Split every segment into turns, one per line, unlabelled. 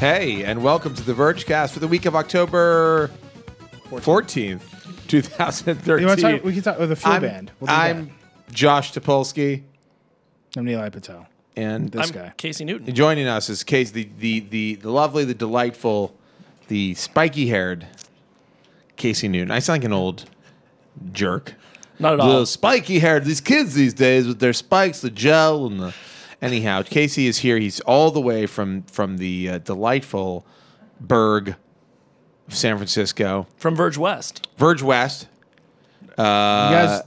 Hey, and welcome to the Vergecast for the week of October 14th, 2013.
We can talk with a fuel band.
I'm Josh Topolsky.
I'm Neil Patel.
And
this
I'm
guy.
Casey Newton.
Joining us is Casey, the lovely, the delightful, the spiky-haired Casey Newton. I sound like an old jerk.
Not at all.
The spiky-haired, these kids these days with their spikes, the gel, and the... Anyhow, Casey is here. He's all the way from the delightful burg of San Francisco.
From Verge West.
Verge West.
You guys...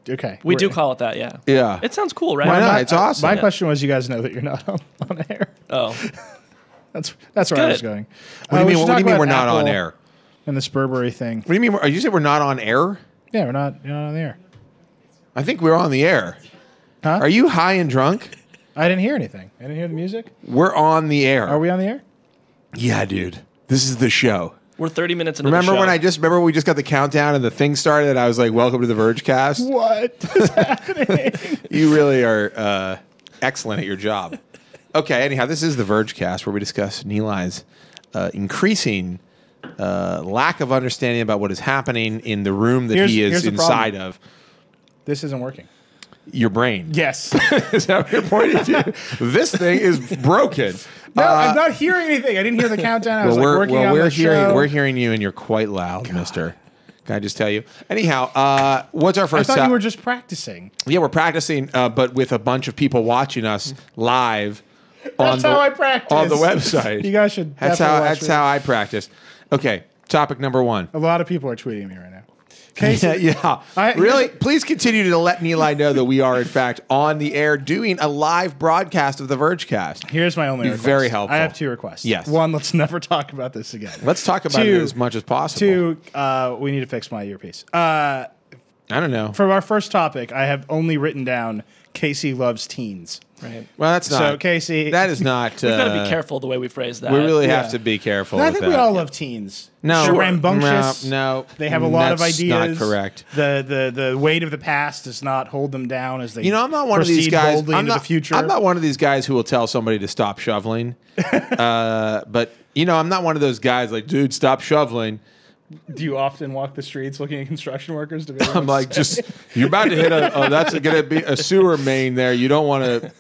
Okay.
We do call it that, yeah.
Yeah.
It sounds cool, right?
Why not? It's awesome.
My question was, you guys know that you're not on air.
Oh.
That's where I was going.
What do you mean we're not on air?
And the Spurbury thing.
What do you mean? You said we're not on air?
Yeah, you're not on the air.
I think we're on the air.
Huh?
Are you high and drunk?
I didn't hear anything. I didn't hear the music.
We're on the air.
Are we on the air?
Yeah, dude. This is the show.
We're 30 minutes into
Remember
the show.
remember we just got the countdown and the thing started and I was like, welcome to the Vergecast?
What is happening?
You really are excellent at your job. Okay, anyhow, this is the Vergecast where we discuss Nilai's increasing lack of understanding about what is happening in the room that he is inside of.
This isn't working.
Your brain.
Yes.
Is that what you're pointing to? This thing is broken.
No, I'm not hearing anything. I didn't hear the countdown. I was working on the show.
We're hearing you, and you're quite loud, mister. Can I just tell you? Anyhow, what's our first...
I thought you were just practicing.
Yeah, we're practicing, but with a bunch of people watching us live
That's how I practice.
on the website.
You guys should
That's how I practice. Okay, topic number one.
A lot of people are tweeting me right now. Casey,
Really? Please continue to let Nilai know that we are, in fact, on the air doing a live broadcast of the Vergecast.
Here's my only request.
Very helpful.
I have two requests.
Yes.
One, let's never talk about this again.
Let's talk about it as much as possible.
Two, we need to fix my earpiece.
I don't know.
For our first topic, I have only written down Casey loves teens.
Right.
Well, that's not...
So, Casey...
That is not...
We've got to be careful the way we phrase that.
We really have to be careful
I
with
think
that.
we all love teens.
No.
They're rambunctious.
No.
They have a lot of ideas.
That's not correct.
The weight of the past does not hold them down as they
I'm not one of these guys.
boldly into the future.
I'm not one of these guys who will tell somebody to stop shoveling. But, I'm not one of those guys like, dude, stop shoveling.
Do you often walk the streets looking at construction workers?
I'm like, you're about to hit that's going to be a sewer main there. You don't want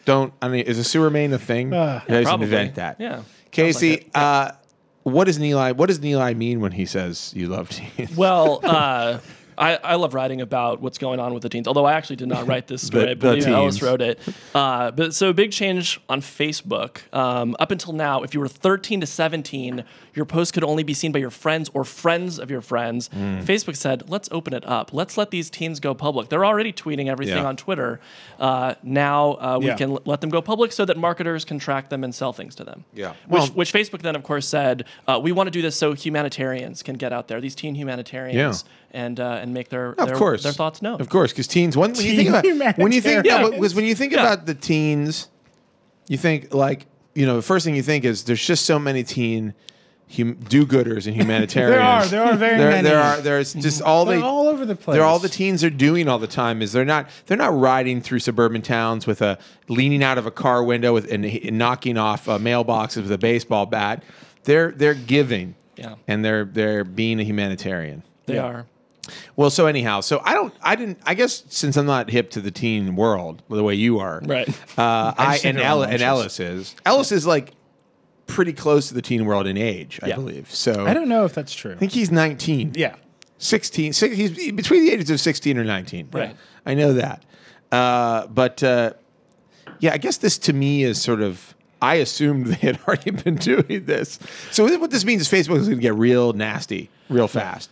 to, is a sewer main a thing? You guys invent that.
Yeah.
Casey, what does Nilai mean when he says you love teens?
Well, I love writing about what's going on with the teens, although I actually did not write this story. I believe Ellis wrote it. But so big change on Facebook. Up until now, if you were 13 to 17, your post could only be seen by your friends or friends of your friends. Facebook said, let's open it up. Let's let these teens go public. They're already tweeting everything on Twitter. Now we can let them go public so that marketers can track them and sell things to them.
Yeah.
Which Facebook then, of course, said, we want to do this so humanitarians can get out there, these teen humanitarians, and make their thoughts known.
Of course, because teens. When you think about the teens, you think like the first thing you think is there's just so many teen do-gooders and humanitarians.
there are very many.
There's just
they're all over the place.
They're all the teens are doing all the time is they're not riding through suburban towns with leaning out of a car window and knocking off mailboxes with a baseball bat. They're giving, and they're being a humanitarian.
They are.
Well, so anyhow, I guess since I'm not hip to the teen world the way you are,
right?
Ellis is like pretty close to the teen world in age, I believe. So
I don't know if that's true.
I think he's 19.
Yeah.
16. He's between the ages of 16 or 19.
Right.
I know that. But I guess this to me is sort of, I assumed they had already been doing this. So what this means is Facebook is going to get real nasty real fast.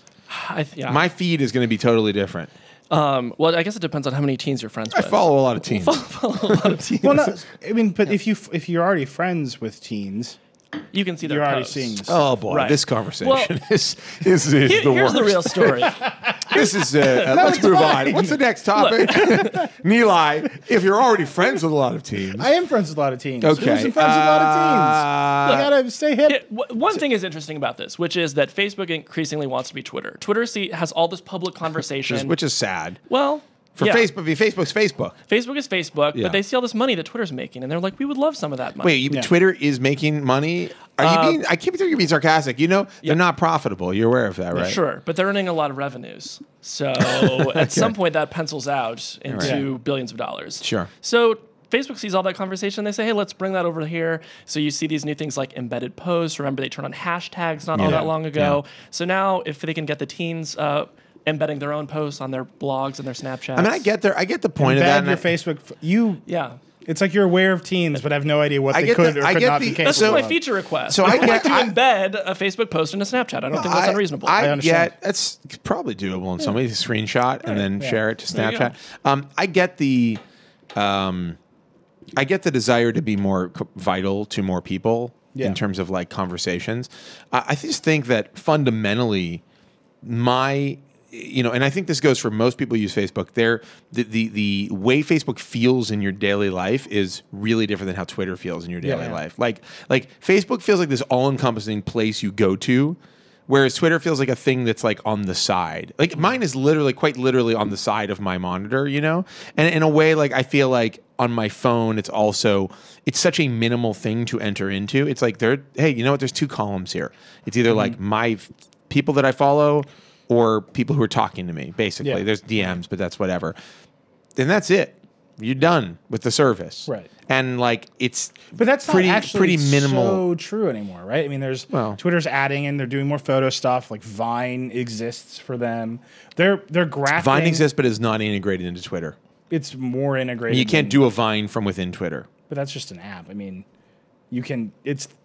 My feed is going to be totally different.
Well, I guess it depends on how many teens you're friends with.
I follow a lot of teens.
Well, no, I mean, but if you're already friends with teens,
you can see their
you're already
posts.
seeing this.
Oh boy, this conversation is the worst.
Here's the real story.
This is let's move on. What's the next topic? Nilai, if you're already friends with a lot of teens.
I am friends with a lot of teens.
Okay.
Who's friends with a lot of teens? I gotta stay hip.
One thing is interesting about this, which is that Facebook increasingly wants to be Twitter. Twitter has all this public conversation.
Which is sad.
Well,
For Facebook, Facebook's Facebook.
Facebook is Facebook, but they see all this money that Twitter's making, and they're like, we would love some of that money.
Wait, Twitter is making money? Are you being? I can't be you're being sarcastic. You know, they're not profitable. You're aware of that, right?
Sure, but they're earning a lot of revenues. So at some point, that pencils out into billions of dollars.
Sure.
So Facebook sees all that conversation. They say, hey, let's bring that over here. So you see these new things like embedded posts. Remember, they turned on hashtags not all that long ago. So now if they can get the teens embedding their own posts on their blogs and their Snapchats.
I mean, I get the point of that.
Your Facebook, it's like you're aware of teens, but have no idea what they could or could not be capable of.
That's my feature request. So I like to embed a Facebook post in a Snapchat. I don't think that's unreasonable.
I understand. That's probably doable in some ways. Screenshot and then share it to Snapchat. I get the desire to be more vital to more people in terms of like conversations. I just think that fundamentally, and I think this goes for most people who use Facebook. The way Facebook feels in your daily life is really different than how Twitter feels in your daily life. Like Facebook feels like this all-encompassing place you go to, whereas Twitter feels like a thing that's like on the side. Like mine is quite literally on the side of my monitor, and in a way, like I feel like on my phone, it's such a minimal thing to enter into. It's like hey, you know what? There's two columns here. It's either like my people that I follow, or people who are talking to me, basically. Yeah. There's DMs, but that's whatever. Then that's it. You're done with the service.
Right.
And like it's
but that's
pretty,
not actually
pretty minimal.
So true anymore, right? I mean, Twitter's adding in, they're doing more photo stuff, like Vine exists for them. They're graphing.
Vine exists, but is not integrated into Twitter.
It's more integrated.
You can't do a Vine from within Twitter.
But that's just an app. I mean,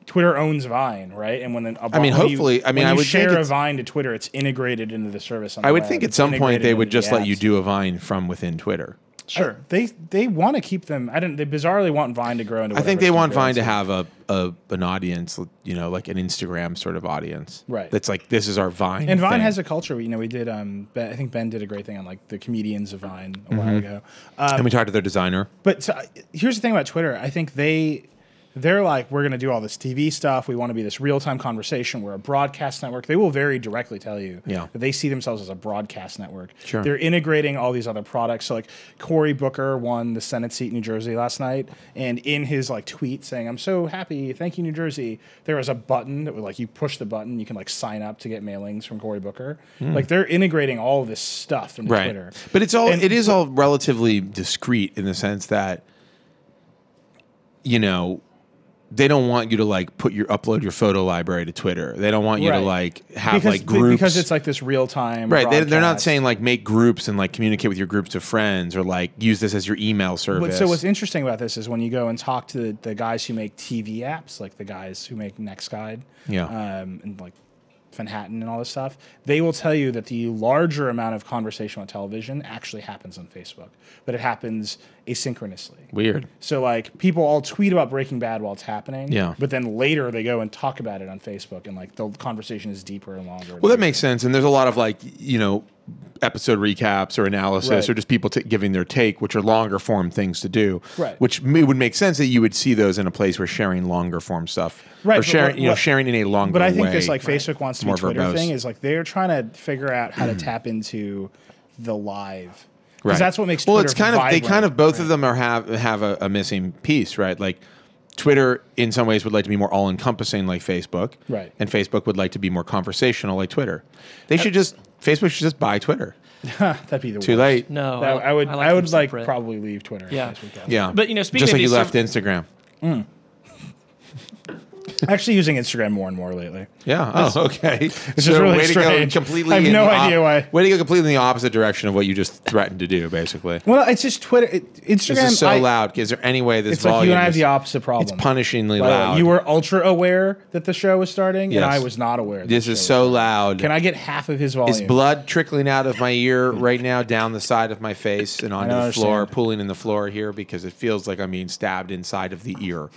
Twitter owns Vine, right? And when
hopefully,
I would share a Vine to Twitter, it's integrated into the service.
I would think at some point they would just let you do a Vine from within Twitter.
Sure.
They want to keep them. They bizarrely want Vine to grow into.
I think they want Vine to have an audience, like an Instagram sort of audience,
right?
That's like this is our Vine.
And Vine has a culture. We did. I think Ben did a great thing on like the comedians of Vine a while ago.
And we talked to their designer.
But here's the thing about Twitter. I think they're like, we're going to do all this TV stuff. We want to be this real-time conversation. We're a broadcast network. They will very directly tell you that they see themselves as a broadcast network.
Sure.
They're integrating all these other products. So like Cory Booker won the Senate seat in New Jersey last night. And in his like tweet saying, I'm so happy, thank you, New Jersey, there was a button that would like, you push the button, you can like sign up to get mailings from Cory Booker. Like they're integrating all of this stuff into Twitter.
But it is all relatively discreet in the sense that, they don't want you to like upload your photo library to Twitter. They don't want you to like have like groups
because it's like this real time.
Right. They're not saying like make groups and like communicate with your groups of friends or like use this as your email service.
So what's interesting about this is when you go and talk to the guys who make TV apps, like the guys who make NextGuide, and like Manhattan and all this stuff, they will tell you that the larger amount of conversation on television actually happens on Facebook, but it happens asynchronously.
Weird.
So like people all tweet about Breaking Bad while it's happening, but then later they go and talk about it on Facebook, and like the conversation is deeper and longer.
Well, that makes sense, and there's a lot of like episode recaps or analysis or just people giving their take, which are longer form things to do.
Right.
Which would make sense that you would see those in a place where sharing longer form stuff. Right. Or sharing in a longer way.
But I think this like Facebook wants to be Twitter thing is like they're trying to figure out how to tap into the live. Because that's what makes Twitter
it's kind
vibrant,
of they kind of both of them have a missing piece, right? Like Twitter in some ways would like to be more all encompassing like Facebook.
Right.
And Facebook would like to be more conversational like Twitter. Facebook should just buy Twitter.
That'd be the
Too
worst.
late.
No,
I would like probably leave Twitter.
Yeah.
Yeah.
But speaking
just
of
like you left Instagram.
Actually using Instagram more and more lately.
Yeah. Oh, okay.
It's just really strange. I have no idea why.
Way to go completely in the opposite direction of what you just threatened to do, basically.
Well, it's just Twitter. Instagram.
This is so loud. Is there any way this
it's
volume?
Like you and I have the opposite problem.
It's punishingly loud.
You were ultra aware that the show was starting, and I was not aware.
This is so loud.
Can I get half of his volume?
Is blood trickling out of my ear right now down the side of my face and onto the floor, pooling in the floor here because it feels like I'm being stabbed inside of the ear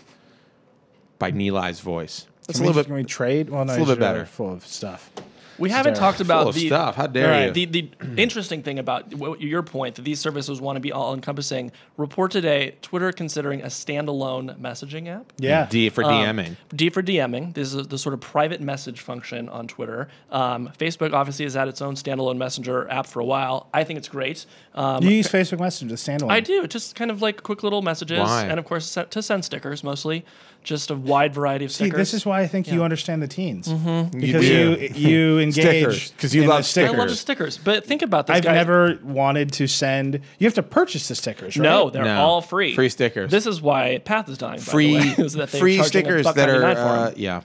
by Nilai's voice.
Can we trade? Well, no,
it's a little bit better.
Full of stuff.
We haven't talked about
Full of stuff. How dare you?
The interesting thing about your point that these services want to be all encompassing. Report today: Twitter considering a standalone messaging app.
Yeah,
D for DMing.
D for DMing. This is the sort of private message function on Twitter. Facebook obviously has had its own standalone messenger app for a while. I think it's great.
You use Facebook Messenger standalone.
I do. Just kind of like quick little messages.
Why?
And of course to send stickers mostly. Just a wide variety of
See,
stickers.
this is why I think you understand the teens.
Mm-hmm.
Because you engage
because you
in
love
the
stickers.
I love the stickers. But think about this,
I've
guys.
never wanted to send. You have to purchase the stickers, right?
No, they're all free.
Free stickers.
This is why Path is dying. By
free
the way, is that they're
free
charging
stickers that
$1.99 for
are
'em.
yeah.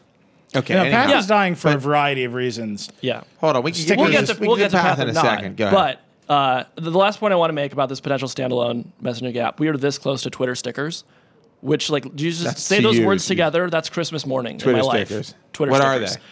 Okay.
You know,
anyhow.
Path is dying for a variety of reasons.
Yeah.
Hold on. We can
Stickers
We'll
get
get
to,
to, we'll get to
Path
Path
in a
not,
second. Go ahead.
But the last point I want to make about this potential standalone messaging app, we are this close to Twitter stickers, which like, do you just
That's
say those
huge.
words together? That's Christmas morning
Twitter
in my
stickers.
life. Twitter
What
stickers.
are they?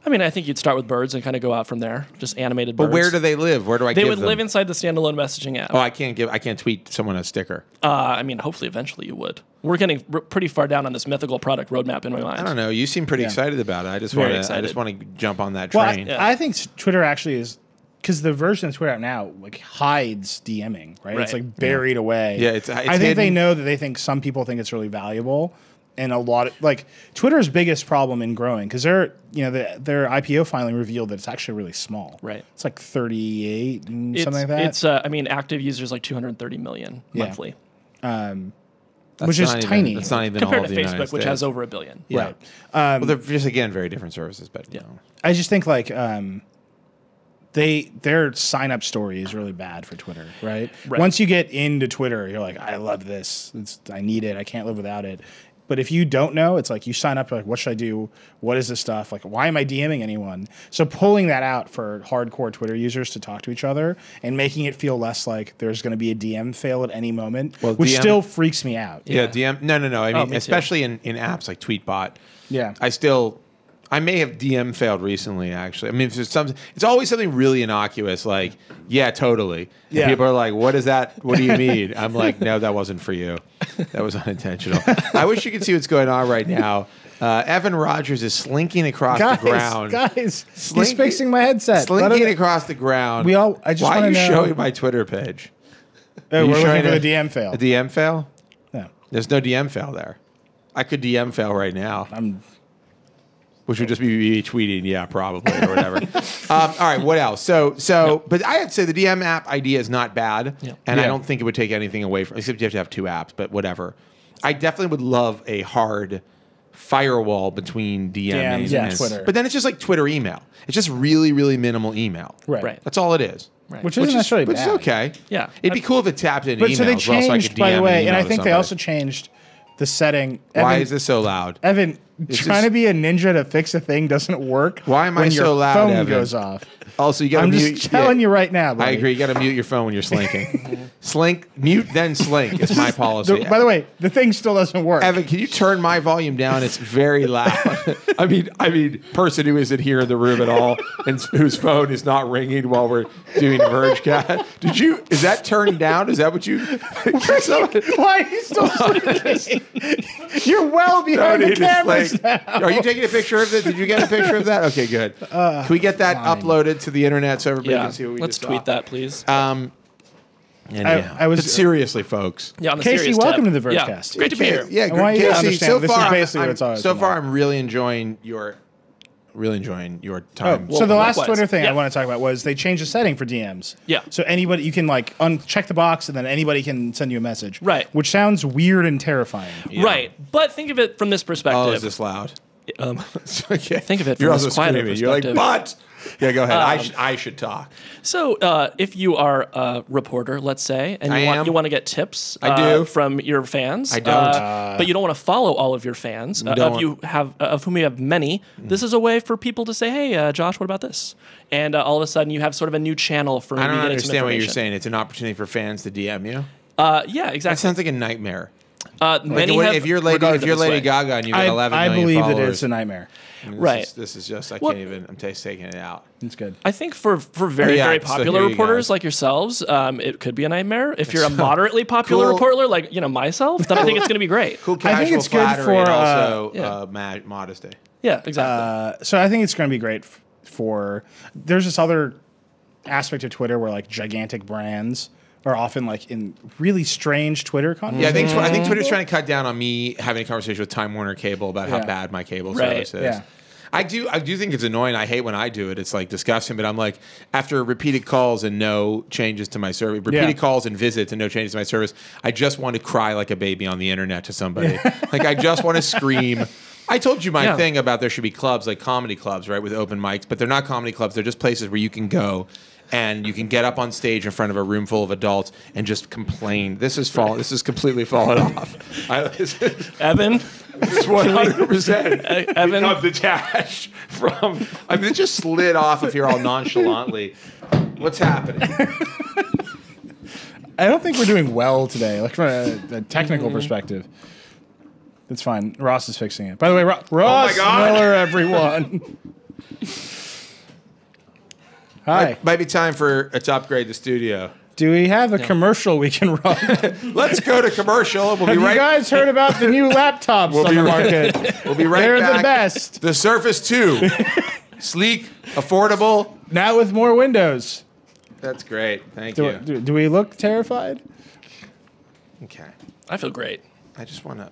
I mean, I think you'd start with birds and kind of go out from there. Just animated birds.
But where do they live? Where do I
They
give
would
them?
live inside the standalone messaging app.
Oh, I can't tweet someone a sticker.
I mean, hopefully, eventually you would. We're getting pretty far down on this mythical product roadmap in my mind.
I don't know. You seem pretty excited about it. I just
Very
want to. I
excited.
just want to jump on that
Well,
train.
I think Twitter actually is because the version of Twitter out now like hides DMing, right? It's
Right.
like buried away.
Yeah, it's
I think they
hidden.
know that they think some people think it's really valuable, and a lot of like Twitter's biggest problem in growing because their IPO filing revealed that it's actually really small.
Right.
It's like 38 and
It's,
something like that.
It's, I mean, active users like 230 million monthly.
which is
not
tiny.
It's not even
Compared
all
to
of the United
Facebook, which
States.
has over 1 billion.
Yeah.
Right.
Well, they're just again very different services, but you know.
I just think like their sign up story is really bad for Twitter, right? Once you get into Twitter, you're like, I love this. I need it. I can't live without it. But if you don't know, it's like you sign up, like, what should I do? What is this stuff? Like, why am I DMing anyone? So pulling that out for hardcore Twitter users to talk to each other and making it feel less like there's going to be a DM fail at any moment, which
DM
still freaks me out.
Yeah, DM. No. I mean,
me too.
especially in apps like Tweetbot.
Yeah.
I may have DM failed recently, actually. I mean, it's always something really innocuous, like, yeah, totally. And
Yeah.
people are like, what is that? What do you mean? I'm like, no, that wasn't for you. That was unintentional. I wish you could see what's going on right now. Evan Rogers is slinking across the ground.
Guys, he's fixing my headset.
Slinking across the ground.
I just
Why are
wanna
you
know-
showing my Twitter page?
We're
you
looking
showing
for
a-
the DM fail.
A DM fail?
No,
There's no DM fail there. I could DM fail right now. Which would just be me tweeting, yeah, probably, or whatever. All right, what else? But I'd say the DM app idea is not bad, and I don't think it would take anything away from, except you have to have two apps, but whatever. I definitely would love a hard firewall between DMing and
Twitter.
But then it's just like Twitter email. It's just really, really minimal email.
Right.
That's all it is.
Right.
Which isn't necessarily
Which
bad.
is okay.
Yeah.
It'd be cool if it tapped into
But
emails.
so they
as well, so I could
changed, by
DM
the way, and
email
I
to
think they
somebody.
also changed the setting.
Why
Evan,
is this so loud?
Evan,
It's
trying
just-
to be a ninja to fix a thing doesn't work.
Why am I
when
so
your
loud,
phone
Evan?
goes off.
Also, you got to
I'm
mute.
just telling you right now, buddy.
I agree. You got to mute your phone when you're slinking. Slink, mute, then slink is my policy.
By the way, the thing still doesn't work.
Evan, can you turn my volume down? It's very loud. I mean, person who isn't here in the room at all and whose phone is not ringing while we're doing Vergecast. Is that turned down? Is that what you?
Why are you still sleeping? You're well behind the cameras now.
Are you taking a picture of it? Did you get a picture of that? Okay, good. Can we get that uploaded to the internet so everybody can see what we
Let's
just
tweet
saw?
that, please.
But seriously, folks.
Yeah, on the
Casey,
serious
welcome
tip.
to the Vergecast.
Yeah, great to be here.
Yeah,
I want you to
Casey,
understand
so
this is
far,
basically what it's always
so
been
far,
like.
I'm really enjoying your time.
So the last
likewise.
Twitter thing I
Yeah.
want to talk about was they changed the setting for DMs.
Yeah.
So anybody, you can like uncheck the box and then anybody can send you a message.
Right.
Which sounds weird and terrifying.
Right. But think of it from this perspective.
Oh, is this loud? Okay.
Think of it from
You're
this
also
quieter
screaming. You're like,
perspective.
but. Yeah, go ahead. I should talk.
So, if you are a reporter, let's say, and you want to get tips
I do.
from your fans,
I don't.
but you don't want to follow all of your fans, of whom you have many. This is a way for people to say, "Hey, Josh, what about this?" And all of a sudden, you have sort of a new channel for
I
maybe
don't
getting some
understand what you're
information.
saying. It's an opportunity for fans to DM you.
Yeah,
That
exactly.
sounds like a nightmare.
Many have
if you're Lady
regarded it this way.
Gaga and you got 11
I
million
believe
followers,
that it's a nightmare.
Right.
This is just.
Well-
I'm taking it out.
It's good.
I think for very,
Yeah,
very
so
popular
here you
reporters
go.
like yourselves, it could be a nightmare. If you're a moderately popular
Cool.
reporter like myself, then I think it's going to be great.
Cool,
I
casual
think it's good
flattery
for,
and also
yeah.
Modesty.
Yeah, exactly.
So I think it's going to be great there's this other aspect of Twitter where like gigantic brands are often like in really strange Twitter content.
Yeah, I think Twitter's trying to cut down on me having a conversation with Time Warner Cable about how bad my cable service is.
Yeah.
I do think it's annoying. I hate when I do it. It's like disgusting. But I'm like, after repeated calls and no changes to my service, repeated calls and visits and no changes to my service, I just want to cry like a baby on the internet to somebody. Like I just want to scream. I told you my thing about there should be clubs, like comedy clubs, right, with open mics, but they're not comedy clubs. They're just places where you can go and you can get up on stage in front of a room full of adults and just complain. This is completely fallen off.
Evan,
it's 100%.
Evan,
become detached from. I mean, it just slid off of here all nonchalantly. What's happening?
I don't think we're doing well today, like from a technical perspective. It's fine. Ross is fixing it. By the way, Ross Miller, everyone. Hi.
Might be time for it to upgrade the studio.
Do we have a commercial we can run?
Let's go to commercial. We'll be
Have you guys heard about the new laptops on the market?
We'll be right
They're
back.
the best.
The Surface 2. Sleek, affordable.
Now with more windows.
That's great. Thank you.
Do we look terrified?
Okay.
I feel great.
I just want to.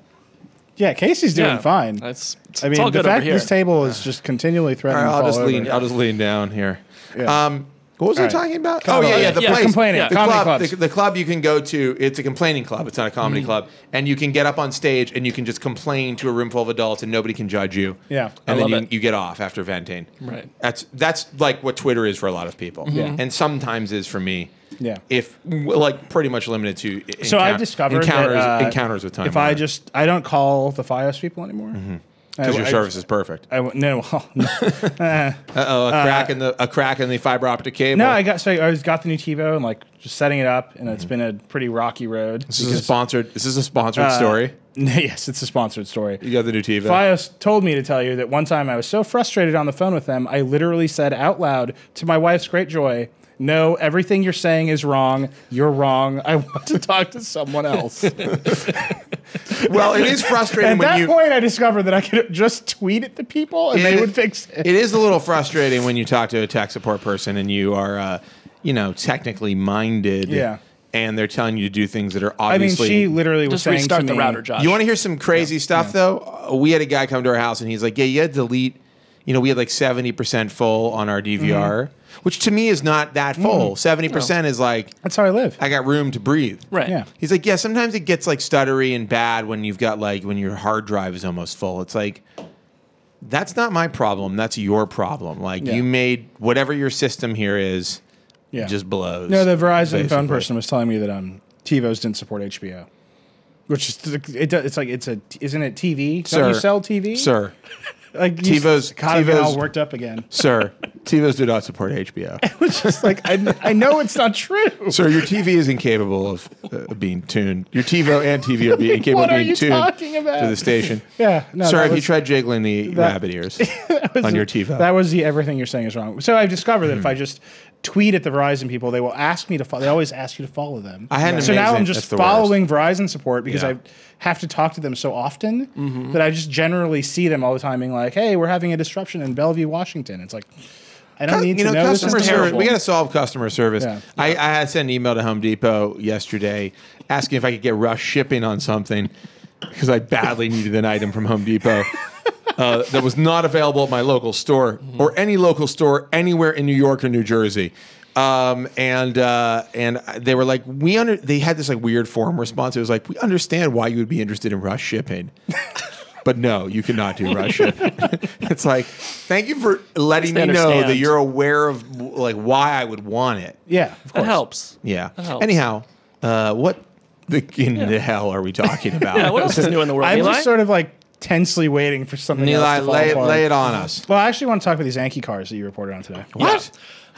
Yeah, Casey's doing fine.
It's
I mean,
all
the
good
fact
over here.
this table is just continually threatening to fall over.
I'll just lean down here.
Yeah.
What was I talking about? The place.
Complaining.
The
Comedy
club,
clubs.
the club you can go to, it's a complaining club. It's not a comedy club. And you can get up on stage and you can just complain to a room full of adults and nobody can judge you.
Yeah.
And
I
then
love it.
you get off after venting.
Right.
That's like what Twitter is for a lot of people.
Yeah.
And sometimes is for me.
Yeah.
If like pretty much limited to
So I've discovered that,
encounters with time.
If I don't call the FiOS people anymore.
Because your service is perfect.
No.
A crack in the fiber optic cable.
No, I got the new TiVo and like just setting it up, and it's been a pretty rocky road.
This is a sponsored story.
Yes, it's a sponsored story.
You got the new TiVo.
FiOS told me to tell you that one time I was so frustrated on the phone with them, I literally said out loud to my wife's great joy, "No, everything you're saying is wrong. You're wrong. I want to talk to someone else."
Well, it is frustrating
At that point, I discovered that I could just tweet it to people and they would fix it.
It is a little frustrating when you talk to a tech support person and you are, technically minded.
Yeah.
And they're telling you to do things that are obviously.
I mean, she literally was
Just
saying
restart
to
the
me,
router, Josh.
You want to hear some crazy stuff, though? We had a guy come to our house and he's like, yeah, you had to delete. We had like 70% full on our DVR, which to me is not that full. 70% is like,
That's how I live.
I got room to breathe.
Right.
Yeah.
He's like, yeah, sometimes it gets like stuttery and bad when you've got like, when your hard drive is almost full. It's like, that's not my problem. That's your problem. Like you made whatever your system here is, just blows.
No, the Verizon
basically.
phone person was telling me that TiVos didn't support HBO. Which is, isn't it TV?
Sir,
Don't you sell TV?
Sir.
Like
TiVos
all worked up again.
Sir, TiVos do not support HBO.
It was just like I know it's not true.
Sir, your TV is incapable of being tuned. Your TiVo and TV are being incapable of being tuned to the station.
Yeah, no.
Sir, have you tried jiggling the rabbit ears on your TiVo?
That was everything you're saying is wrong. So I've discovered that if I just tweet at the Verizon people, they will ask me to follow. They always ask you to follow them. So now I'm just following Verizon support because I have to talk to them so often that I just generally see them all the time being like, hey, we're having a disruption in Bellevue, Washington. It's like, I don't need to know.
Customer
this is
service.
terrible.
We got to solve customer service.
Yeah.
I had sent an email to Home Depot yesterday asking if I could get rush shipping on something because I badly needed an item from Home Depot that was not available at my local store or any local store anywhere in New York or New Jersey. And they were like, they had this like weird form response. It was like, we understand why you would be interested in rush shipping. But no, you cannot do rush shipping. It's like, thank you for letting me know that you're aware of like why I would want it.
Yeah, of course.
That helps.
Yeah.
That helps.
Anyhow, what in the hell are we talking about?
Yeah, what else is new in the world,
I'm
Eli?
just sort of like tensely waiting for something
Eli,
else to fall apart.
lay it on us.
Well, I actually want to talk about these Anki cars that you reported on today.
What?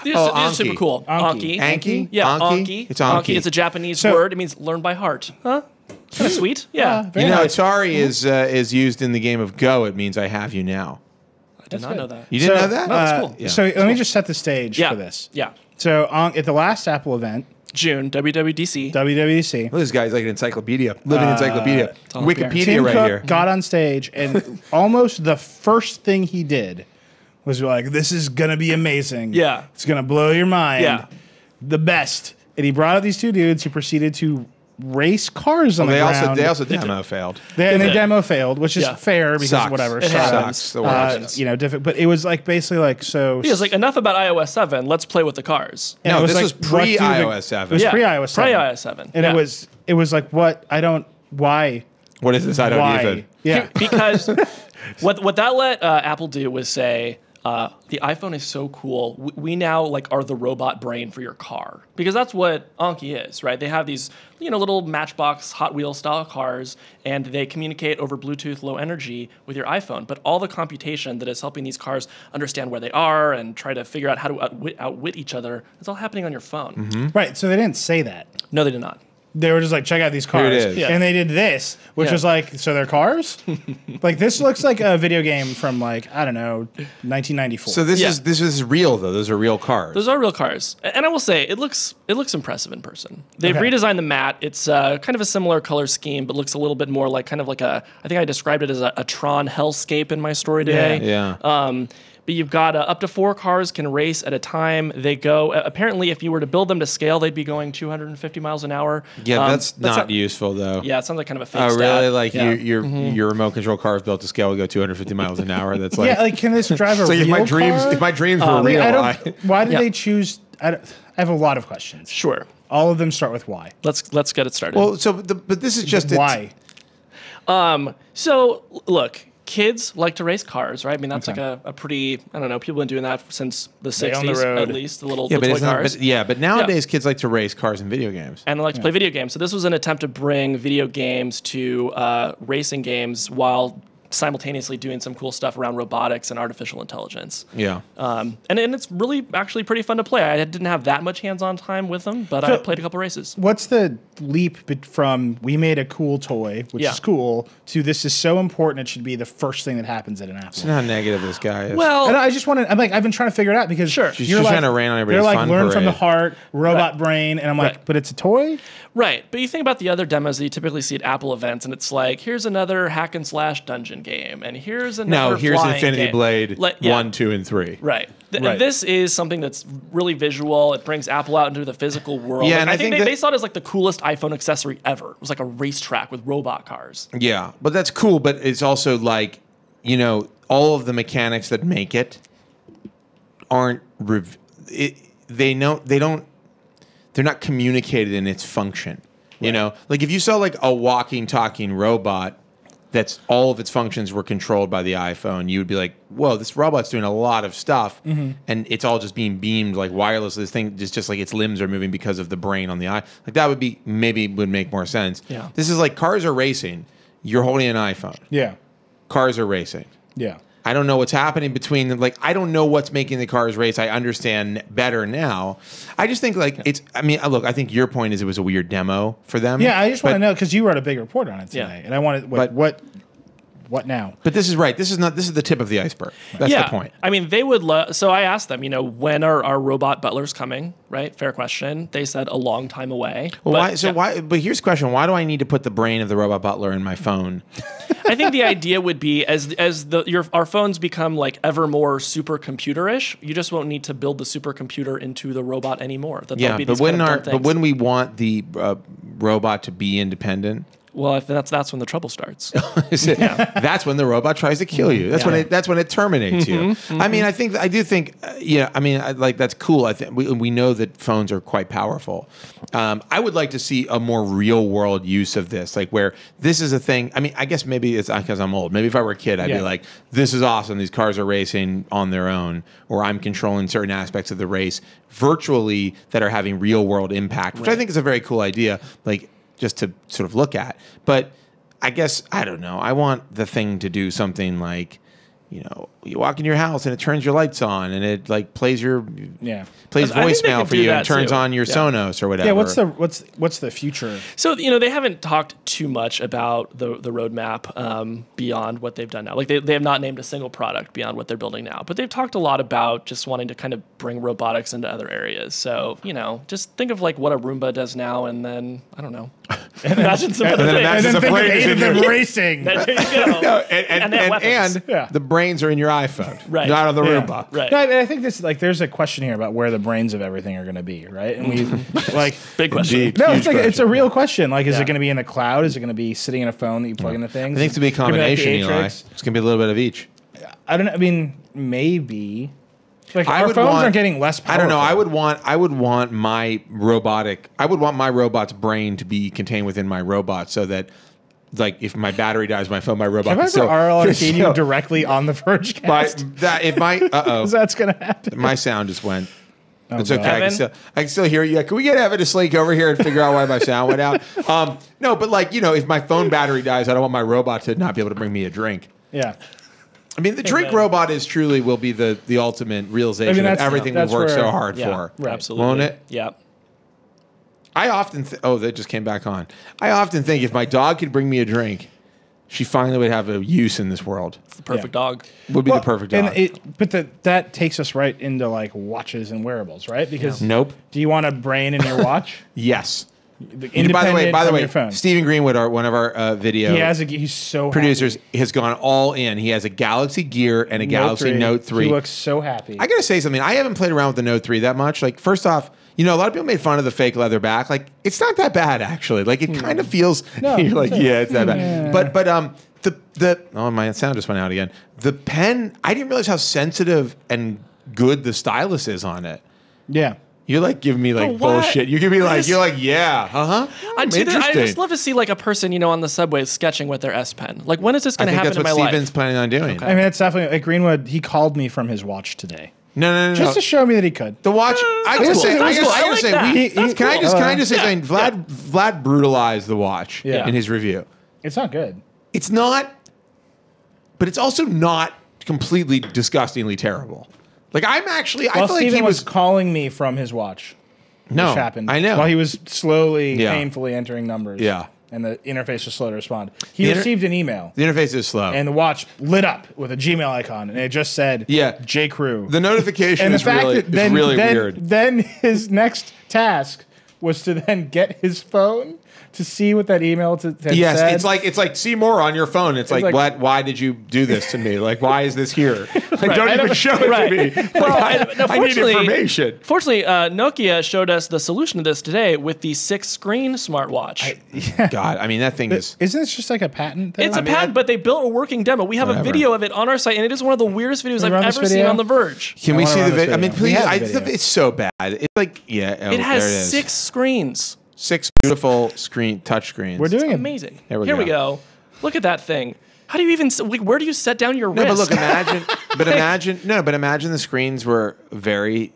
These are
Anki.
super cool.
Anki.
Anki?
Yeah,
Anki?
Anki.
It's Anki.
It's a Japanese
So-
word. It means learn by heart. Huh? Kind of sweet. Yeah.
very
You know,
nice.
Atari is used in the game of Go. It means I have you now.
I did not know that.
You didn't know that?
No, that's cool.
Yeah.
So let me just set the stage
Yeah.
for this.
Yeah.
So at the last Apple event,
June, WWDC.
WWDC,
Look, this guy's like an encyclopedia, living encyclopedia. Wikipedia
Tim
right
Cook
here.
got on stage, and almost the first thing he did was like, this is going to be amazing.
Yeah.
It's going to blow your mind.
Yeah.
The best. And he brought out these two dudes who proceeded to race cars on the ground.
They also demo failed.
They demo failed, which is fair because
Sucks.
whatever.
It happens.
Sucks.
Different. But it was like basically like so.
He was like, enough about iOS 7. Let's play with the cars.
And
No,
it
this
like,
was pre-iOS 7.
It was pre-iOS 7.
Pre-iOS 7.
And it was like, what? Why?
What is this? I don't even.
Yeah.
Because what that let Apple do was say, the iPhone is so cool. We now like are the robot brain for your car, because that's what Anki is, right? They have these little Matchbox Hot Wheels style cars, and they communicate over Bluetooth Low Energy with your iPhone. But all the computation that is helping these cars understand where they are and try to figure out how to outwit each other, it's all happening on your phone.
Mm-hmm.
Right. So they didn't say that.
No, they did not.
They were just like, check out these cars.
Here it is.
Yeah.
And they did this, which was like, so they're cars? Like, this looks like a video game from, like, I don't know, 1994.
So this is real, though. Those are real cars.
Those are real cars, and I will say it looks impressive in person. They've redesigned the mat. It's kind of a similar color scheme, but looks a little bit more like kind of like I think I described it as a Tron hellscape in my story today.
Yeah.
But you've got up to 4 cars can race at a time. They go, apparently, if you were to build them to scale, they'd be going 250 miles an hour.
Yeah, that's not useful, though.
Yeah, it sounds like kind of a fake
Oh,
stat.
really? Like your remote contrul car is built to scale would go 250 miles an hour? That's like...
Yeah, like, can this drive a
It's like
real car?
if my dreams were real,
why did they choose... I have a lot of questions.
Sure.
All of them start with why.
Let's get it started.
Well, but this is just...
Why?
So, look... Kids like to race cars, right? I mean, that's like a pretty, I don't know, people have been doing that since the 60s, at least, the toy cars.
But nowadays kids like to race cars and video games.
And they like to play video games. So this was an attempt to bring video games to racing games while simultaneously doing some cool stuff around robotics and artificial intelligence.
Yeah.
And it's really actually pretty fun to play. I didn't have that much hands-on time with them, but I played a couple races.
What's the leap from we made a cool toy, which is cool, to this is so important it should be the first thing that happens at an Apple?
It's how negative this guy is.
Well,
and I just want to. I've been trying to figure it out because
She's trying to rain on everybody's
They're like
fun
learn
parade.
from the heart, robot brain, and I'm like, but it's a toy.
Right, but you think about the other demos that you typically see at Apple events, and it's like, here's another hack and slash dungeon game, and here's another
here's
flying
Infinity
game.
Blade 1, 2, and 3.
Right. This is something that's really visual. It brings Apple out into the physical world.
Yeah,
like,
and
I think they saw it as like the coolest iPhone accessory ever. It was like a racetrack with robot cars.
Yeah, but that's cool. But it's also like, all of the mechanics that make it aren't. They're not communicated in its function. Right. Like if you saw like a walking, talking robot that's all of its functions were controlled by the iPhone, you would be like, whoa, this robot's doing a lot of stuff, and it's all just being beamed like wireless. This thing just like its limbs are moving because of the brain on the eye. Like that would make more sense.
Yeah.
This is like cars are racing. You're holding an iPhone.
Yeah.
Cars are racing.
Yeah.
I don't know what's happening between them. Like, I don't know what's making the cars race. I understand better now. I just think, like, look, I think your point is it was a weird demo for them.
Yeah, I just want to know, because you wrote a big report on it today.
Yeah.
And I wanted, what now?
But this is right. This is the tip of the iceberg. That's the point.
I mean, they would so I asked them, when are our robot butlers coming, right? Fair question. They said a long time away.
Well, but here's the question. Why do I need to put the brain of the robot butler in my phone?
I think the idea would be as our phones become like ever more supercomputer-ish, you just won't need to build the supercomputer into the robot anymore.
But when we want the robot to be independent,
well, if that's when the trouble starts.
That's when the robot tries to kill you. That's when it terminates you. I mean, I do think that's cool. I think we know that phones are quite powerful. I would like to see a more real world use of this, like where this is a thing. I mean, I guess maybe it's because I'm old. Maybe if I were a kid, I'd be like, this is awesome. These cars are racing on their own, or I'm controlling certain aspects of the race virtually that are having real world impact, which I think is a very cool idea. Like, just to sort of look at. But I guess, I don't know, I want the thing to do something like, you walk in your house and it turns your lights on and it like plays voicemail for you and turns on your Sonos or whatever.
Yeah, what's the future?
So, they haven't talked too much about the roadmap beyond what they've done now. Like they have not named a single product beyond what they're building now. But they've talked a lot about just wanting to kind of bring robotics into other areas. So, just think of like what a Roomba does now and then, I don't know. Imagine some of the
And then
the
think of
brain is
8 of
in
them
your-
racing.
There you go.
No,
And they have weapons.
Yeah.
the brains are in your iPhone,
Right.
not on the
Yeah.
Roomba.
Right.
No, I think this like there's a question here about where the brains of everything are going to be, right? And we like
Big question.
Indeed.
no,
Huge
it's like it's a real question. Like, is
Yeah.
it going to be in the cloud? Is it going to be sitting in a phone that you plug into things?
I think it's gonna be a combination, Eli. It's gonna be a little bit of each.
I don't know. I mean, maybe. Like
I
our
would
phones
want-
are getting less powerful.
I don't know. I would want my robot's brain to be contained within my robot, so that, like, if my battery dies, my robot.
Have I
can
ever
still-
RLRC'd you
so-
directly on the Vergecast?
But that if my
That's going to happen.
my sound just went. It's
God.
okay. I can still hear you. Can we get Evan to slink over here and figure out why my sound went out? No, but like, if my phone battery dies, I don't want my robot to not be able to bring me a drink.
Yeah.
I mean, the drink robot will be the ultimate realization of
that's-
everything
that's
we've worked so
where-
hard
Yeah,
for.
Right.
absolutely.
Won't it?
Yeah.
I often that just came back on. I often think if my dog could bring me a drink, she finally would have a use in this world.
It's the perfect dog.
Would be the perfect dog.
That takes us right into like watches and wearables, right? Because
Nope.
do you want a brain in your watch?
Yes.
Independent
By the
from
way,
your phone.
Stephen Greenwood, one of our video
He's so
producers,
happy.
has gone all in. He has a Galaxy Gear and a Galaxy Note 3.
He looks so happy.
I gotta say something. I haven't played around with the Note 3 that much. Like, first off, a lot of people made fun of the fake leather back. Like, it's not that bad actually. Like, it kind of feels.
No,
you're like, yeah, it's that bad.
Yeah.
But my sound just went out again. The pen, I didn't realize how sensitive and good the stylus is on it.
Yeah.
You're like giving me like
But what?
bullshit. You give me like, you're like, yeah,
I just love to see like a person, on the subway sketching with their S Pen. Like, when is this
I
going to
think
happen
that's
in
what
my
Steven's
life?
planning on doing.
Okay.
I mean, it's definitely like Greenwood. He called me from his watch today,
No.
just to show me that he could.
The watch. I
That's
gotta
cool.
say,
That's cool. I like that. That's
can I
cool.
just say something? Vlad brutalized the watch
Yeah.
in his review.
It's not good.
It's not, but it's also not completely disgustingly terrible. Like, I feel like
Steven
he
was
was.
calling me from his watch.
No,
Which happened.
I know.
While he was slowly,
Yeah.
painfully entering numbers.
Yeah.
And the interface was slow to respond. He
The
received an email,
The interface is slow.
and the watch lit up with a Gmail icon, and it just said,
Yeah.
J. Crew.
the notification
and the
is
fact
really,
that then,
is really
then,
weird.
then his next task was to then get his phone to see what that email had
Yes,
said.
it's like see more on your phone. It's like,
like-
what? Why did you do this to me? Like, why is this here? Like, don't even show it
Right.
to me.
Well,
I need information.
Fortunately, Nokia showed us the solution to this today with the 6-screen smartwatch.
God, I mean, that thing is.
Isn't this just like a patent? Though?
It's a patent, but they built a working demo. We have a
Whatever.
video of it on our site, and it is one of the weirdest videos I've
run this
ever seen
video?
on The Verge.
Can
I
we
wanna
see
run
the
this
video? I mean,
video. We
please.
have the video.
It's so bad. It's like, yeah.
It has
there it is.
6 screens.
6 beautiful touch screens.
We're doing it.
Amazing.
There we
Here we
go.
go. Look at that thing. How do you even? Where do you set down your
No,
wrist?
but look, imagine the screens were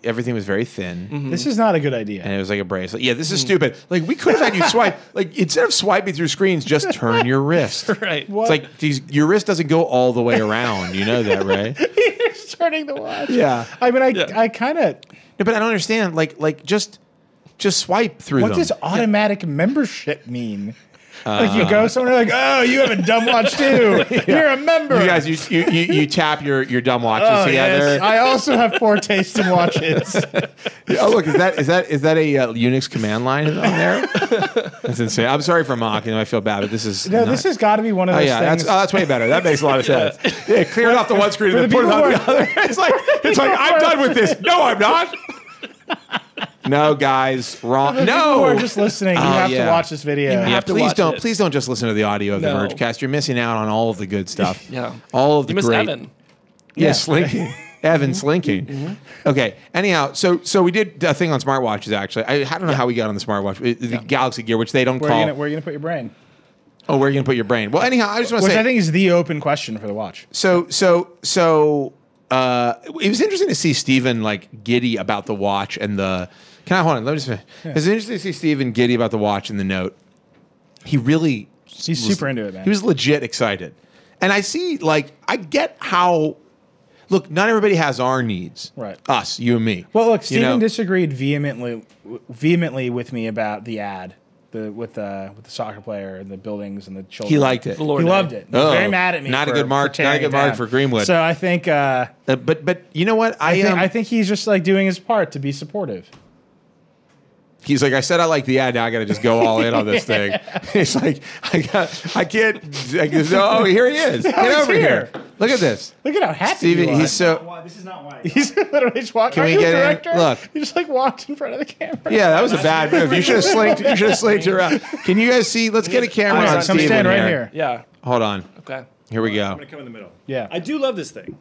everything was very thin,
This is not a good idea.
and it was like a bracelet. Yeah, this is stupid. Like, we could have had you swipe. Like, instead of swiping through screens, just turn your wrist.
right.
What?
It's like your wrist doesn't go all the way around. You know that, right?
He's turning the watch.
Yeah.
I mean, I kind of.
No, but I don't understand. Like just swipe through
What
them.
does automatic membership mean? Like you go somewhere, like, oh, you have a dumb watch too. You're a member.
You guys, you tap your dumb watches
Oh,
together.
yes. I also have poor taste in watches.
Oh, look, is that a Unix command line on there? That's insane. I'm sorry for mocking them. I feel bad, but this is
No, this has got to be one of
Oh
those
yeah,
things.
that's way better. That makes a lot of sense. Yeah, clear it off the one screen and then
the
put it
people
on
who
the other. It's like I'm done with this. No, I'm not. No, guys, wrong.
For the people
No,
who are just listening, you have to watch this video.
You
Yeah,
have to
please
watch
don't.
it.
Please don't just listen to the audio of the
No.
Vergecast. You're missing out on all of the good stuff.
Yeah.
all of the
You miss
great.
Evan.
Yeah, slinking. Evan slinking. Okay. Anyhow, so we did a thing on smartwatches. Actually, I don't know how we got on the smartwatch. The Galaxy Gear, which they don't
Where
call.
are you gonna put your brain?
Oh, where are you gonna put your brain? Well, anyhow, I just want to
Which
say.
I think is the open question for the watch.
So it was interesting to see Steven like giddy about the watch and the. Can I hold on? Let me just finish. It was interesting to see Steven giddy about the watch and the Note. He really.
He's super into it, man.
He was legit excited, and I see I get how. Look, not everybody has our needs.
Right.
Us, you and me.
Well, look,
You know?
Steven disagreed vehemently with me about the ad, with the soccer player and the buildings and the children.
He liked it.
The Lord
He
Day.
loved it. He was
Oh,
very mad at me.
not a
for-
good mark-
for tearing
not a good
it
mark
down.
for Greenwood.
So I think
But you know what?
I think he's just like doing his part to be supportive.
He's like, I said I like the ad. Now I got to just go all in on this thing. He's like, I can't. Oh, here he is. Get over here. Look at this.
Look at how happy
Steven,
you are.
he's so.
This is not why.
He's literally just walking.
Can we get in? Look.
He just like walked in front of the camera.
Yeah, that was a bad move. You should have slinked. You should have slinked around. Can you guys see? Let's get a camera on
Come
Steven
stand right
here.
here.
Yeah.
Hold on.
Okay.
Here we
I'm
go.
gonna come in the middle.
Yeah.
I do love this thing.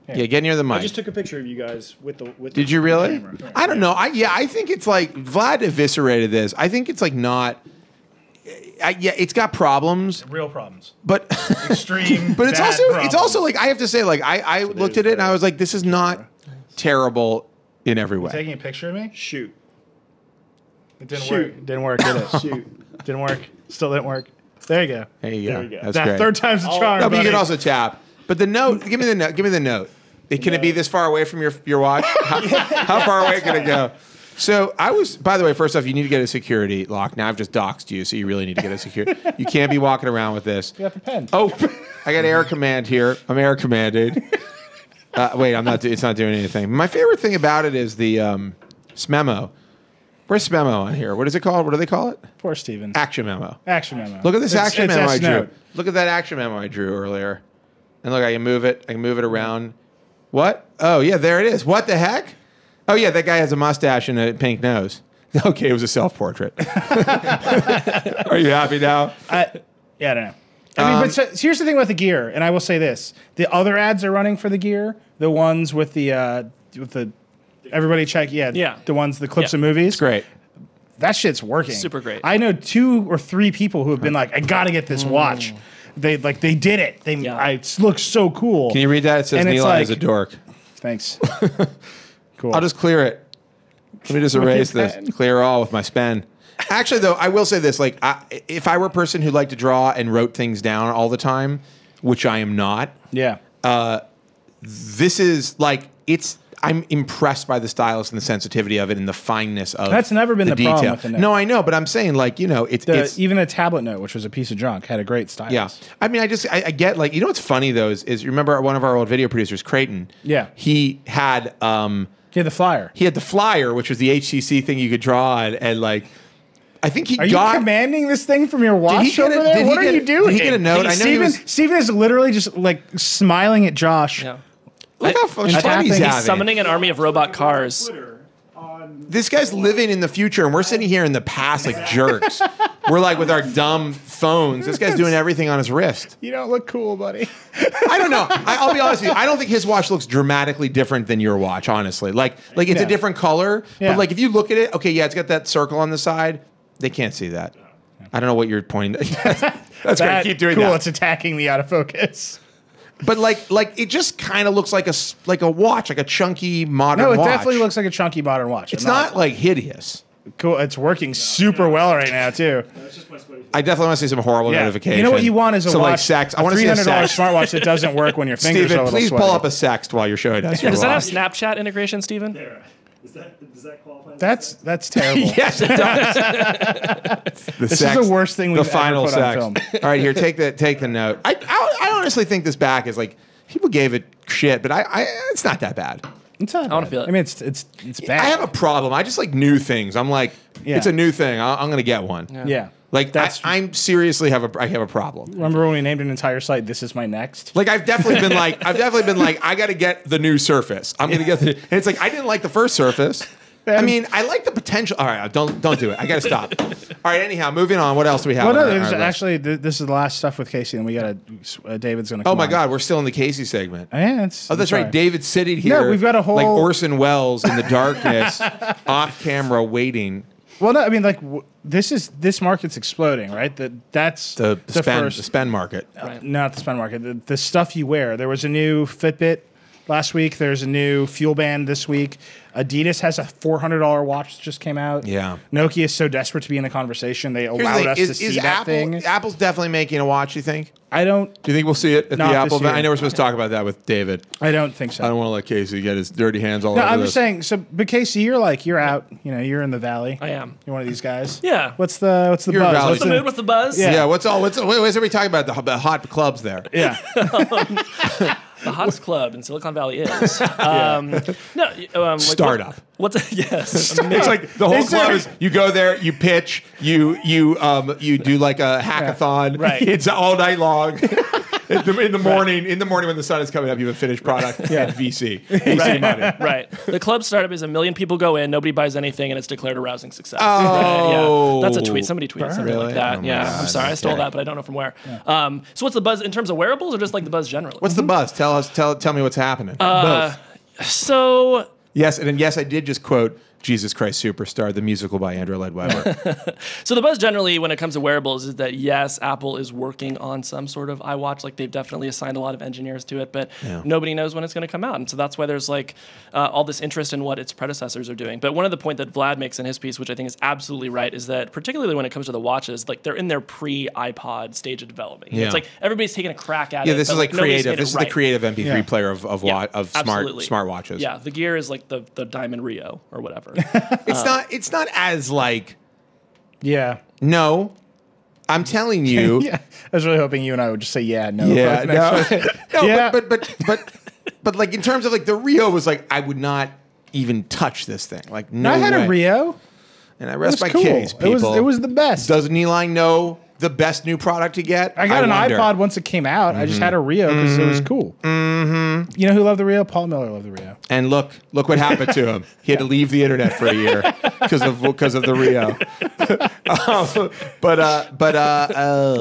Yeah, get near the mic.
I just took a picture of you guys with the.
Did you really?
Camera.
I don't know. I think it's like Vlad eviscerated this. I think it's like not. Yeah, it's got problems,
Real problems.
but
Extreme.
but it's
bad
also
problems.
like I have to say like I looked at it and I was like, this is not terrible in every way.
Taking a picture of me?
Shoot.
It didn't
Shoot.
work. Didn't work, did it?
Shoot.
Didn't work. Still didn't work. There you go.
There you go.
There we go.
That's
That
great.
third time's the charm.
No, but you
buddy.
can also tap. But the note, give me the note. Give me the note. Can it be this far away from your watch? How far away can it go? So I was, by the way, first off, you need to get a security lock. Now I've just doxed you, so you really need to get a security. You can't be walking around with this.
You got the pen.
Oh, I got air command here. I'm air commanded. Wait, I'm not. It's not doing anything. My favorite thing about it is the SMEMO. Where's SMEMO on here? What is it called? What do they call it?
Poor Steven.
Action memo.
Action memo.
Look at this action
it's
memo I
S-note.
drew. Look at that action memo I drew earlier. And look, I can move it. I can move it around. What? Oh, yeah, there it is. What the heck? Oh, yeah, that guy has a mustache and a pink nose. Okay, it was a self-portrait. Are you happy now?
Yeah, I don't know. I mean, but so here's the thing about the gear, and I will say this: the other ads are running for the gear, the ones with the everybody check,
Yeah.
the ones the clips
Yeah.
of movies.
Great.
That shit's working.
Super great.
I know 2 or 3 people who have been like, I gotta get this watch. They did it. It looks so cool.
Can you read that? It says
And it's
Neil
like-
is a dork.
Thanks. Cool.
I'll just clear it. Let me just erase
your
this.
pen.
Clear all with my pen. Actually, though, I will say this: like, if I were a person who liked to draw and wrote things down all the time, which I am not,
Yeah.
this is like I'm impressed by the stylus and the sensitivity of it and the fineness of.
That's never been the
detail.
problem with the Note.
No, I know, but I'm saying like it's
Even the tablet Note, which was a piece of junk, had a great stylus.
yeah. I mean, I get like, you know what's funny though is you remember one of our old video producers, Creighton.
Yeah.
He had
Yeah, the flyer.
he had the flyer, which was the HTC thing you could draw on, and like I think he
Are you
got.
commanding this thing from your watch
get
over
it-
there?
did he
What are
get-
you doing?
did he get a note? I know he was-
Steven is literally just like smiling at Josh.
Yeah.
Look how much
And
fun he's
tapping.
having.
He's summoning an army of robot cars.
Twitter on.
This guy's living in the future, and we're sitting here in the past like jerks. We're like with our dumb phones. This guy's doing everything on his wrist.
You don't look cool, buddy.
I don't know. I'll be honest with you. I don't think his watch looks dramatically different than your watch, honestly. Like it's a
Yeah.
different color,
Yeah.
but like if you look at it, okay, yeah, it's got that circle on the side. They can't see that. I don't know what you're pointing. That's great. Keep doing
cool.
that.
It's attacking me out of focus.
But like it just kind of looks like a watch, like a chunky modern
No, it
watch.
definitely looks like a chunky modern watch.
It's not like hideous.
cool. It's working super well right now too.
That's just my sweaty.
I definitely want to see some horrible notifications.
You know what you want is a
so
watch.
like sex. I want to see a
$300
sext.
smartwatch that doesn't work when your fingers are a
Steven,
little
please
sweaty.
pull up a sext while you're showing us your
Does that have
watch.
Snapchat integration, Steven?
There. Does that qualify?
That's terrible.
Yes, it does.
This is the worst thing we've
the final
ever put on
sex.
film.
All right, here, take the note. I honestly think this back is like people gave it shit, but it's not that bad.
It's not
I wanna
bad.
feel it.
I mean, it's bad.
I have a problem. I just like new things. I'm like,
Yeah.
it's a new thing. I'm gonna get one.
Yeah.
Like I'm seriously have a problem.
Remember when we named an entire site, "This is my next"?
Like I've definitely been like I got to get the new Surface. I'm gonna get the. And it's like I didn't like the first Surface. I mean, I like the potential. All right, don't do it. I got to stop. All right, anyhow, moving on. What else do we have?
Well,
on
no,
our
there's
list?
actually this is the last stuff with Casey, and we got David's going to.
Oh my God, we're still in the Casey segment.
Yeah, it's.
Oh, that's
sorry.
right. David's sitting here.
we've got a whole-
like Orson Welles in the darkness, off camera, waiting.
Well, no, I mean, like this market's exploding, right? That's
The
first.
spend market.
Not the spend market. The stuff you wear. There was a new Fitbit last week. There's a new Fuel Band this week. Adidas has a $400 watch that just came out.
Yeah.
Nokia is so desperate to be in the conversation. They
Here's the
allowed
thing,
us to see that thing.
Apple's definitely making a watch. You think?
I don't.
Do you think we'll see it at the
Not
Apple
this
event?
year.
I know we're supposed to talk about that with David.
I don't think so.
I don't want to let Casey get his dirty hands all
No,
over
I'm
this.
just saying. So, but Casey, you're out. You know, you're in the valley.
I am.
You're one of these guys.
Yeah.
What's the
You're a
buzz?
valley
What's
What's the mood with the buzz?
Yeah.
Yeah, what's everybody talking about the hot clubs there?
Yeah.
the hottest club in Silicon Valley is.
Startup.
What's yes?
It's like the whole club is you go there, you pitch, you do like a hackathon.
Right.
It's all night long. In the morning when the sun is coming up, you have a finished product at VC. VC money.
Right. The club startup is 1 million people go in, nobody buys anything, and it's declared a rousing success.
Oh.
Yeah. That's a tweet. Somebody tweeted something
Really?
like that.
Oh my
Yeah.
God.
I'm sorry, I stole
Okay.
that, but I don't know from where. So what's the buzz in terms of wearables, or just like the buzz generally?
What's the buzz? Tell me what's happening.
Both.
So
Yes, and then yes, I did just quote Jesus Christ Superstar, the musical by Andrew Lloyd Webber.
So the buzz generally when it comes to wearables is that yes, Apple is working on some sort of iWatch. Like they've definitely assigned a lot of engineers to it, but nobody knows when it's going to come out. And so that's why there's like all this interest in what its predecessors are doing. But one of the point that Vlad makes in his piece, which I think is absolutely right, is that particularly when it comes to the watches, like they're in their pre-iPod stage of development.
Yeah.
It's like everybody's taking a crack at it.
Yeah, this
but,
is like
nobody's
creative.
made it
This is
right.
the creative MP3 player of
absolutely.
smartwatches.
Yeah, the gear is like the Diamond Rio or whatever.
It's not as like
Yeah.
no. I'm telling you.
Yeah. I was really hoping you and I would just say no.
Yeah, no,
Yeah.
but like in terms of like the Rio was like I would not even touch this thing. Like no
I had
way.
a Rio.
And I
It
rest
was
my
cool.
case, people.
It was the best.
Doesn't Eli know the best new product to get?
I got an
wonder.
iPod once it came out. I just had a Rio because it was cool. Mm-hmm. You know who loved the Rio? Paul Miller loved the Rio.
And look what happened to him. He had to leave the internet for a year because of the Rio.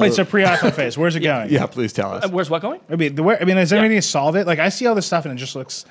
Wait, so pre-iPhone phase, where's it going?
Yeah, please tell us.
Where's what going?
I mean, is there anything to solve it? Like, I see all this stuff and it just looks,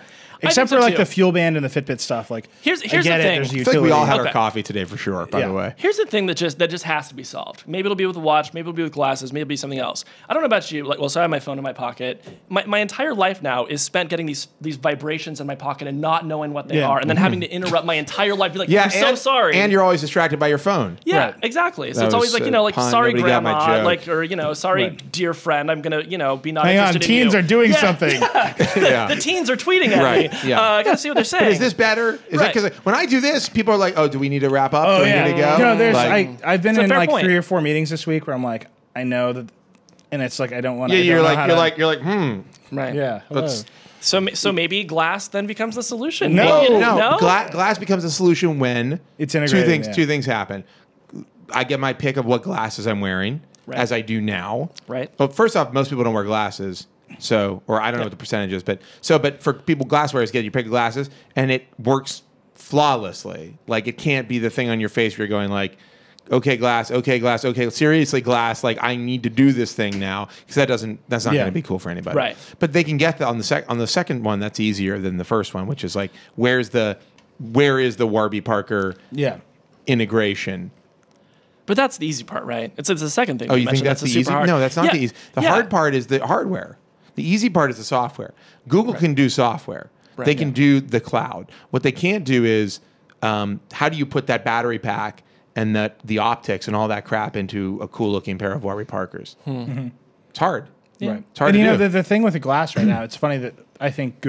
except
so
for like
too.
the Fuel Band and the Fitbit stuff. Like,
Here's
I
the
get it.
thing.
There's a
I
utility.
feel like we all had
Okay.
our coffee today for sure, by the way.
Here's the thing that just has to be solved. Maybe it'll be with a watch, maybe it'll be with glasses, maybe it'll be something else. I don't know about you. Like, well, so I have my phone in my pocket. My entire life now is spent getting these vibrations in my pocket and not knowing what they
Yeah.
are, and then having to interrupt my entire life. Be like,
Yeah,
I'm so sorry.
And you're always distracted by your phone.
yeah,
Right.
exactly. So
That
it's always
was
like,
a
like,
pun.
sorry,
Nobody got my
grandma,
joke.
like, or, sorry,
Right.
dear friend, I'm gonna, be not
Hang on,
interested
teens
in you.
are doing
Yeah,
something.
Yeah.
The teens are tweeting at
Right,
me.
yeah.
I gotta see what they're saying.
Is this better? Is that
Right.
because when I do this, people are like, "Oh, do we need to wrap up?
Oh
do we
yeah.
need to go?"
No, there's
Like,
I've been
It's a
in
fair
like
point.
3 or 4 meetings this week where I'm like, I know that, and it's like I don't want to.
yeah, you're like,
right?
Yeah. hello.
Let's-
So maybe glass then becomes the solution.
No.
Maybe-
No, glass becomes a solution when
It's integrated, yeah.
Two things happen. I get my pick of what glasses I'm wearing,
Right.
as I do now.
Right.
But first off, most people don't wear glasses, or I don't know what the percentage is, but for people glass wearers, get your pick of glasses, and it works flawlessly. Like it can't be the thing on your face where you're going like, okay, glass, okay, seriously, glass. Like I need to do this thing now because that's not
Yeah.
going to be cool for anybody.
Right.
But they can get that on the second one. That's easier than the first one, which is like, where is the Warby Parker
Yeah.
integration?
But that's the easy part, right? It's the second thing.
Oh,
we
you think
mentioned.
that's the
super
easy?
hard.
No, that's not
Yeah.
the easy. The
Yeah.
hard part is the hardware. The easy part is the software. Google can do software.
Right.
They can do the cloud. What they can't do is how do you put that battery pack and the optics and all that crap into a cool looking pair of Warby Parkers? It's hard.
Right.
It's hard
And
to do.
the thing with the glass right now, it's funny that I think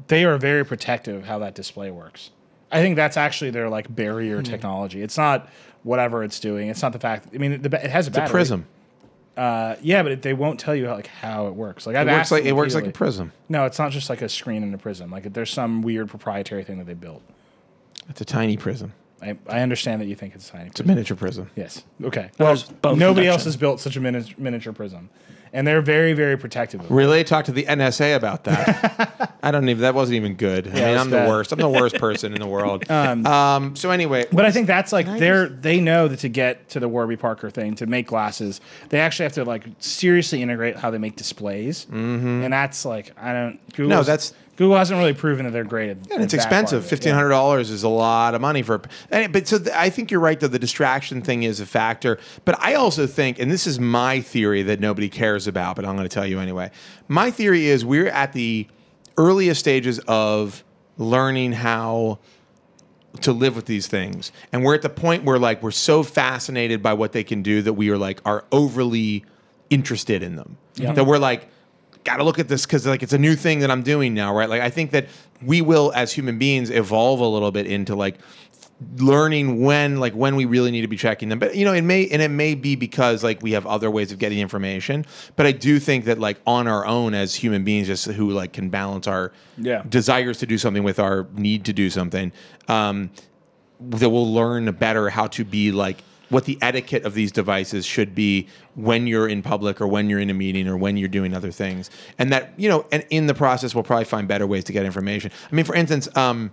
they are very protective of how that display works. I think that's actually their like barrier technology. It's not whatever it's doing. It's not the fact. I mean, it has a battery.
It's a prism.
Yeah, but they won't tell you how it works. Like
It works like a
repeatedly.
prism.
No, it's not just like a screen and a prism. Like there's some weird proprietary thing that they built.
It's a tiny prism.
I understand that you think it's tiny.
It's a miniature prism.
Yes. Okay.
There's
Well,
bone
nobody else
conduction.
has built such a miniature prism, and they're very, very protective of it.
Really? Talk to the NSA about that. I don't even. That wasn't even good. I mean,
it's
I'm
bad.
the worst. I'm the worst person in the world. So anyway,
But I think that's like they know that to get to the Warby Parker thing, to make glasses, they actually have to like seriously integrate how they make displays, and that's like Google hasn't really proven that they're great at.
and it's expensive. $1,500 is a lot of money for. But so I think you're right though. The distraction thing is a factor. But I also think, and this is my theory that nobody cares about, but I'm going to tell you anyway. My theory is we're at the earliest stages of learning how to live with these things, and we're at the point where like we're so fascinated by what they can do that we are overly interested in them. That we're like, got to look at this because like it's a new thing that I'm doing now, right? Like I think that we will, as human beings, evolve a little bit into like learning when we really need to be checking them. But it may be because like we have other ways of getting information. But I do think that like on our own as human beings, just who like can balance our desires to do something with our need to do something, that we'll learn better how to be like what the etiquette of these devices should be when you're in public or when you're in a meeting or when you're doing other things. And that, and in the process, we'll probably find better ways to get information. I mean, for instance,
go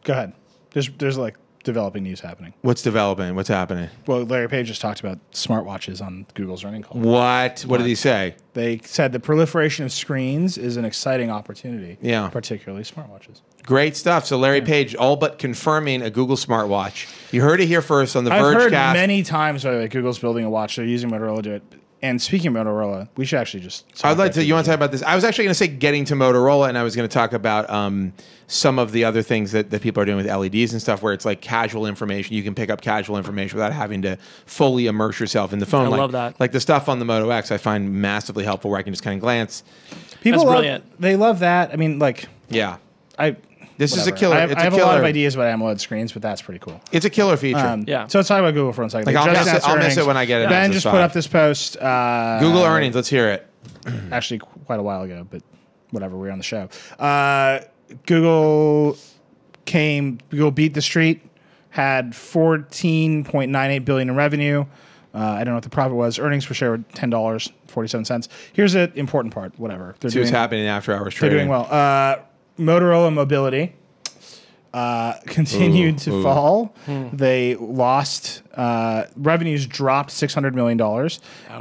ahead. There's like developing news happening.
What's developing? What's happening?
Well, Larry Page just talked about smartwatches on Google's earnings call.
What did he say?
They said the proliferation of screens is an exciting opportunity.
Yeah.
Particularly smartwatches.
Great stuff. So Larry Page all but confirming a Google smartwatch. You heard it here first on the
I've
Vergecast.
heard many times that Google's building a watch. They're using Motorola to do it. And speaking of Motorola, we should actually just...
You want to talk about this? I was actually going to say getting to Motorola, and I was going to talk about some of the other things that people are doing with LEDs and stuff, where it's like casual information. You can pick up casual information without having to fully immerse yourself in the phone.
I love that.
Like the stuff on the Moto X I find massively helpful, where I can just kind of glance.
People
That's brilliant.
They love that. I mean, like...
Yeah.
This
is a killer.
I have a lot of ideas about AMOLED screens, but that's pretty cool.
It's a killer feature.
So let's talk about Google for a second.
Like I'll miss it when I get it.
Ben just put up this post.
Google earnings. Let's hear it.
Actually, quite a while ago, but whatever. We're on the show. Google beat the street. Had $14.98 billion in revenue. I don't know what the profit was. Earnings per share were $10.47. Here's the important part. Whatever.
See what's happening after hours
trading. They're doing well. Motorola Mobility continued to fall. They lost revenues dropped $600 million,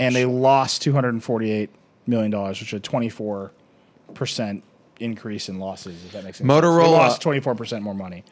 and they lost $248 million, which is a 24% increase in losses. If that makes sense.
Motorola
They lost 24% more money.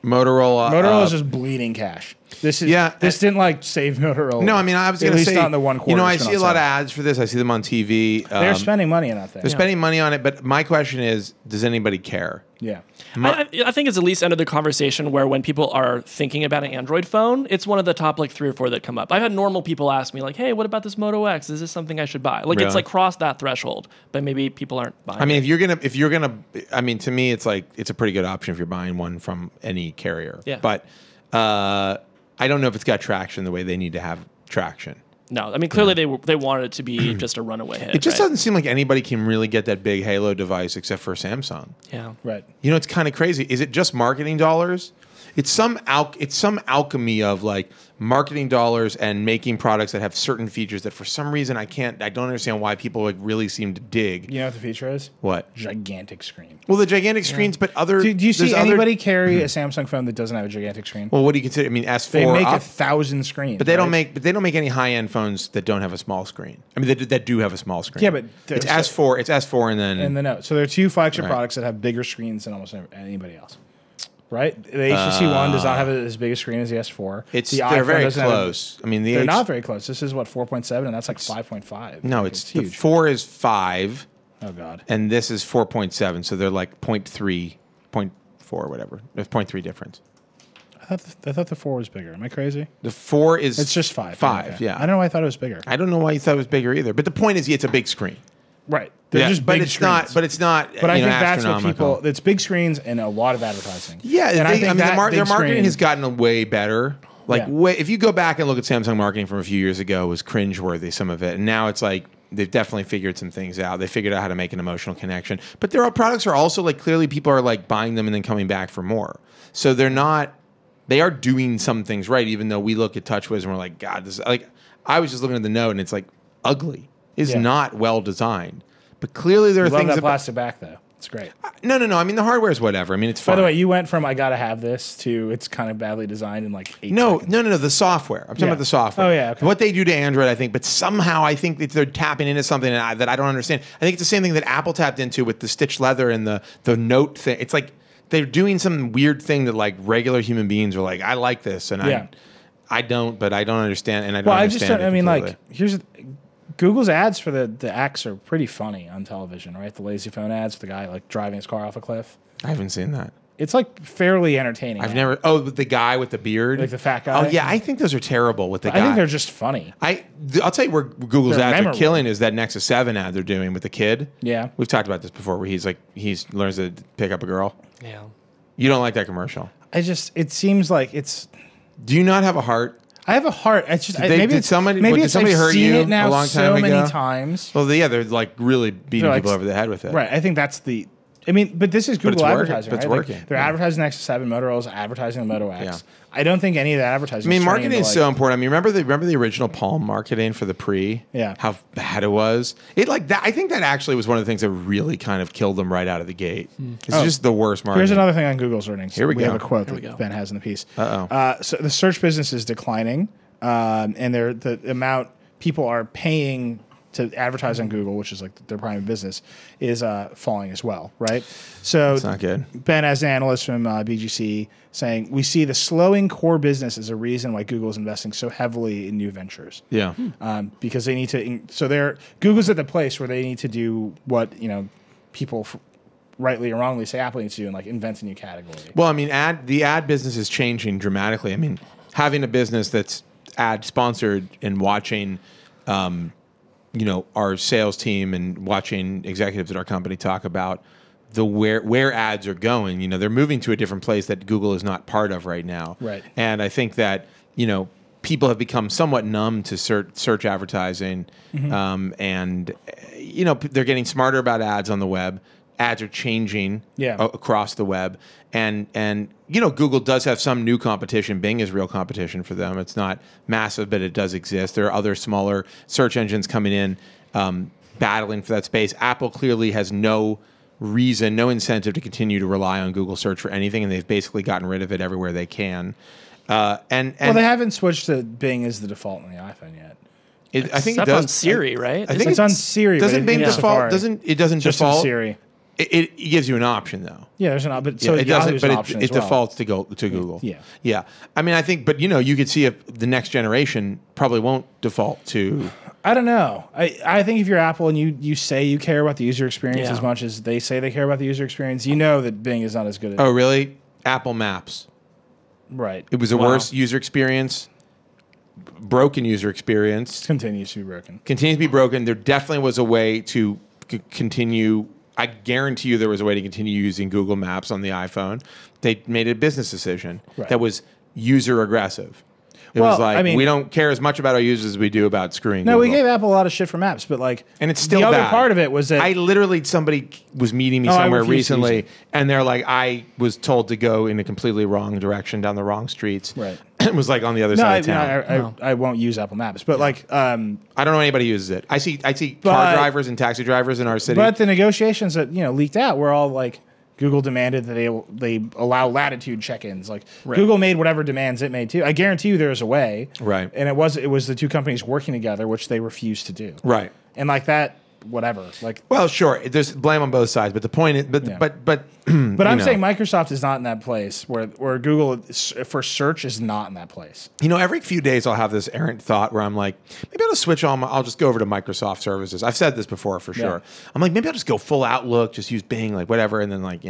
Motorola
is just bleeding cash. This didn't like save Motorola.
No, I mean, I was going to say,
not in the 1 quarter.
I see a lot of ads for this. I see them on TV.
They're spending money on that thing.
They're spending money on it, but my question is, does anybody care?
Yeah.
I think it's at least entered the conversation where when people are thinking about an Android phone, it's one of the top like 3 or 4 that come up. I've had normal people ask me like, "Hey, what about this Moto X? Is this something I should buy?" Like it's like crossed that threshold, but maybe people aren't buying.
I mean, if you're gonna, I mean, to me, it's like it's a pretty good option if you're buying one from any carrier.
Yeah.
But I don't know if it's got traction the way they need to have traction.
No, I mean clearly they wanted it to be just a runaway hit.
It just doesn't seem like anybody can really get that big Halo device except for Samsung.
Yeah,
right.
It's kind of crazy. Is it just marketing dollars? It's some alchemy of like marketing dollars and making products that have certain features that for some reason I don't understand why people like really seem to dig.
You know what the feature is?
What?
Gigantic screen.
Well, the gigantic screens, but other.
Do you see anybody carry a Samsung phone that doesn't have a gigantic screen?
Well, what do you consider? I mean, S4.
They make 1,000 screens,
but they don't make. But they don't make any high end phones that don't have a small screen. I mean, that do have a small screen.
Yeah, but
it's S4. It's S4, and then
Note. So there are 2 flagship products that have bigger screens than almost anybody else. Right? The HTC One does not have as big a screen as the S4.
They're very close. I mean,
they're not very close. This is 4.7, and that's like 5.5.
No, it's
huge.
The 4 is 5.
Oh God.
And this is 4.7, so they're like 0.3, 0.4, whatever. There's 0.3 difference.
I thought the 4 was bigger. Am I crazy?
The 4 is
it's just 5.
5,
okay.
yeah.
I don't know why I thought it was bigger.
I don't know why you thought it was bigger either. But the point is, it's a big screen.
Right. They're just big screens.
But it's not.
But I think that's what people. It's big screens and a lot of advertising.
Yeah,
and I think
their marketing has gotten way better. Like, if you go back and look at Samsung marketing from a few years ago, it was cringeworthy, some of it, and now it's like they've definitely figured some things out. They figured out how to make an emotional connection. But their products are also like clearly people are like buying them and then coming back for more. So they're not. They are doing some things right, even though we look at TouchWiz and we're like, God, this is like. I was just looking at the Note and it's like ugly. It's not well designed. But clearly there are things.
Love that plastic back though. It's great.
No. I mean the hardware is whatever. I mean it's fine.
By the way, you went from I gotta have this to it's kind of badly designed in like 8 seconds.
No. The software. I'm talking about the software.
Oh yeah. Okay.
What they do to Android, I think, but somehow I think that they're tapping into something that I don't understand. I think it's the same thing that Apple tapped into with the stitched leather and the Note thing. It's like they're doing some weird thing that like regular human beings are like, I like this, and I don't, but I don't understand, and I don't understand.
I mean, like here's. Google's ads for the X are pretty funny on television, right? The lazy phone ads with the guy like driving his car off a cliff.
I haven't seen that.
It's like fairly entertaining.
I've never. Oh, the guy with the beard,
like the fat guy.
Oh yeah, I think those are terrible. With the guy,
I think they're just funny.
I'll tell you where Google's ads are killing is that Nexus 7 ad they're doing with the kid.
Yeah,
we've talked about this before, where he learns to pick up a girl.
Yeah,
you don't like that commercial.
it seems like it's.
Do you not have a heart?
I have a heart. It's just
did somebody
I've
hurt
seen
you
it now
a long time
so
ago?
many times.
Well, they're like really beating people over the head with it.
Right. I think that's the. I mean, but this is Google advertising.
It's
right?
working.
Like, they're advertising Nexus 7, Motorola's advertising the Moto X.
Yeah.
I don't think any of that advertising.
I mean, marketing is so important. I mean, remember the original Palm marketing for the Pre?
Yeah.
How bad it was. It like that. I think that actually was one of the things that really kind of killed them right out of the gate. It's just the worst marketing.
Here's another thing on Google's earnings.
Here we go.
have a quote that Ben has in the piece.
Uh-oh.
So the search business is declining, and the amount people are paying to advertise on Google, which is like their primary business, is falling as well, right? So
It's not good.
Ben, as an analyst from BGC, saying we see the slowing core business as a reason why Google is investing so heavily in new ventures.
Yeah.
Because they need to. So Google's at the place where they need to do what people rightly or wrongly say Apple needs to do, and like invent a new category.
Well, I mean, the ad business is changing dramatically. I mean, having a business that's ad sponsored and watching, our sales team and watching executives at our company talk about where ads are going. They're moving to a different place that Google is not part of right now.
Right.
And I think that people have become somewhat numb to search advertising, and they're getting smarter about ads on the web. Ads are changing across the web, and Google does have some new competition. Bing is real competition for them. It's not massive, but it does exist. There are other smaller search engines coming in, battling for that space. Apple clearly has no reason, no incentive to continue to rely on Google search for anything, and they've basically gotten rid of it everywhere they can. And
they haven't switched to Bing as the default on the iPhone yet.
I think it
It's
does
on Siri, right?
I think
it's on Siri.
Doesn't Bing default?
Safari.
It doesn't
Just
default.
on Siri.
It gives you an option though.
Yeah, there's an option. So
it doesn't, but
option
it
as well.
defaults to Google.
Yeah.
I mean, I think, but you could see if the next generation probably won't default to.
I don't know. I think if you're Apple and you say you care about the user experience
Yeah.
as much as they say they care about the user experience, you know that Bing is not as good.
Oh, really? Apple Maps.
Right.
It was the worst user experience, broken user experience.
Continues to be broken.
Continues to be broken. There definitely was a way to continue. I guarantee you there was a way to continue using Google Maps on the iPhone. They made a business decision that was user aggressive. It was like, we don't care as much about our users as we do about screwing
No,
Google.
we gave Apple a lot of shit for maps, but
and it's still
the other
bad.
part of it was that
somebody was meeting me somewhere recently, and they're like, I was told to go in a completely wrong direction down the wrong streets.
Right.
It was like on the other side of town.
I won't use Apple Maps, but
I don't know anybody who uses it. I see car drivers and taxi drivers in our city.
But the negotiations that leaked out were all like Google demanded that they allow latitude check-ins. Like Google made whatever demands it made too. I guarantee you there's a way.
Right.
And it was the two companies working together, which they refused to do.
Right.
And like that, whatever. Like,
well, sure. There's blame on both sides, but the point is, but
but I'm saying Microsoft is not in that place where Google for search is not in that place.
Every few days I'll have this errant thought where I'm like, maybe I'll just switch on. I'll just go over to Microsoft services. I've said this before for sure. I'm like, maybe I'll just go full Outlook, just use Bing, like whatever. And then I'm like,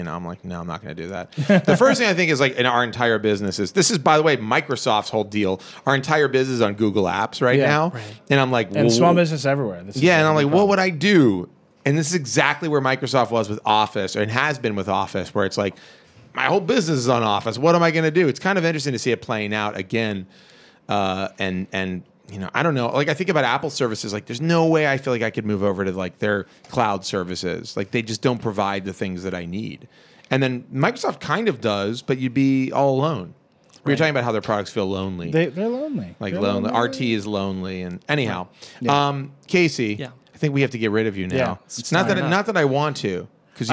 no, I'm not going to do that. The first thing I think is like in our entire business this is, by the way, Microsoft's whole deal. Our entire business is on Google Apps right now. Right. And I'm like,
and small business everywhere.
And I'm like, what would I do? And this is exactly where Microsoft was with Office, and has been with Office, where it's like, my whole business is on Office. What am I going to do? It's kind of interesting to see it playing out again. And I don't know. Like, I think about Apple services. Like, there's no way I feel like I could move over to like their cloud services. Like, they just don't provide the things that I need. And then Microsoft kind of does, but you'd be all alone. We were talking about how their products feel lonely.
They're lonely.
Like lonely. RT is lonely. And anyhow, Casey.
Yeah.
I think we have to get rid of you now.
Yeah,
it's not that I want to, because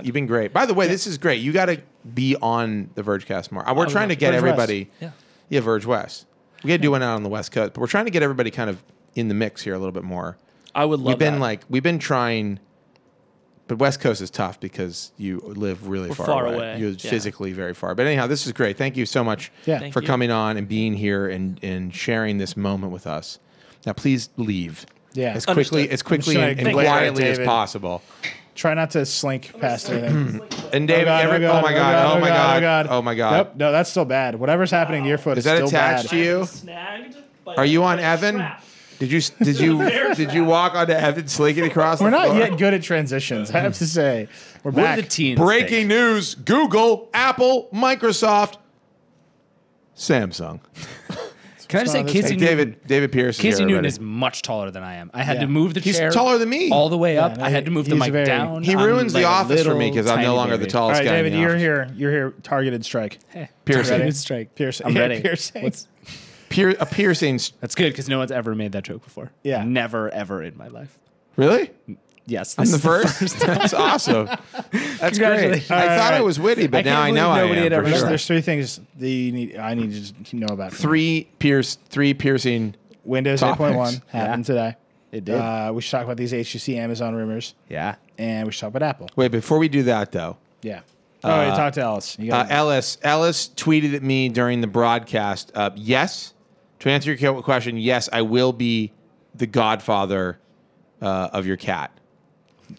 you've been great. By the way, this is great. You got to be on the Vergecast more. We're trying to get
Verge
everybody.
West.
Yeah, Verge West. We got to do one out on the West Coast, but we're trying to get everybody kind of in the mix here a little bit more.
I would love.
We've been trying, but West Coast is tough because you live really far away. You're physically very far. But anyhow, this is great. Thank you so much for coming on and being here and sharing this moment with us. Now, please leave.
Yeah,
as quickly and quietly as possible.
Try not to slink past anything.
And David, oh my god.
Nope, no, that's still bad. Whatever's happening to your foot is still bad.
Is that attached to you? Are you on Evan? Did you walk onto Evan slinking across the floor?
We're not yet good at transitions, I have to say. We're back.
The teens
Breaking news: Google, Apple, Microsoft Samsung.
Can I just say Casey Newton?
David Pierce.
Casey
here,
Newton
everybody.
is much taller than I am. I had
Yeah.
to move the
He's
chair.
taller than me.
All the way up.
no,
I had to move the
he's
mic
very-
down.
He
I'm
ruins
like
the
a
office for me
little
because I'm no
tiny
longer the
baby.
All
tallest
right,
guy.
David,
in the
you're
office.
here. You're here. Targeted strike.
Hey,
Piercing.
targeted strike.
Piercing.
I'm
Yeah,
ready.
piercing.
A piercing.
That's good because no one's ever made that joke before.
Yeah.
Never, ever in my life.
Really?
Yes.
I'm
this
the
is
first. That's awesome. That's great.
Congratulations.
I thought
right.
it was witty, but
I
now I
can't
know
believe
I
nobody
am
had
for
ever
sure.
said
There's three things that I need to know about.
Three piercing.
Windows
topics.
8.1 happened today.
It did.
We should talk about these HTC Amazon rumors,
Yeah.
and we should talk about Apple.
Wait, before we do that though,
Yeah. Oh, you talk to Ellis. You got
Ellis tweeted at me during the broadcast. Yes, to answer your question, yes, I will be the godfather of your cat.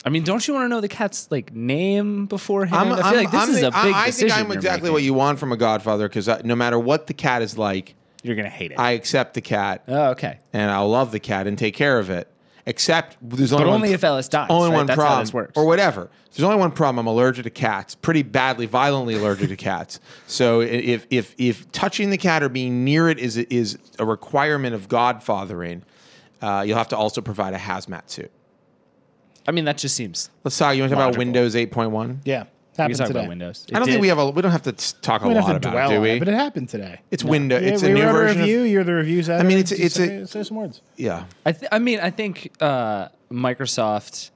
I mean, don't you want to know the cat's like name beforehand? I feel like this is a big
I
decision.
think I'm
you're
exactly
making.
what you want from a godfather because no matter what the cat is like,
You're gonna hate it.
I accept the cat
Oh, okay.
and I'll love the cat and take care of it. Except there's
But
only
only
one,
if Ellis dies.
only
right?
one
That's
problem,
how this works.
or whatever. There's only one problem. I'm allergic to cats, pretty badly, violently allergic to cats. So if touching the cat or being near it is a requirement of godfathering, you'll have to also provide a hazmat suit.
I mean, that just seems.
Let's talk. You want to talk about
Logical.
Windows 8.1?
yeah.
We
Happened
can talk
today.
about Windows.
I don't think we don't have to talk a
We don't
lot
have to
about
dwell
it, do
on
we?
it, but it happened today.
It's window.
Yeah,
It's a
we
new
wrote
version.
review. You're the reviews editor.
I mean, it's
say some words.
Yeah.
I think Microsoft,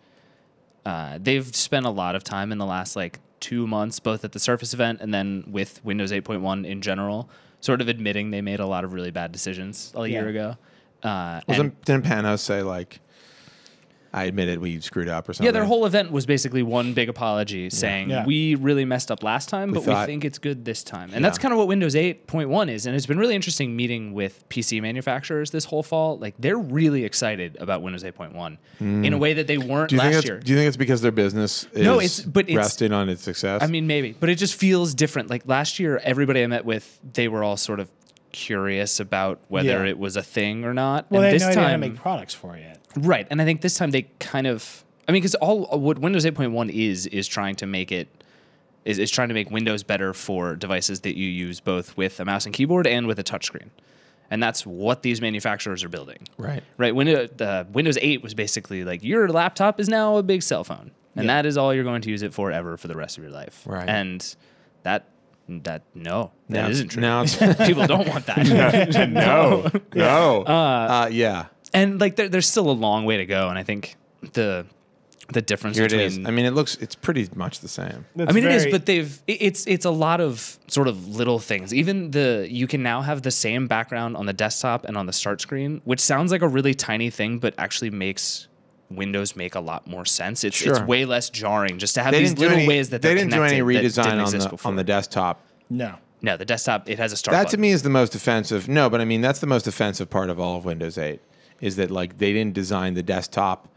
they've spent a lot of time in the last like 2 months, both at the Surface event and then with Windows 8.1 in general, sort of admitting they made a lot of really bad decisions a year ago.
Didn't Panos say like, I admitted we screwed up or something?
Yeah, their whole event was basically one big apology saying
Yeah.
we really messed up last time, but we
thought-
think it's good this time. And that's kind of what Windows 8.1 is. And it's been really interesting meeting with PC manufacturers this whole fall. Like they're really excited about Windows 8.1 in a way that they weren't last year.
Do you think it's because their business is
No, it's
resting on its success?
I mean, maybe, but it just feels different. Like last year, everybody I met with, they were all sort of curious about whether
Yeah.
it was a thing or not.
Well,
and
they
this
had no idea how to
time,
make products for it yet.
right? And I think this time they kind of, I mean, because all what Windows 8.1 is trying to make it is trying to make Windows better for devices that you use both with a mouse and keyboard and with a touchscreen. And that's what these manufacturers are building.
right.
Right. Windows 8 was basically like your laptop is now a big cell phone, and that is all you're going to use it for ever for the rest of your life.
Right.
And that isn't true.
Now it's
People don't want that.
no. Yeah.
And like there's still a long way to go, and I think the difference
Here it
between
is. I mean, it's pretty much the same.
I mean, it is, but it's a lot of sort of little things. Even you can now have the same background on the desktop and on the start screen, which sounds like a really tiny thing, but actually makes Windows make a lot more sense. It's way less jarring just to have these little ways that
they
they're
didn't do any
connected that
redesign
didn't exist before.
on the desktop.
No.
No, the desktop, it has a start
That
button.
to me is the most offensive. No, but I mean that's the most offensive part of all of Windows 8 is that like they didn't design the desktop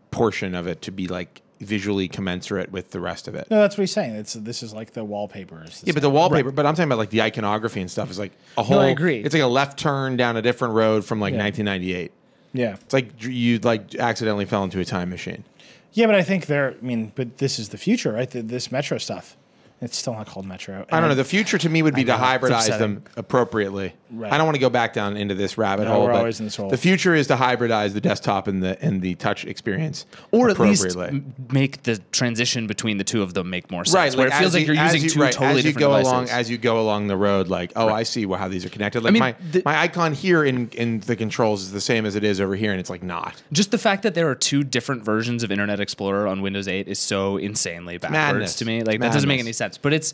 portion of it to be like visually commensurate with the rest of it.
No, that's what he's saying. This is like the wallpapers.
Yeah, but the wallpaper. But I'm talking about like the iconography and stuff is like a whole.
I agree.
It's like a left turn down a different road from like 1998.
Yeah.
It's like you like accidentally fell into a time machine.
Yeah, but I think but this is the future, right? This Metro stuff. It's still not called Metro.
I don't know. The future to me would be to hybridize
upsetting.
them appropriately.
Right.
I don't want to go back down into this rabbit
No,
hole.
we're
but
always in this hole.
The future is to hybridize the desktop and the touch experience,
or at least
appropriately.
make the transition between the two of them make more sense.
Right,
where it feels like you're using two totally
as you
different
go
devices.
along as you go along the road. Like, I see how these are connected. Like
mean,
my icon here in the controls is the same as it is over here, and it's like not.
Just the fact that there are two different versions of Internet Explorer on Windows 8 is so insanely backwards
Madness.
to me. Like that doesn't make any sense. But it's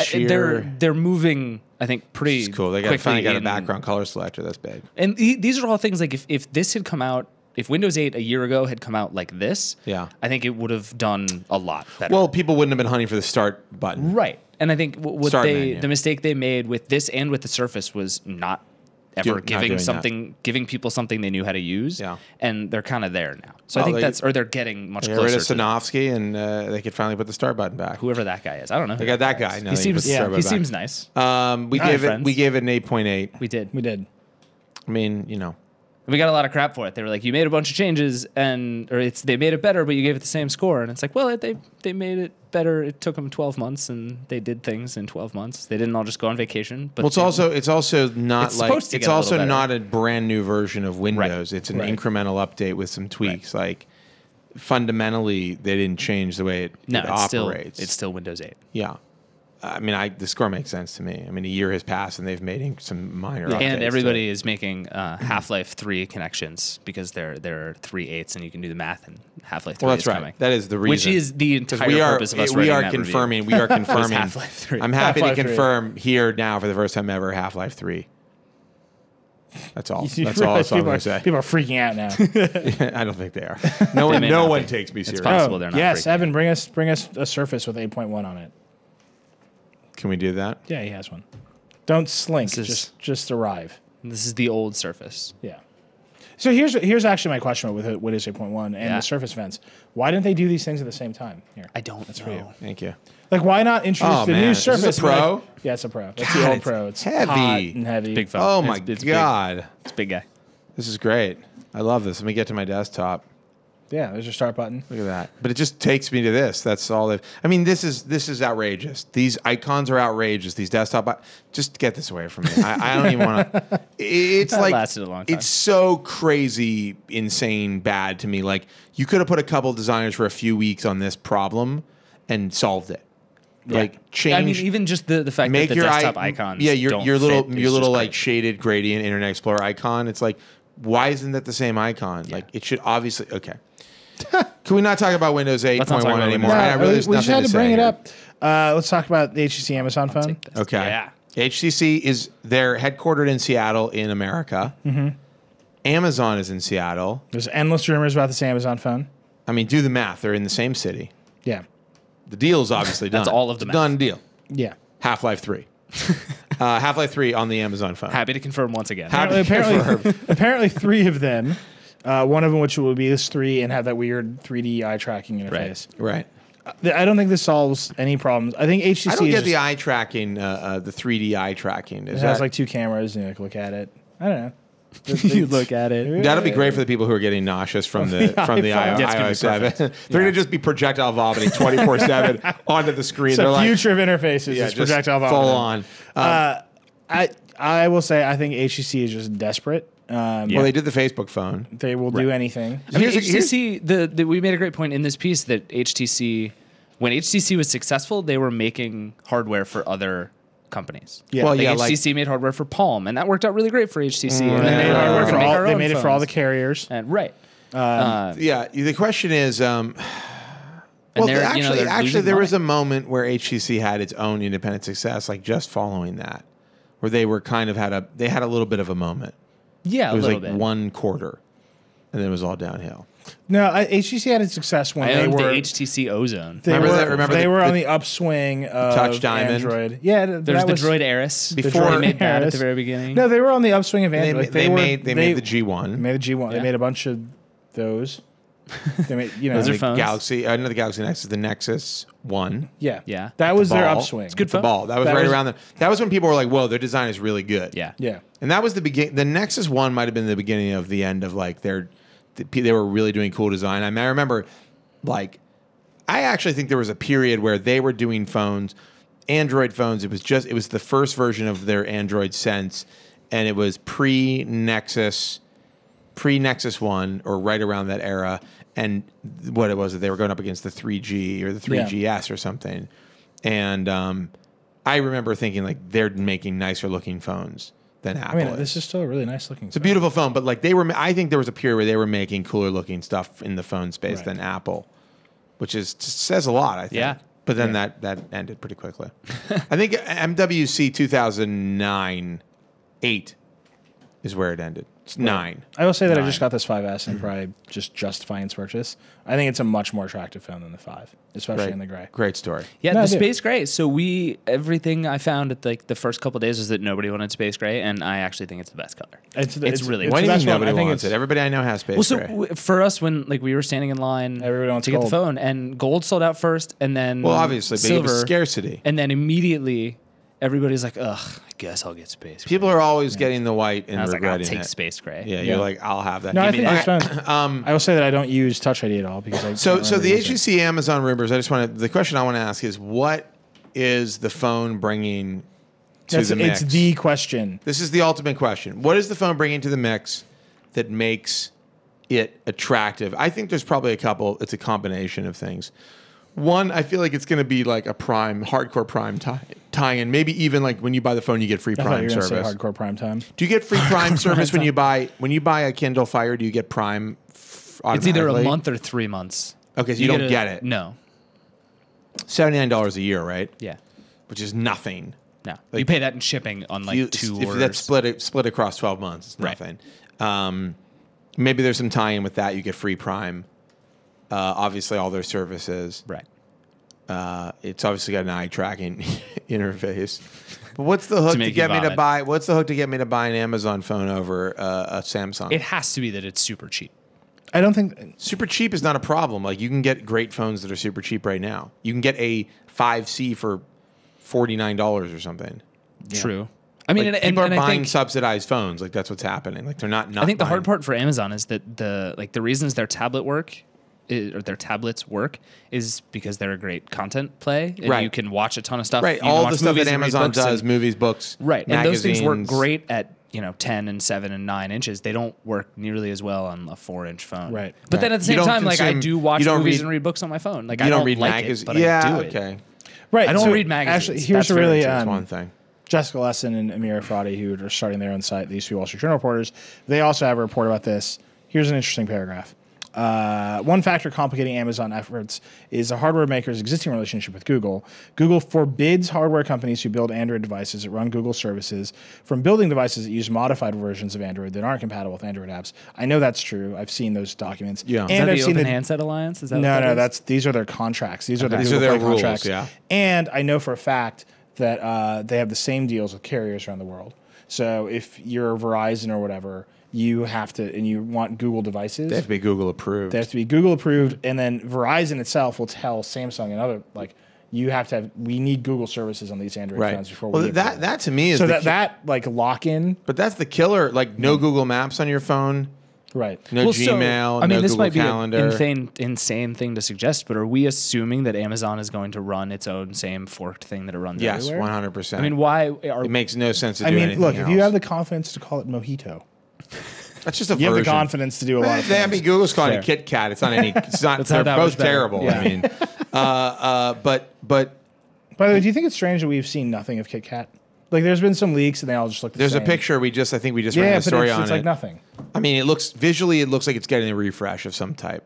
sheer-
they're moving. I think pretty.
It's cool. They finally got a background color selector that's big.
And these are all things like if this had come out, if Windows 8 a year ago had come out like this,
Yeah.
I think it would have done a lot better.
Well, people wouldn't have been hunting for the start button.
right. And I think
Start menu.
the mistake they made with this and with the Surface was not ever
Not
giving people something they knew how to use.
Yeah.
And they're kind of there now. So I
Well,
think they're getting much
They got rid
closer
of
to
Sanofsky, and they could finally put the start button back.
whoever that guy is. I don't know.
They
who
got that
guy
guy.
is.
Now
He
they
seems
put the start
he
button back.
seems nice.
We
Hi,
gave
friends.
it an 8.8.
We did.
We did.
I mean,
And we got a lot of crap for it. They were like, you made a bunch of changes, they made it better, but you gave it the same score. And it's like, well, they made it better. It took them 12 months, and they did things in 12 months. They didn't all just go on vacation. But
well, it's also not
it's also
not a brand new version of Windows. Right. It's an incremental update with some tweaks. Right. Like fundamentally, they didn't change the way it operates.
It's still Windows 8.
Yeah. I mean, the score makes sense to me. I mean, a year has passed and they've made some minor updates.
And everybody is making Half-Life 3 connections because there are 3 8s, and you can do the math, and Half-Life 3
well, that's
is
right.
coming.
That is the reason.
Which is the entire purpose of us writing that
confirming.
review.
We are confirming.
Half-Life 3.
I'm happy
Half-Life
to
3.
confirm here now for the first time ever Half-Life 3. That's all.
You
That's all
realize
I'm going to say.
People are freaking out now.
I don't think they are. No one takes me serious.
possible they're not
Yes,
freaking
Evan, bring us a Surface with 8.1 on it.
Can we do that?
Yeah, he has one. Don't slink.
This is-
Just arrive.
This is the old Surface.
Yeah. So here's actually my question with Windows 8.1 and
Yeah.
the Surface Vents. Why didn't they do these things at the same time? Here,
I don't know.
for you.
Thank you.
Like, why not introduce
Oh,
the
man.
new
Is this a
Surface?
Pro?
Like, yeah, it's a Pro. It's
God,
the old
it's
Pro. It's
heavy.
hot and heavy.
Big phone.
Oh my
It's
God.
It's a big guy.
This is great. I love this. Let me get to my desktop.
Yeah, there's your start button.
Look at that. But it just takes me to this. That's all they've. I mean, this is outrageous. These icons are outrageous. These desktop. Just get this away from me. I don't even want to. It's
That
like
lasted a long time.
It's so crazy, insane, bad to me. Like you could have put a couple designers for a few weeks on this problem and solved it. Like change.
I mean, even just the fact that the desktop icons.
Yeah,
don't
your little
fit is just
like
great.
shaded gradient Internet Explorer icon. It's like, why isn't that the same icon? Like it should obviously. Okay. Can we not talk about Windows 8.1
talk about
anymore?
Windows.
We just had to bring it
here.
up. Let's talk about the HTC Amazon phone.
Okay.
Yeah.
HTC they're headquartered in Seattle in America. Mm-hmm. Amazon is in Seattle.
There's endless rumors about this Amazon phone.
I mean, do the math. They're in the same city.
Yeah.
The deal's obviously done.
That's all of the
It's a
math.
done deal.
Yeah.
Half-Life 3. Half-Life 3 on the Amazon phone.
Happy to confirm once again.
Apparently 3 of them. One of them, which will be this 3 and have that weird 3D eye tracking interface.
Right.
I don't think this solves any problems. I think HTC
I don't
is
get the
just-
eye tracking, the 3D eye tracking.
it has like 2 cameras and you can look at it. I don't know.
You look at it.
That'll be great for the people who are getting nauseous from the
iPhone.
iOS 7. They're going to just be projectile vomiting 24/7 onto the screen.
It's
They're
the
like,
future of interfaces.
yeah,
is
just
projectile
full
vomiting.
on.
I will say I think HTC is just desperate.
Well, they did the Facebook phone.
They will do anything.
I mean,
Here's-
HTC, we made a great point in this piece that HTC, when HTC was successful, they were making hardware for other companies.
Yeah.
Well,
Like
yeah,
HTC made hardware for Palm, and that worked out really great for HTC. And
They
then
made hardware for all. They made it for all the
phones.
carriers.
And, right.
Yeah, the question is, well,
they're,
actually,
they're losing
there was
money.
a moment where HTC had its own independent success, like just following that, where they were kind of had a little bit of a moment.
Yeah,
It
a
was
little
like
bit.
one quarter, and then it was all downhill.
No, HTC had its success when
I
they
owned
were.
the HTC Ozone.
They
Remember
were,
that- remember
they
the-
were on
the
the upswing of
Touch Diamond?
Android. Yeah,
There's
that
the
was,
Droid Aeris.
Before-
They made that at
Aeris.
the very beginning.
No, they were on the upswing of
They,
Android.
they
were-
made the G1.
They made the G1. They
Yeah.
made a bunch of those. They made
Those are
the
phones.
Galaxy, not the Galaxy Nexus, the Nexus 1.
Yeah,
Yeah.
That was their
Ball.
upswing.
It's good
The
phone.
ball. That was
That
right
was-
around the. That was when people were like, "Whoa, their design is really good."
Yeah.
Yeah,
And that was the beginning. The Nexus 1 might have been the beginning of the end of like they were really doing cool design. I mean, I remember like I actually think there was a period where they were doing phones, Android phones. It was the first version of their Android Sense, and it was pre-Nexus 1 or right around that era. And what it was that they were going up against the 3G or the 3GS or something. And I remember thinking like they're making nicer looking phones than Apple.
I mean,
is.
this is still a really nice looking.
It's a beautiful phone, but like I think there was a period where they were making cooler looking stuff in the phone space
Right.
than Apple, which says a lot, I think.
Yeah.
But then that ended pretty quickly. I think MWC 2009, 8 is where it ended. It's 9.
I will say that I
9.
just got this 5S and probably just justifying its purchase. I think it's a much more attractive phone than the 5, especially in the gray.
Great story.
Yeah,
No, I
the
do.
Space Gray. So everything I found at like the first couple of days was that nobody wanted Space Gray, and I actually think it's the best color.
It's
really
Why do
the
you
best
think
one.
nobody
I think
wants it? Everybody I know has Space
Well, so
Gray.
for us, when like we were standing in line
Everybody wants
to get the
gold.
phone, and gold sold out first, and then
Well, obviously, but it
silver,
was scarcity.
and then immediately everybody's like, ugh, I guess I'll get space gray.
People are always getting the white and
And I was like, I'll
regretting
take
it.
space gray.
Yeah, you're like, I'll have that.
No, I
Give me
think
that.
it's fun. I will say that I don't use Touch ID at all because I
So
can't
the
remember to use it.
HTC Amazon rumors. I just want to. The question I want to ask is, what is the phone bringing to the mix?
It's the question.
This is the ultimate question. What is the phone bringing to the mix that makes it attractive? I think there's probably a couple. It's a combination of things. One, I feel like it's going to be like a hardcore prime tie-in. Maybe even like when you buy the phone, you get free
I thought
prime
you were
service.
going to say hardcore prime time.
Do you get free prime service when you buy a Kindle Fire? Do you get prime?
It's either a
automatically?
month or 3 months.
Okay, so you don't get it.
No.
$79 a year, right?
Yeah.
Which is nothing.
No.
Like,
you pay that in shipping on like 2
if
orders.
that's split across 12 months, it's
Right.
nothing. Maybe there's some tie-in with that. You get free Prime. Obviously, all their services.
Right.
It's obviously got an eye tracking interface. But what's the hook to
make
get
you
me to
vomit.
buy? What's the hook to get me to buy an Amazon phone over a Samsung?
It has to be that it's super cheap.
I don't think.
Super cheap is not a problem. Like you can get great phones that are super cheap right now. You can get a 5C for $49 or something.
True. I mean,
Like,
and
people are
I
buying
think
subsidized phones. Like that's what's happening. Like they're not.
I think the hard
buying-
part for Amazon is that the reasons their their tablets work is because they're a great content play, and
Right.
you can watch a ton of stuff.
Right,
You can
all
watch
the stuff that
movies and read
Amazon
books and-
does, movies, books,
right, and those things work
magazines.
great at 10 and 7 and 9 inches. They don't work nearly as well on a 4-inch phone.
Right.
But then at the
You
same
don't
time, like I
consume-
do watch
you don't
movies
read-
and read books on my phone. Like
You
I
don't
don't
read
like
magazines.
it, but
Yeah,
I do it.
okay.
Right.
I don't
so
read magazines.
Actually, here's
That's
a
very
really
true.
That's one thing.
Jessica Lesson and Amira Fradi, who are starting their own site, they used to be Wall Street Journal reporters. They also have a report about this. Here's an interesting paragraph. One factor complicating Amazon efforts is the hardware maker's existing relationship with Google. Google forbids hardware companies who build Android devices that run Google services from building devices that use modified versions of Android that aren't compatible with Android apps. I know that's true. I've seen those documents.
Yeah.
Is
And
that
I've
the
seen
Open
the
Handset Alliance? Is that
no,
what that
no,
is?
these are their contracts. These are the
These
Google
are their
Play
rules,
contracts.
yeah.
And I know for a fact that they have the same deals with carriers around the world. So if you're Verizon or whatever, you have to, and you want Google devices,
They have to be Google approved.
they have to be Google approved, and then Verizon itself will tell Samsung and other you have to have. We need Google services on these Android
Right.
phones before
Well,
we.
that to me is
so
the
that lock in,
but that's the killer. Like no Google Maps on your phone,
right?
no Gmail,
I mean,
no
this
Google
might be
Calendar.
an insane thing to suggest, but are we assuming that Amazon is going to run its own same forked thing that it runs
Yes,
everywhere?
100%.
I mean, why are
it makes no sense to
I
do
mean,
anything
look, if you
else.
have the confidence to call it Mojito,
that's just a
you have
version.
the confidence to do a lot of
I
things.
mean, Google's calling it
Fair.
KitKat. It's not any. It's not.
That's
They're
not that
both
much better.
terrible.
Yeah.
I mean, but
By the way, do you think it's strange that we've seen nothing of KitKat? Like, there's been some leaks, and they all just look the
there's
same.
a picture. I think we just ran
Yeah,
a
but
story
it's
on
like
it.
nothing.
I mean, it looks like it's getting a refresh of some type.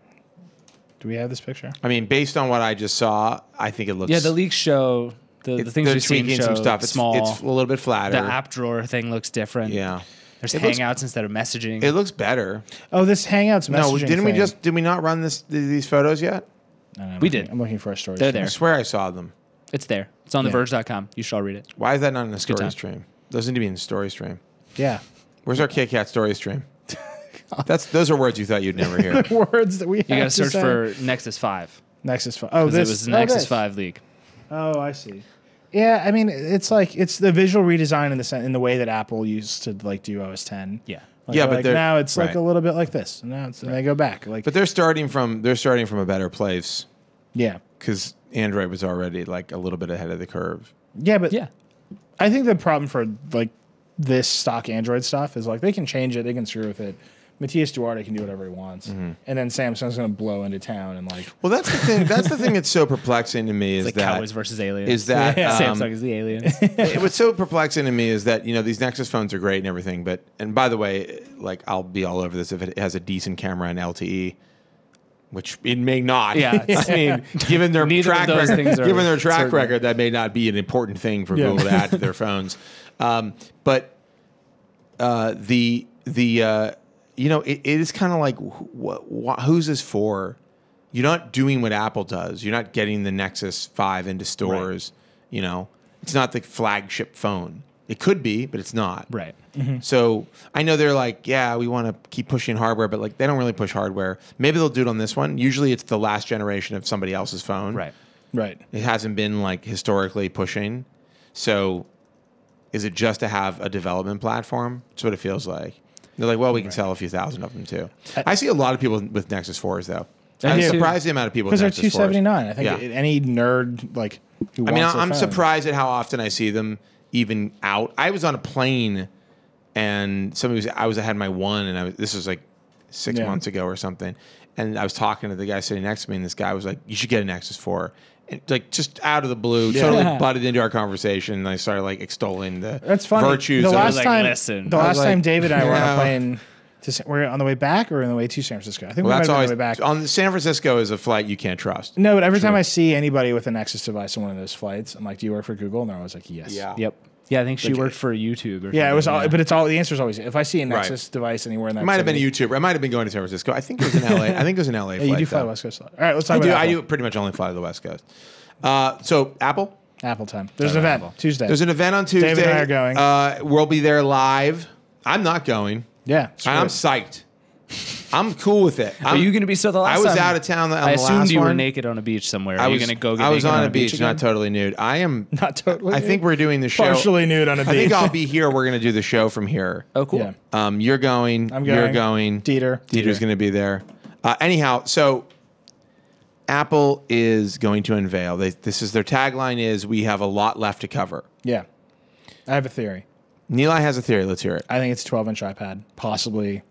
Do we have this picture?
I mean, based on what I just saw, I think it looks.
Yeah, the leaks show the things
they're
we've seen
tweaking
show
some stuff. It's
small.
It's a little bit flatter.
The app drawer thing looks different.
Yeah,
There's
It looks-
Hangouts instead of messaging.
it looks better.
Oh, this Hangouts messaging
No, didn't we
thing.
just? Did we not run these photos yet?
No, I'm
We
looking-
did.
I'm looking for a story.
They're
I
there.
swear I saw them.
It's there. It's on
Yeah.
theverge.com. You should all read it.
Why is that not in the story
time.
stream? Those need to be in the story stream.
Yeah.
Where's our KitKat story stream? Those are words you thought you'd never hear.
Words that we have
You got to
to
search
say.
for Nexus 5.
Nexus 5. Oh,
'Cause
this
it was the
oh,
Nexus
this.
5 leak.
Oh, I see. Yeah, I mean, it's the visual redesign in the way that Apple used to do OS 10.
Yeah.
Yeah, but they're-
now it's like
right.
a little bit like this. And now they go back.
But they're starting from a better place
yeah,
because Android was already like a little bit ahead of the curve.
yeah, but
Yeah.
I think the problem for this stock Android stuff is they can change it, they can screw with it. Matthias Duarte can do whatever he wants, and then Samsung's going to blow into town and
Well, that's the thing. That's the thing that's so perplexing to me is
Like
that
Cowboys versus aliens.
is that
Samsung is the alien.
what's so perplexing to me is that these Nexus phones are great and everything, and by the way, I'll be all over this if it has a decent camera and LTE, which it may not.
Yeah, it's-
I mean, given their
Neither of
track
those
record,
things are
given their track
certain.
record, that may not be an important thing for
Yeah.
Google to add to their phones. But it is kind of like who's this for? You're not doing what Apple does. You're not getting the Nexus 5 into stores. It's not the flagship phone. It could be, but it's not.
Right.
So I know they're like, yeah, we want to keep pushing hardware, but they don't really push hardware. Maybe they'll do it on this one. Usually it's the last generation of somebody else's phone.
Right.
right.
It hasn't been historically pushing. So is it just to have a development platform? That's what it feels like. They're like, well, we can sell a few thousand of them too. I see a lot of people with Nexus 4s though. I'm surprised the amount of people with
because they're
Nexus 4s.
$279. I think any nerd like who wants
I'm
a phone.
surprised at how often I see them even out. I was on a plane and I had my one, and this was like 6 months ago or something, and I was talking to the guy sitting next to me, and this guy was like, "You should get a Nexus 4." And like just out of the blue, totally butted into our conversation, and I started like extolling the virtues.
The
of
last
it.
time David and I were on a plane, we're on the way back or on the way to San Francisco. I think we might have been on the way back.
On San Francisco is a flight you can't trust.
No, but every time I see anybody with a Nexus device on one of those flights, I'm like, "Do you work for Google?" And they're always like, "Yes."
Yeah.
Yep. Yeah, I think she worked for YouTube.
Yeah, it was all, but it's all. The answer is always if I see a Nexus device anywhere in that.
It might have been a YouTuber. I might have been going to San Francisco. I think it was in LA. I think it was an LA.
Yeah, you do fly West Coast. All right, let's talk about Apple.
I do pretty much only fly to the West Coast. So Apple
time. There's an event Tuesday.
There's an event on Tuesday.
David and I are going.
We'll be there live. I'm not going.
Yeah,
I'm psyched. I'm cool with it.
Are you going to be the last
I was
time?
out of town on
I
the last
assumed you were
one.
naked on a beach somewhere. Are you going to go get
I was
naked
on a beach,
again?
not totally nude. I am
not totally.
I think we're doing the show
partially nude on a beach.
I think I'll be here. We're going to do the show from here.
Oh, cool.
Yeah.
You're going.
I'm
You're
going.
going. Dieter's going to be there. Anyhow, so Apple is going to unveil. This is their tagline is we have a lot left to cover.
Yeah. I have a theory.
Nilay has a theory. Let's hear it.
I think it's a 12-inch iPad, possibly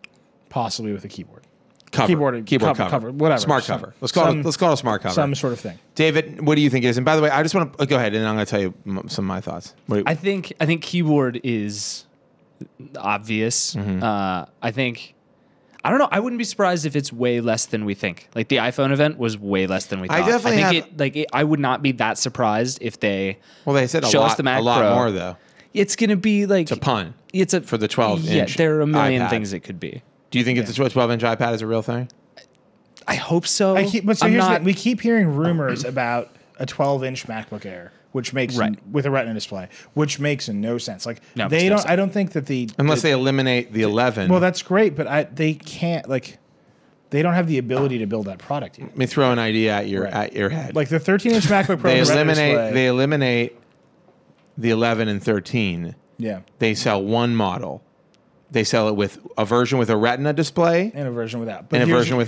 with a keyboard.
Keyboard
cover, whatever.
Smart cover. Let's call it a smart cover.
Some sort of thing.
David, what do you think it is? And by the way, I just want to go ahead and I'm going to tell you some of my thoughts.
I think keyboard is obvious.
Mm-hmm.
I don't know. I wouldn't be surprised if it's way less than we think. Like the iPhone event was way less than we thought. I would not be that surprised if they
said
show us the Mac
a lot
Pro.
more though.
It's going to be like
It's a pun.
For
the 12-inch.
Yeah, there are a million
iPad.
things it could be.
Do you think it's a 12-inch iPad is a real thing?
I hope so.
Here's the thing. We keep hearing rumors about a 12-inch MacBook Air, which makes with a Retina display, which makes no sense. Like they don't. I don't think that
unless they eliminate the 11.
Well, that's great, but they can't like. They don't have the ability to build that product yet.
Let me throw an idea at your head.
Like the 13-inch MacBook Pro.
They eliminate the 11 and 13.
Yeah.
They sell one model. They sell it with a version with a Retina display
and a version without.
But here's what I'm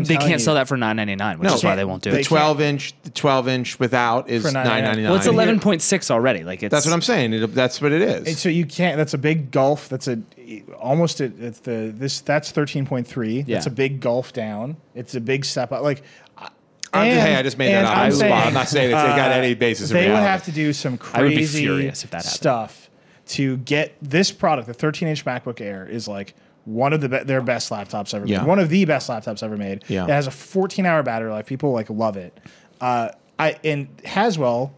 They
telling
can't sell that for $999, which is why they won't do it.
The 12-inch without is $999.
Well, it's 11.6 already. Like
that's what I'm saying. That's what it is.
And so you can't. That's a big gulf. That's that's 13.3.
Yeah.
That's a big gulf down. It's a big step up. Like.
I just made that up. I'm not saying it's got any basis.
They would have to do some crazy
I would be furious if that happened.
stuff to get this product. The 13-inch MacBook Air is like one of their best laptops ever made. One of the best laptops ever made.
Yeah.
It has a 14-hour battery life. People love it. And Haswell,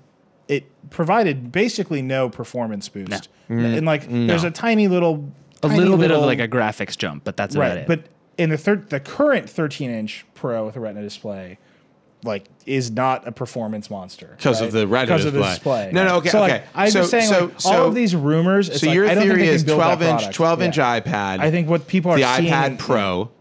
it provided basically no performance boost. And there's a tiny little
bit of like a graphics jump, but that's about it.
But in the current 13-inch Pro with a Retina display, is not a performance monster
because of the Retina display.
Because of the display.
No, okay,
so,
okay.
I'm just saying, all of these rumors. It's
so your
I don't
theory
think
is 12-inch
iPad.
I
think what people are seeing
the iPad Pro.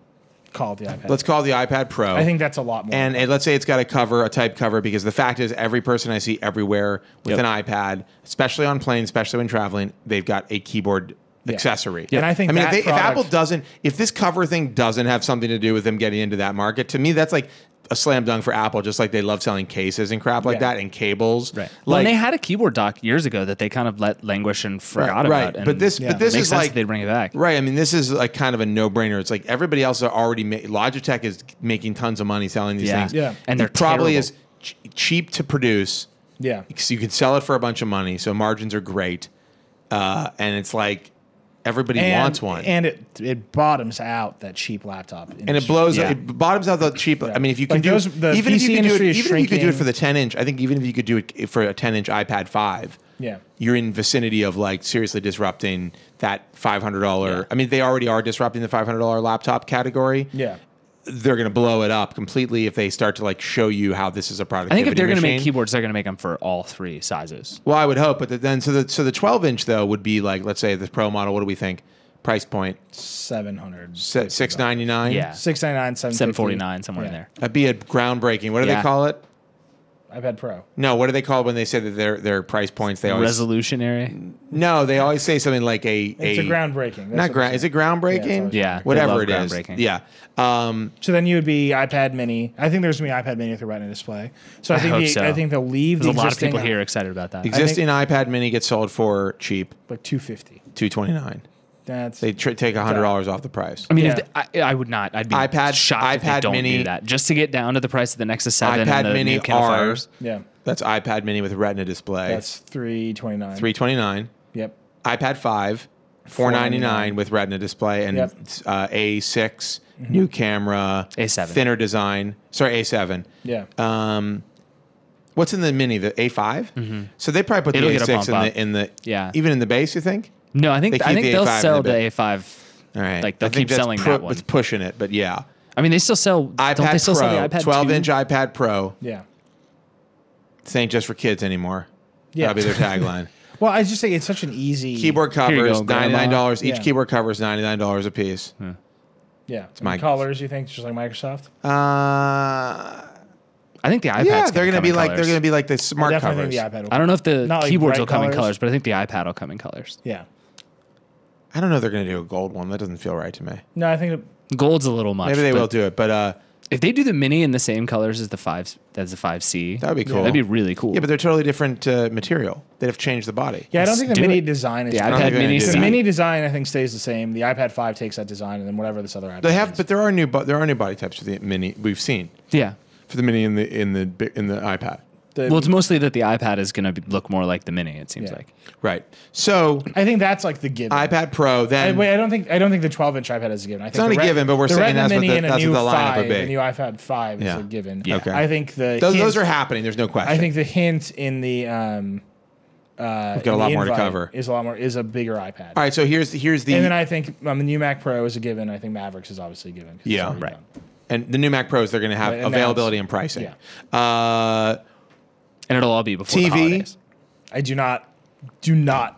Call it the iPad.
Let's call it the iPad Pro.
I think that's a lot more.
And let's say it's got a type cover, because the fact is every person I see everywhere with an iPad, especially on planes, especially when traveling, they've got a keyboard accessory.
And I think
if Apple doesn't, if this cover thing doesn't have something to do with them getting into that market, to me that's like a slam dunk for Apple, just like they love selling cases and crap like that and cables.
Right. Well, they had a keyboard dock years ago that they kind of let languish and forgot about. And
but this is like
they bring it back.
Right. I mean, this is like kind of a no-brainer. It's like everybody else are already Logitech is making tons of money selling these things.
Yeah.
And they're
probably
terrible.
is cheap to produce.
Yeah.
So you can sell it for a bunch of money, so margins are great. And it's like everybody wants one.
And it bottoms out that cheap laptop industry.
And it blows. It bottoms out the cheap. I mean, if you can do even if you could do it for the 10-inch, I think even if you could do it for a 10-inch iPad 5, you're in vicinity of seriously disrupting that $500. Yeah. I mean, they already are disrupting the $500 laptop category.
Yeah.
They're going to blow it up completely if they start to show you how this is a product.
I think if they're going to make keyboards, they're going to make them for all three sizes.
Well, I would hope, but then so the 12-inch though would be let's say the Pro model. What do we think? Price point
$700,
$699.
Yeah,
$699, $749,
$749, somewhere in there.
That'd be a groundbreaking. What do they call it?
iPad Pro.
No, what do they call it when they say that their price points? They always
Resolutionary.
no, they always say something like
It's a groundbreaking.
Not ground. Is it groundbreaking?
Yeah,
whatever
they
it
love
is.
groundbreaking.
Yeah.
So then you would be iPad Mini. I think there's gonna be iPad Mini with a Retina display. So I think
hope so.
I think they'll leave
There's
the
a lot of
existing
people here excited about that.
Existing iPad Mini gets sold for cheap,
like $250.
$229.
That's
They take $100 off the price.
I mean,
Yeah.
I would not. I'd be
iPad-
shocked if they
iPad
don't
Mini-
do that. Just to get down to the price of the Nexus 7
iPad
and the
Mini
new Kindle
R.
Fires.
yeah.
That's iPad Mini with Retina display.
That's $329.
$329.
Yep.
iPad 5, $499 with Retina display and
Yep.
A6, new camera,
A7.
thinner design. Sorry, A7.
Yeah.
What's in the Mini? The A5. So they probably put
It'll
the
get a
A6
bump up.
in the
Yeah.
even in the base. You think?
No, I think
They keep the
they'll
A5 in
sell
the
the
bit.
A5.
All right.
Like, they'll
I think
keep
that's
selling that one.
It's pushing it, but yeah.
I mean, they still sell. Don't they
iPad
still sell
Pro,
the iPad
12-inch
2?
iPad Pro.
Yeah.
This ain't just for kids anymore.
Yeah.
That'll be their tagline.
Well, I just think it's such an easy
Keyboard
Here you
covers,
go, Grandma.
$99 each.
Yeah.
Keyboard covers, $99 a piece.
Yeah.
my-
Colors, you think, just like Microsoft?
I think the iPad's
Yeah, they're
gonna
be
come
like
in
they're
colors.
gonna be like the smart
Definitely
covers.
think the iPad will.
I don't know if the
Not like
keyboards
bright
will come in
colors.
colors, but I think the iPad will come in colors.
Yeah.
I don't know if they're gonna do a gold one. That doesn't feel right to me.
No, I think
Gold's a little much.
Maybe they
but
will do it, but
If they do the Mini in the same colors as the 5C,
that would be cool.
that'd be really cool.
Yeah, but they're totally different material. They'd have changed the body.
yeah, I don't think the
do
mini
it.
design is
The
don't
iPad
think they're
Mini
gonna do
the
that.
mini design I think stays the same. The iPad 5 takes that design, and then whatever this other iPad
They have,
is.
but there are new body types for the Mini. We've seen
Yeah.
for the Mini in the iPad.
The-
Well, it's mostly that the iPad is going to look more like the Mini. It seems
Yeah.
like.
Right. So
I think that's like the given.
iPad Pro. Then
Wait, I don't think the 12-inch iPad is a given. I think
not
the
a given, but we're
the
saying
Retina
that's what
Mini
the-
and a
that's what
new
the lineup would
5,
be.
the new iPad 5
Yeah.
is a given.
Yeah.
Okay.
I think the
those
hint-
are happening. There's no question.
I think the hint in the
We've got a
in
lot
the
more to
invite
cover.
is a bigger iPad.
All right. So here's the
And then I think the new Mac Pro is a given. I think Mavericks is obviously a given. 'cause it's
Yeah.
already
Right.
done.
and the new Mac Pros they're going to have
Right, and
availability
now
and pricing.
Yeah.
And it'll all be before the
TV.
holidays.
I do not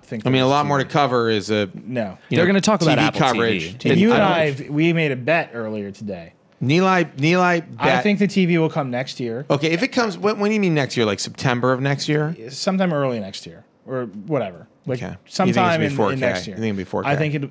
think.
I mean, a
there's
lot
TV.
more to cover is a
No.
They're gonna talk about
TV
Apple
coverage.
TV.
And you and
I
we made a bet earlier today.
Nilay
I
bet.
think the TV will come next year,
Okay, if it comes, when do you mean next year? Like September of next year?
sometime early next year, or whatever. Like
Okay. You think it's
sometime
gonna be 4K?
in next year.
You think it'll be 4K?
I think it.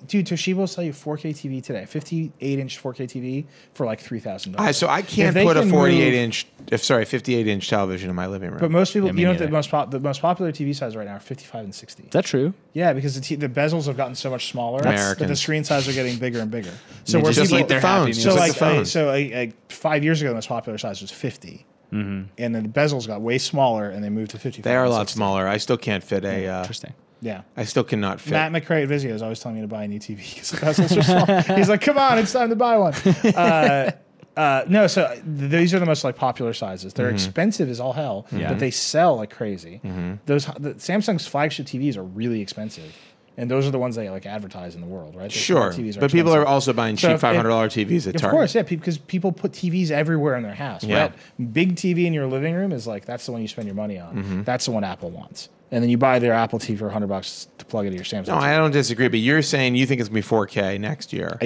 Dude, Toshiba will sell you 4K TV today, 58-inch 4K TV for like $3,000.
So I can't put a 58-inch television in my living room.
But most people,
Yeah, me
you know, what
neither.
the most popular TV size right now are 55 and 60.
Is that true?
Yeah, because the bezels have gotten so much smaller that the
Americans.
screen size are getting bigger and bigger. So
They
where
just
people,
eat their
phones.
happiness.
so
Just
like,
like the phones.
so like 5 years ago, the most popular size was 50, and then the bezels got way smaller, and they moved to 55.
they are a
and
lot
60.
smaller. I still can't fit a.
Interesting.
Yeah.
I still cannot fit.
Matt McRae at Vizio is always telling me to buy a new TV because the bezels are small. He's like, "Come on, it's time to buy one." No, so these are the most like popular sizes. They're expensive as all hell,
Yeah.
but they sell like crazy. Samsung's flagship TVs are really expensive, and those are the ones they like advertise in the world, right? Those
Sure,
TVs are
but people are
expensive.
also buying
So
cheap
if-
$500 TVs at
Of
Target.
course, yeah, because people put TVs everywhere in their house.
Yeah.
Right? Big TV in your living room is like that's the one you spend your money on. That's the one Apple wants, and then you buy their Apple TV for $100 to plug into your Samsung.
No,
TV.
I don't disagree, but you're saying you think it's going to be 4K next year.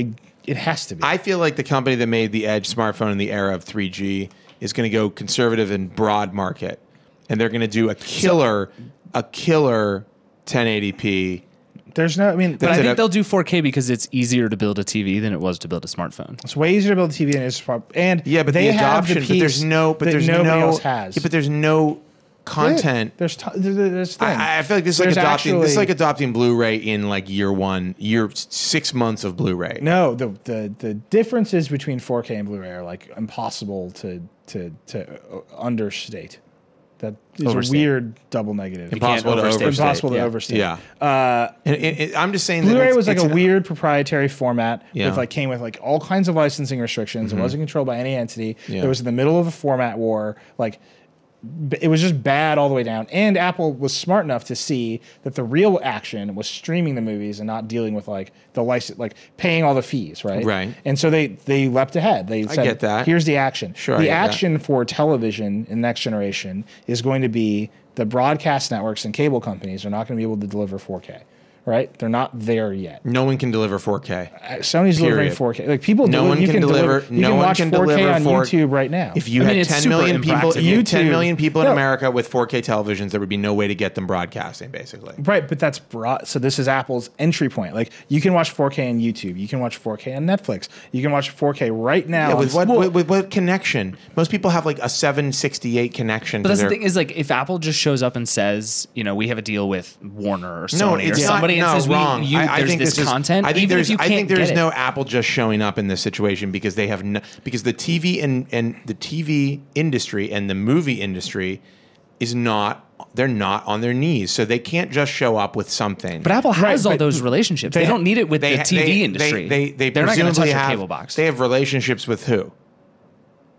It has to be.
I feel like the company that made the Edge smartphone in the era of 3G is going to go conservative and broad market, and they're going to do a killer 1080p.
There's no, I mean,
But I
it
think
up-
they'll do 4K because it's easier to build a TV than it was to build a smartphone.
it's way easier to build a TV than it is for, and
Yeah, but
they
the
have
adoption.
the
But
piece
there's no. But
that
there's
nobody
no.
else has.
Yeah, but there's no content.
There's things.
I feel like this is like
There's
adopting. This is
actually-
like adopting Blu-ray in like year 6 months of Blu-ray.
No, the differences between 4K and Blu-ray are like impossible to understate. That is
Overstate.
a weird double negative.
Impossible to
overstate.
overstate.
Impossible to
Yeah.
overstate.
Yeah. I'm just saying that
Blu-ray
it's-
was like
it's
a
an-
weird proprietary format
Yeah.
with like came with like all kinds of licensing restrictions. It wasn't controlled by any entity.
Yeah.
It was in the middle of a format war. Like it was just bad all the way down. And Apple was smart enough to see that the real action was streaming the movies and not dealing with like the license, like paying all the fees, right?
Right.
And so they leapt ahead. They said,
get that.
Here's the action.
Sure, I
The
get that.
action for television in next generation is going to be the broadcast networks and cable companies are not going to be able to deliver 4K. right? They're not there yet.
No one can deliver 4K.
Sony's delivering
Period.
4K. Like people,
No one
you
can deliver.
You
No
can
one
watch
can
4K
deliver
on YouTube right now.
If you
I mean,
had
it's
10
super
million people,
impractical.
if you had 10
YouTube-
million people in
No.
America with 4K televisions, there would be no way to get them broadcasting, basically.
Right, but that's broad. So this is Apple's entry point. Like you can watch 4K on YouTube. You can watch 4K on Netflix. You can watch 4K right now.
Yeah,
on
with what connection? Most people have like a 768 connection.
But
to
that's the
their,
thing is like if Apple just shows up and says, you know, we have a deal with Warner or Sony
no,
or
it's
somebody
not,
and says
wrong.
there's
think
this content.
I think
even
there's,
if you
I
can't
think there's
get
no
it.
Apple just showing up in this situation because they have because the TV and the TV industry and the movie industry is not. They're not on their knees, so they can't just show up with something.
But Apple has all
but
those relationships. They don't need it with the TV industry.
They're
not going to touch your
have,
cable box.
They have relationships with who?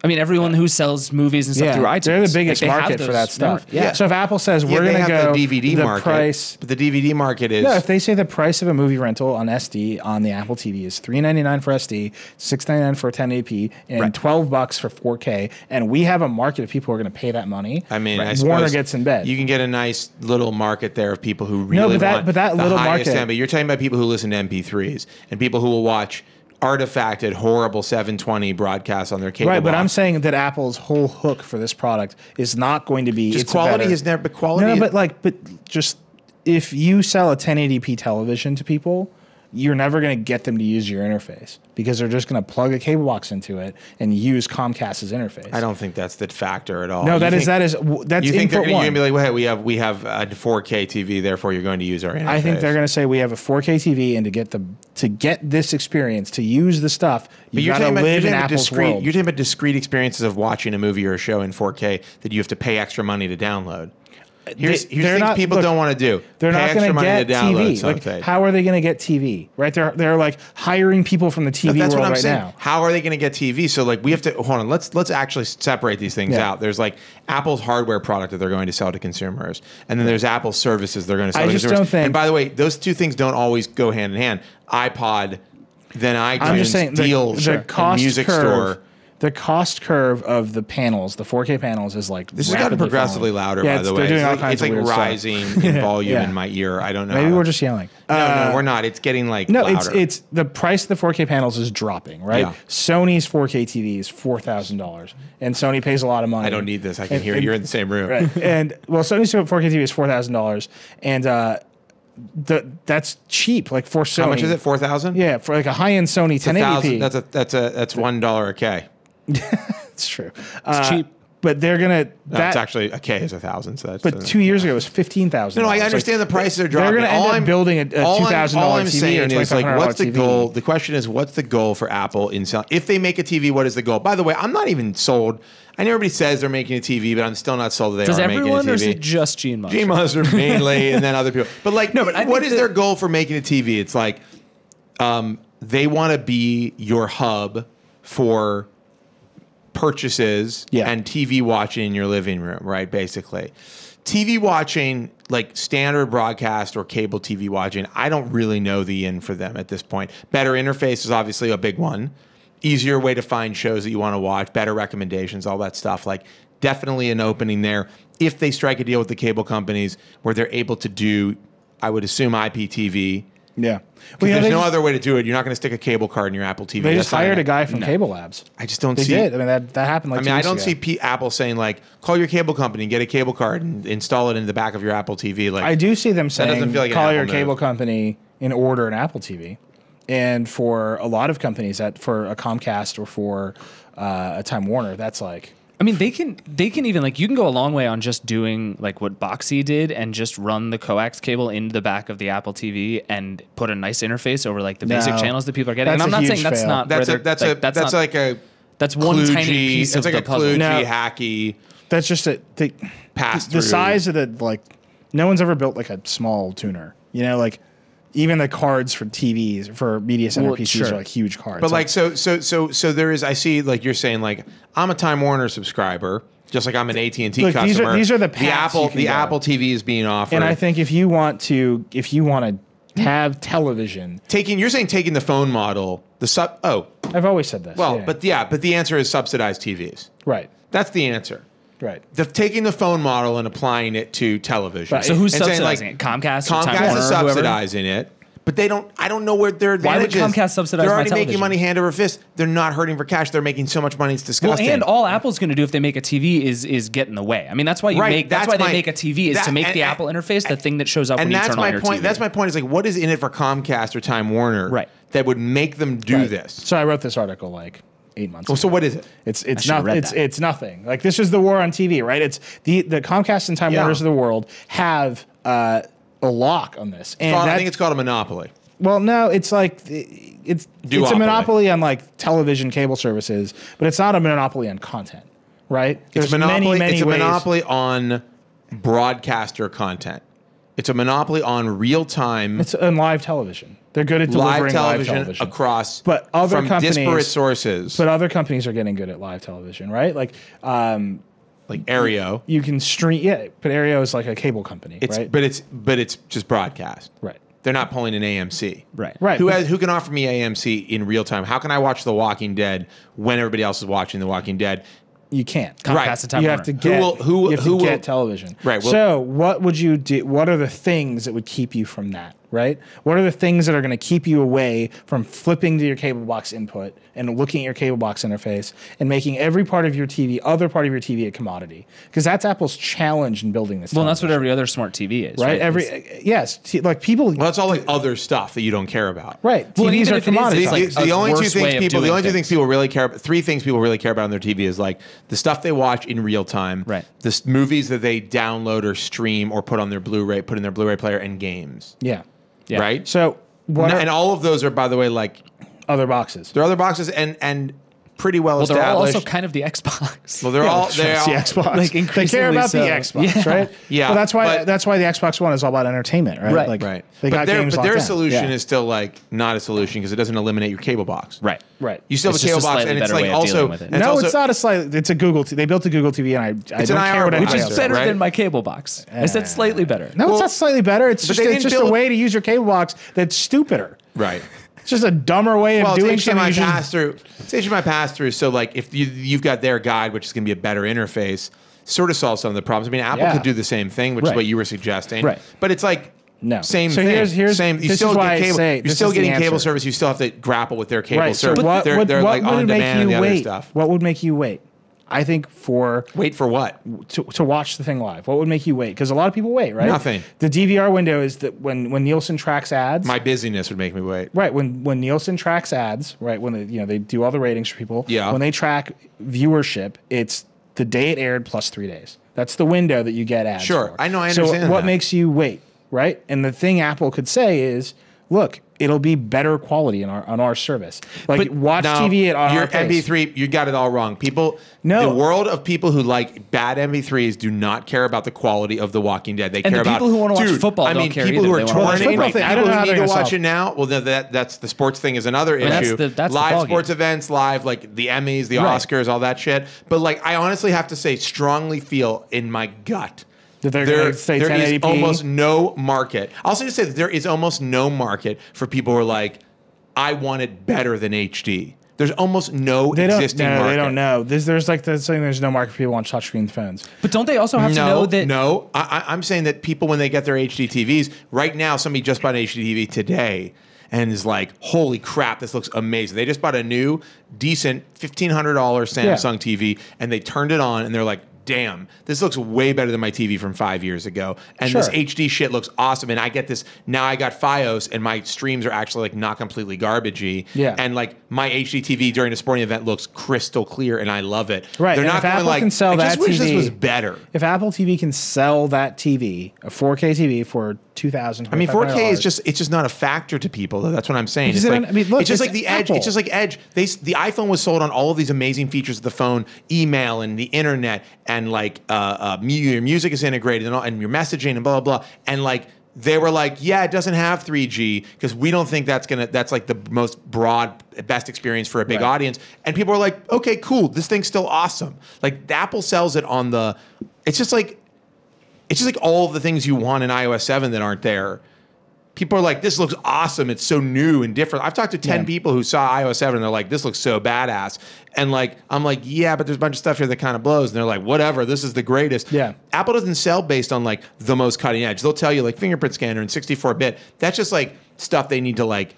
I mean, everyone who sells movies and stuff through iTunes.
they're the biggest
Like, they have
market for
those
that stuff.
numbers. Yeah.
So if Apple says we're
they
going to
have
go
the DVD market,
price.
but the DVD market is
No, if they say the price of a movie rental on SD on the Apple TV is $3.99 for SD, $6.99 for 1080p, and $12 for 4K, and we have a market of people who are going to pay that money.
I mean, I
Warner
suppose
gets in bed.
You can get a nice little market there of people who really want
but that
the
little
highest
market-
end. But you're talking about people who listen to MP3s and people who will watch artifacted, horrible 720 broadcasts on their cable
Right, but
box.
I'm saying that Apple's whole hook for this product is not going to be
Just
it's
quality
better.
has never. But quality.
No, but just if you sell a 1080p television to people, you're never going to get them to use your interface because they're just going to plug a cable box into it and use Comcast's interface.
I don't think that's the factor at all.
No, that's
You think
input
you're
one.
going to be like, well, hey, we have a 4K TV, therefore you're going to use our interface.
I think they're going to say we have a 4K TV, and to get this experience, to use the stuff, you got to live in Apple's world.
You're talking about discrete experiences of watching a movie or a show in 4K that you have to pay extra money to download. Here's things people don't want to do.
They're
pay
not
extra
going to
money
get
to download
TV. Like,
something.
how are they going to get TV? Right? They're like hiring people from the TV
That's
world
what I'm
right
saying.
now.
How are they going to get TV? So like we have to hold on. Let's actually separate these things
Yeah.
out. There's like Apple's hardware product that they're going to sell to consumers, and then there's Apple's services they're going to sell
I
to
just
consumers.
don't think-
And by the way, those two things don't always go hand in hand. iPod, then iTunes,
I'm just saying
deals,
the cost
music
curve,
store.
The cost curve of the panels, the 4K panels, is like
This has gotten
rapidly
progressively
falling.
louder,
Yeah,
by the way.
They're doing all
It's
kinds
like
of weird stuff.
rising in volume
Yeah.
in my ear. I don't know.
Maybe we're just yelling.
No, we're not. It's getting like
No,
louder.
it's the price of the 4K panels is dropping, right?
Yeah.
Sony's 4K TV is $4,000, and Sony pays a lot of money.
I don't need this. I can hear you're in the same room.
Right. And well, Sony's 4K TV is $4,000, and that's cheap. Like for Sony,
How much is it? 4,000?
Yeah, for like a high-end Sony 1080p.
That's $1 a K.
It's true.
It's cheap.
But they're gonna.
No, it's actually a K is 1,000. So that's.
But 2 years ago it was $15,000.
No, I understand the prices are dropping.
They're going to end up building a $2,000
all I'm
TV
saying
or
is like,
$2,500
what's the
TV.
goal? The question is, what's the goal for Apple in selling? If they make a TV, what is the goal? By the way, I'm not even sold. I know everybody says they're making a TV, but I'm still not sold that they
Does
are making a
everyone,
TV.
or is it just Gene Munster?
Gene Munster mainly, and then other people. But like,
No, but I
what
think
is their goal for making a TV? It's like they want to be your hub for purchases and TV watching in your living room, right? Basically, TV watching, like standard broadcast or cable TV watching, I don't really know the in for them at this point. Better interface is obviously a big one. Easier way to find shows that you want to watch, better recommendations, all that stuff. Like definitely an opening there. If they strike a deal with the cable companies where they're able to do, I would assume IPTV.
Yeah.
There's no other way to do it. You're not going to stick a cable card in your Apple TV.
They
That's
just
not
hired
gonna-
a guy from
No.
Cable Labs.
I just don't
They
see
did. I mean, that happened like
I
2
mean, I
weeks
don't
ago.
see Apple saying like, call your cable company, get a cable card, and install it in the back of your Apple TV. Like,
I do see them saying,
doesn't feel like an
call
Apple
your
move.
cable company and order an Apple TV. And for a lot of companies, for a Comcast or for a Time Warner, that's like...
I mean, they can even like you can go a long way on just doing like what Boxy did and just run the coax cable into the back of the Apple TV and put a nice interface over like the basic
No.
channels that people are getting. And
That's
I'm
a
not saying
huge
that's
fail.
not
that's
where
a, that's
they're-
a,
like,
that's
not-
like a
that's one
kludgy-
tiny piece
it's
of
like
the
a
puzzle.
kludgy,
No.
hacky.
That's just
Pass
the
through.
size of the, like, no one's ever built like a small tuner. You know, like even the cards for TVs, for media center
Well,
PCs
sure.
are like huge cards.
But like, so there is, I see, like you're saying, like I'm a Time Warner subscriber, just like I'm an AT&T
Look,
customer.
these are the paths you can
the
go.
Apple TV is being offered.
and I think if you want to have television,
you're saying taking the phone model,
I've always said this.
well,
yeah.
but the answer is subsidized TVs.
right.
That's the answer.
Right.
They're taking the phone model and applying it to television.
Right.
So who's
And saying,
subsidizing it? Comcast or Time
Comcast
Warner
is
or whoever?
subsidizing it. But they don't. I don't know where their
Why would
advantage is.
Comcast subsidize
They're
my
already making
television?
money hand over fist. They're not hurting for cash. They're making so much money. It's
Well,
disgusting.
and all Apple's going to do if they make a TV is get in the way. I mean, that's why you
Right,
make. That's
that's
why
my-
they make a TV is
that-
to make
and-
the Apple interface the thing that shows up when
and
you
that's
turn
my
on your
point.
TV.
That's my point. Is like, what is in it for Comcast or Time Warner?
Right.
That would make them do
Right.
this.
So I wrote this article like 8 months
Well,
ago.
so what is it?
It's
should've
not
read
it's
that.
it's nothing. Like this is the war on TV, right? It's the Comcast and Time
Yeah.
Warners of the world have a lock on this, and
I
that's-
think it's called a monopoly.
well, no, it's like it's a
Duopoly.
monopoly on like television cable services, but it's not a monopoly on content, right?
It's a monopoly.
many
It's a
ways.
monopoly on broadcaster content. It's a monopoly on real time
It's on live television. They're good at
live
delivering live television
across
But other
from
companies-
disparate sources
But other companies are getting good at live television, right? Like
like Aereo.
you can stream. Yeah, but Aereo is like a cable company,
It's
right?
but it's just broadcast.
Right.
They're not pulling an AMC.
Right.
Right.
Who can offer me AMC in real time? How can I watch The Walking Dead when everybody else is watching The Walking Dead?
You can't.
Comcast
Right.
and Time
You
Warner.
have to get
will-
you have
who
to
will-
get television.
Right, well-
so what would you do? What are the things that would keep you from that? Right. What are the things that are going to keep you away from flipping to your cable box input and looking at your cable box interface and making every part of your TV, other part of your TV, a commodity? Because that's Apple's challenge in building this.
Well, that's what
television,
every other smart TV is,
right. Like people.
Well, it's all like other stuff that you don't care about.
Right.
Well,
TVs
even
are
if it is,
commodities.
it's like
the
a
only two
worse
things
way of
people, the
doing
only two
things.
things people really care about, three things people really care about on their TV is like the stuff they watch in real time,
Right.
the movies that they download or stream or put on their Blu-ray, put in their Blu-ray player, and games,
yeah.
Yeah.
right?
So what are
and all of those are, by the way, like
other boxes?
there are other boxes and pretty well,
Well, they're all
established.
also kind of the Xbox.
Well, they're all they're
It's the
all,
Xbox.
like,
they care
increasingly
about
so.
the Xbox,
Yeah.
right?
Yeah,
But
but-
that's why the Xbox One is all about entertainment, right?
Right.
Like,
right.
They got games
but
locked
their
down.
solution
Yeah.
is still like not a solution because it doesn't eliminate your cable box.
Right.
right.
You still have
It's
a cable
just a
box,
slightly
and it's
better
like
way of
also
dealing with it.
and
No,
also,
it's not a slight. It's a Google. They built a Google TV, and I
It's
don't
an
care
IR
what
box.
anybody
Which
else
is
says.
better
right?
than my cable box. I said slightly better.
No,
Well,
it's not slightly better. It's
but
just
they
it's
didn't
just a
build-
way to use your cable box that's stupider.
right.
It's just a dumber way of
Well,
doing
it's
something.
HDMI
you should-
pass through. It's HDMI pass through. So like if you've got their guide, which is going to be a better interface, sort of solves some of the problems. I mean, Apple
Yeah.
could do the same thing, which is
Right.
what you were suggesting.
Right.
But it's like
No.
same
So
thing.
here's
same. You
this
still
is why
get
I
cable.
say
You're
this
still
is the
getting cable
answer.
service. You still have to grapple with their cable
Right. So
service.
what
they're
would
like on
make
demand and
you
the other
wait?
stuff.
What would make you wait? I think for
Wait for what?
to watch the thing live. What would make you wait? Because a lot of people wait, right?
Nothing.
The DVR window is that when Nielsen tracks ads.
My busyness would make me wait.
Right, when Nielsen tracks ads, right, when they do all the ratings for people,
Yeah.
when they track viewership, it's the day it aired plus 3 days. That's the window that you get ads.
Sure.
for.
I know, I
So
understand
what
that.
makes you wait, right? And the thing Apple could say is, look, it'll be better quality on our service. Like watch
now,
TV at
your
our pace.
MP3. You got it all wrong. People,
No.
the world of people who like bad MP3s do not care about the quality of The Walking Dead. They
And
care
the
about
people who wanna watch
Dude,
football
I
don't
mean,
care
people
either.
who are
They wanna watch
touring.
football thing. I don't
People
know how
who need
they're
to
gonna
watch
solve.
it now. Well, that's the sports thing is another
that's
issue.
the
Live
ballgame.
sports events, live like the Emmys, the
Right.
Oscars, all that shit. But like, I honestly have to say, strongly feel in my gut.
That they're gonna say
there is
1080p?
almost no market. I'll also just say that there is almost no market for people who are like, I want it better than HD. There's almost no
They don't.
existing
No,
market.
they don't know. There's like the saying. There's no market for people on touchscreen phones.
But don't they also have to know that?
No, I'm saying that people, when they get their HD TVs, right now, somebody just bought an HD TV today and is like, holy crap, this looks amazing. They just bought a new, decent $1,500 Samsung TV, and they turned it on, and they're like, damn, this looks way better than my TV from 5 years ago. And
Sure.
this HD shit looks awesome. And I get this, now I got Fios, and my streams are actually like not completely garbagey.
Yeah.
And like my HD TV during a sporting event looks crystal clear, and I love it.
Right,
They're
and
not
if
going
Apple
like,
can sell
I just
that
wish this
TV
was better.
If Apple TV can sell that TV, a 4K TV for $2,000,
I mean, 4K is just not a factor to people, though. That's what I'm saying.
Because
It's
they
like,
don't- I mean, look,
it's just
it's
like the Edge.
Apple.
It's just like Edge. The iPhone was sold on all of these amazing features of the phone, email and the internet, and like your music is integrated and all, and your messaging and blah blah blah. And like they were like, yeah, it doesn't have 3G because we don't think that's like the most broad, best experience for a big
Right.
audience. And people are like, okay, cool, this thing's still awesome. Like Apple sells it on the. It's just like all of the things you want in iOS 7 that aren't there. people are like, this looks awesome. It's so new and different. I've talked to 10 people who saw iOS 7 and they're like, this looks so badass. And like, I'm like, yeah, but there's a bunch of stuff here that kind of blows. And they're like, whatever, this is the greatest.
Yeah.
Apple doesn't sell based on like the most cutting edge. They'll tell you like fingerprint scanner and 64-bit. That's just like stuff they need to like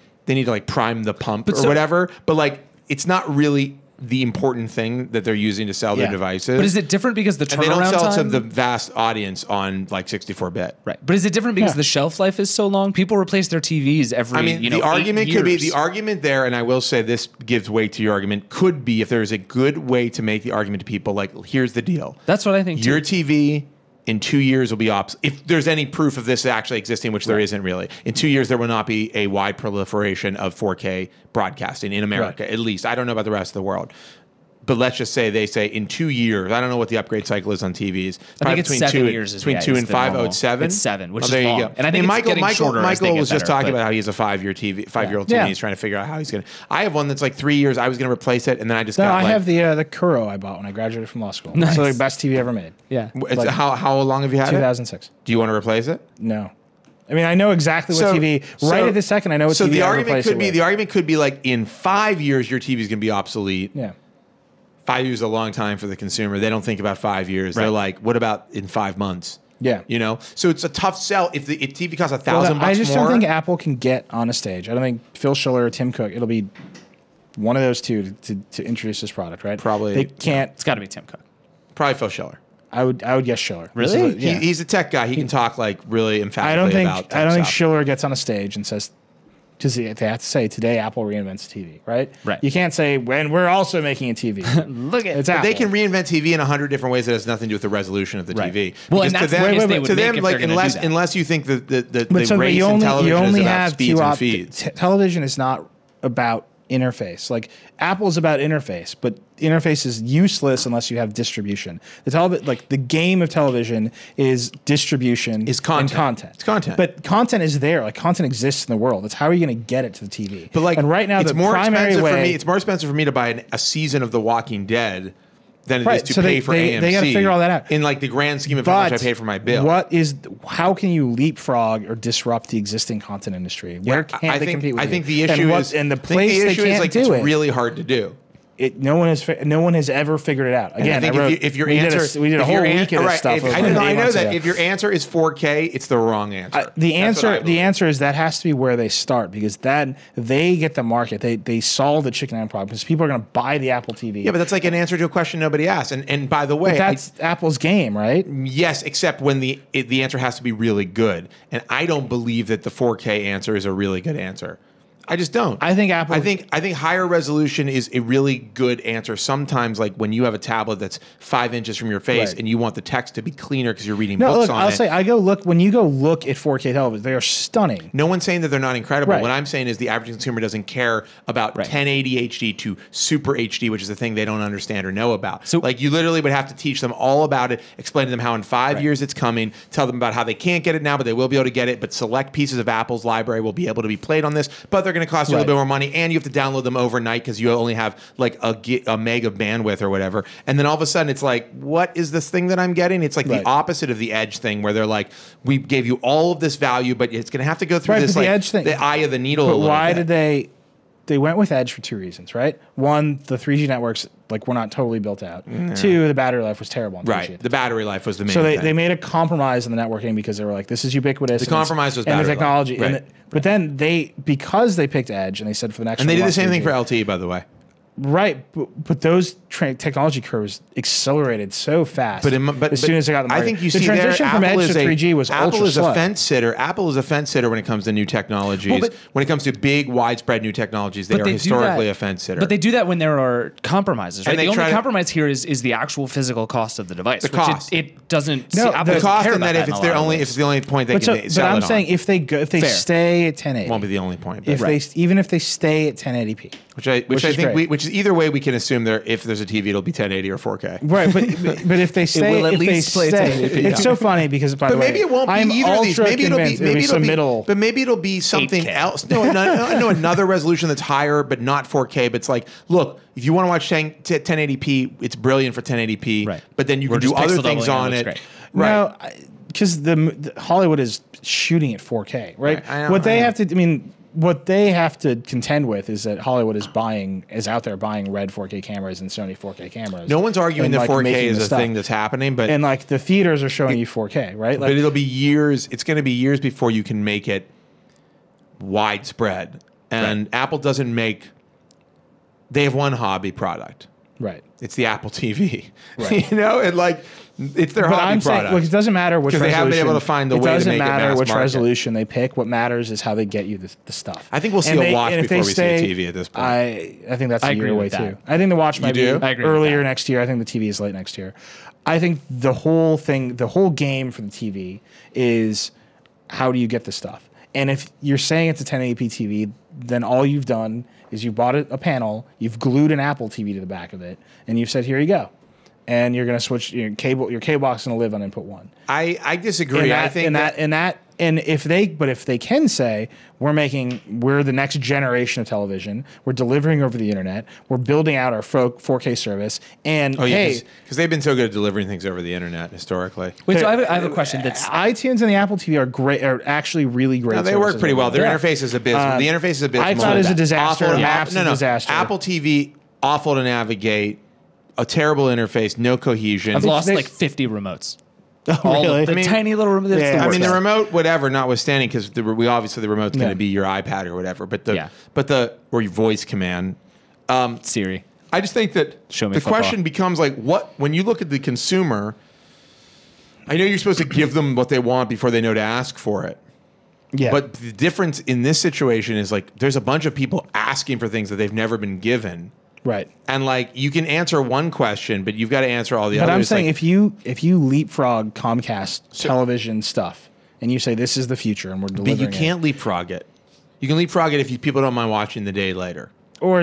prime the pump or whatever. But like, it's not really the important thing that they're using to sell their devices.
But is it different because the turnaround time?
And they don't sell it to the vast audience on like 64-bit.
Right. But is it different because the shelf life is so long? People replace their TVs every,
the argument could be, the argument there, and I will say this gives weight to your argument, could be if there's a good way to make the argument to people like, here's the deal.
That's what I think
Your TV in 2 years will be obsolete. If there's any proof of this actually existing, which there isn't really, in 2 years there will not be a wide proliferation of 4K broadcasting in America, at least. I don't know about the rest of the world. But let's just say they say in 2 years. I don't know what the upgrade cycle is on TVs.
I think it's 7 years.
Between 2 and 5. Oh, it's 7.
It's 7, which is
there
long.
You go.
And I think
Michael was just talking about how he has a 5-year TV, 5-year-old TV. And he's trying to figure out how he's going to. I have one that's like 3 years. I was going to replace it, and then I just got.
I have the Kuro I bought when I graduated from law school.
Nice.
So the best TV ever made. Yeah.
Like, how long have you had
2006.
it? Do you want to replace it?
No. I mean, I know exactly what TV. Right at this second, I know what TV.
So the argument could be like in 5 years your TV is going to be obsolete.
Yeah.
5 years is a long time for the consumer. They don't think about 5 years. Right. They're like, what about in 5 months?
Yeah.
You know? So it's a tough sell. If TV costs $1,000 more.
I just don't think Apple can get on a stage. I don't think Phil Schiller or Tim Cook, it'll be one of those two to introduce this product, right?
Probably.
They can't.
It's got to be Tim Cook.
Probably Phil Schiller.
I would guess Schiller.
Really?
He's a tech guy. He can talk like really emphatically about tech
I don't think
stuff.
Schiller gets on a stage and says, because they have to say today Apple reinvents TV, right?
Right.
You can't say when we're also making a TV.
Look at
it's
But
Apple.
they can reinvent TV in 100 different ways that has nothing to do with the resolution of the TV.
Well, and that's the case they would
to
make
them,
if
like
they're gonna do that.
unless you think the
But
race in television is about speeds and feeds.
Television is not about interface. Like Apple is about interface, but interface is useless unless you have distribution. The game of television is distribution
Is content.
and content.
It's content.
But content is there. Like content exists in the world. It's how are you going to get it to the TV?
But like,
and right now
it's
the
more
primary
expensive
way
for me. It's more expensive for me to buy a season of The Walking Dead than it is to
so
pay for AMC.
They got to figure all that out
in like the grand scheme of how much I pay for my bill.
How can you leapfrog or disrupt the existing content industry? Where can't they compete with
I
you?
think the issue is
the place they can't do
it's
it.
really hard to do.
No one has ever figured it out. Again,
I think if your answer,
we did a whole week of this stuff.
I know that if your answer is 4K, it's the wrong answer.
The answer is that has to be where they start because then they get the market. They solve the chicken and egg problem because people are going to buy the Apple TV.
Yeah, but that's like an answer to a question nobody asked. And by the way,
but that's Apple's game, right?
Yes, except when the answer has to be really good. And I don't believe that the 4K answer is a really good answer. I just don't.
I think Apple.
I think higher resolution is a really good answer. Sometimes, like when you have a tablet that's 5 inches from your face and you want the text to be cleaner because you're reading books on it.
I'll say when you go look at 4K television, they are stunning.
No one's saying that they're not incredible.
Right.
What I'm saying is the average consumer doesn't care about 1080 HD to Super HD, which is the thing they don't understand or know about. So, like you literally would have to teach them all about it, explain to them how in 5 years it's coming, tell them about how they can't get it now, but they will be able to get it. But select pieces of Apple's library will be able to be played on this, but they're going to cost you a little bit more money, and you have to download them overnight because you only have like a meg of bandwidth or whatever. And then all of a sudden, it's like, what is this thing that I'm getting? It's like the opposite of the Edge thing, where they're like, we gave you all of this value, but it's going to have to go through this like
Edge thing.
The eye of the needle.
But why did they? They went with Edge for two reasons, right? One, the 3G networks were not totally built out. Yeah. Two, the battery life was terrible on 3G.
Right, the battery life was the main
thing.
So
they made a compromise in the networking because they were like, this is ubiquitous.
The compromise was battery
and the technology.
life. Right.
But then because they picked Edge and they said for the next
and they did the same thing for LTE, by the way.
Right, but those technology curves accelerated so fast.
But
as soon as they got the market.
I think you
the
see
transition from Edge to 3G was
Apple is
ultra
a fence sitter. Apple is a fence sitter when it comes to new technologies. Well, when it comes to big, widespread new technologies, they are historically a fence sitter.
But they do that when there are compromises, right?
And
the only compromise here is the actual physical cost of the device.
The cost.
It doesn't.
No,
Apple
the cost,
care
and
about
that if it's the only point they can sell
But I'm
it
saying
on.
if they stay at 1080,
won't be the only point.
Even if they stay at 1080p,
which I think which is either way we can assume if there's a TV it'll be 1080 or 4K.
Right, but if they stay, it's so funny because by the way,
maybe it won't be either of these. Maybe it'll be something
8K.
else. No, another resolution that's higher but not 4K. But it's like, look, if you want to watch 1080p, it's brilliant for 1080p.
Right.
But then you can do other things on it.
Right. No, because the Hollywood is shooting at 4K, right?
I know,
what they
I know.
have to, I mean, what they have to contend with is that Hollywood is out there buying Red 4K cameras and Sony 4K cameras.
No one's arguing
and,
that
like,
4K
making
is
the
a
stuff.
thing that's happening, but
And like the theaters are showing you 4K, right? Like,
but it'll be years. It's going to be years before you can make it widespread. And Apple doesn't make. They have one hobby product.
right.
It's the Apple TV.
Right.
You know, and like it's their
But
hobby
I'm saying,
product.
look, it doesn't matter which
'Cause they
resolution.
haven't been able to find the
it
way to
doesn't
make it
matter
mass
which
market.
resolution they pick. What matters is how they get you the stuff.
I think we'll see
And
a watch
and if
before
they
we
stay-
see a TV at this point.
I think that's
I
a year
agree
away
with that.
too. I think the watch might
do?
be
I agree with
earlier
that.
next year. I think the TV is late next year. I think the whole game for the TV is how do you get the stuff? And if you're saying it's a 1080p TV, then all you've done is you bought a panel, you've glued an Apple TV to the back of it, and you've said, "Here you go." And you're going to switch your cable. Your cable box is going to live on input 1.
I disagree. I think
And if they can say we're the next generation of television, we're delivering over the internet, we're building out our 4K service, and hey,
because they've been so good at delivering things over the internet historically.
Wait, so I have a question that's
iTunes and the Apple TV are actually really great.
No, they work
services
pretty well. Their
Yeah.
interface is abysmal. The interface is abysmal.
iCloud is a disaster.
Awful.
Maps is a disaster.
Apple TV, awful to navigate. A terrible interface, no cohesion.
I've lost
they-
like 50 remotes.
Oh, really?
The tiny little remote. That's
Yeah,
the
I
worst.
mean, the remote, whatever, notwithstanding, because the remote's going
Yeah.
to be your iPad or whatever. But
Yeah.
or your voice command.
Siri.
I just think that
Show me
the
football.
question becomes like, what when you look at the consumer? I know you're supposed to give them what they want before they know to ask for it.
Yeah.
But the difference in this situation is like there's a bunch of people asking for things that they've never been given.
right.
And like you can answer one question, but you've got to answer all the
But
others.
I'm saying
like,
if you leapfrog Comcast television stuff and you say this is the future and we're delivering
but you can't leapfrog it. You can leapfrog it if people don't mind watching the day later.
or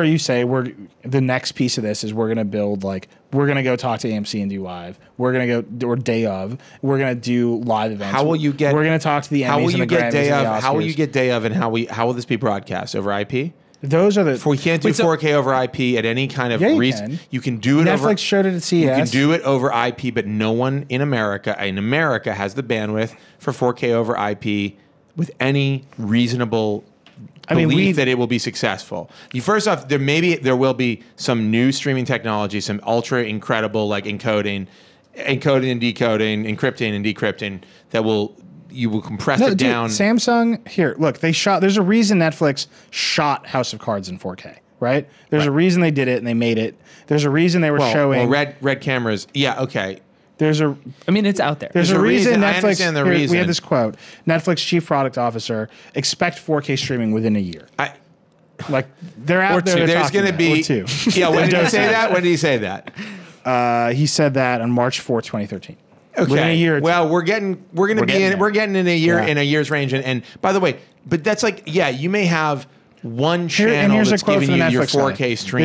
you say the next piece of this is we're going to build we're going to go talk to AMC and do live. We're going to go or day of. We're going to do live events.
How will you get?
We're going to talk to the Emmys
How will
and
you
the
get
Grammys
day
and the
of? How will
Oscars.
you get day of? And how will this be broadcast over IP?
Those are the.
If we can't do 4K over IP at any kind of
Yeah, you
reason,
can.
you can do it
Netflix
over.
showed it at CES.
You can do it over IP, but no one in America has the bandwidth for 4K over IP with any reasonable belief that it will be successful. First off, there will be some new streaming technology, some ultra incredible like encoding and decoding, encrypting and decrypting you will compress it down.
Samsung, here, look, there's a reason Netflix shot House of Cards in 4K, right? There's a reason they did it and they made it. There's a reason they were showing.
Well, red cameras. Yeah, okay.
I mean, it's out there.
There's a reason
I
Netflix.
understand the
We
reason.
had this quote: Netflix chief product officer expect 4K streaming within a year. Like they're out there. they're
There's
talking
going to
about it.
be.
Or 2.
Yeah, when did he say that? When did he say that?
He said that on March 4th, 2013.
Okay.
Within a year.
Well, we're getting in a year
Yeah.
in a year's range, and by the way, but that's like you may have one channel
here's
that's
a quote
giving
from the
you your
Netflix
4K
guy.
stream.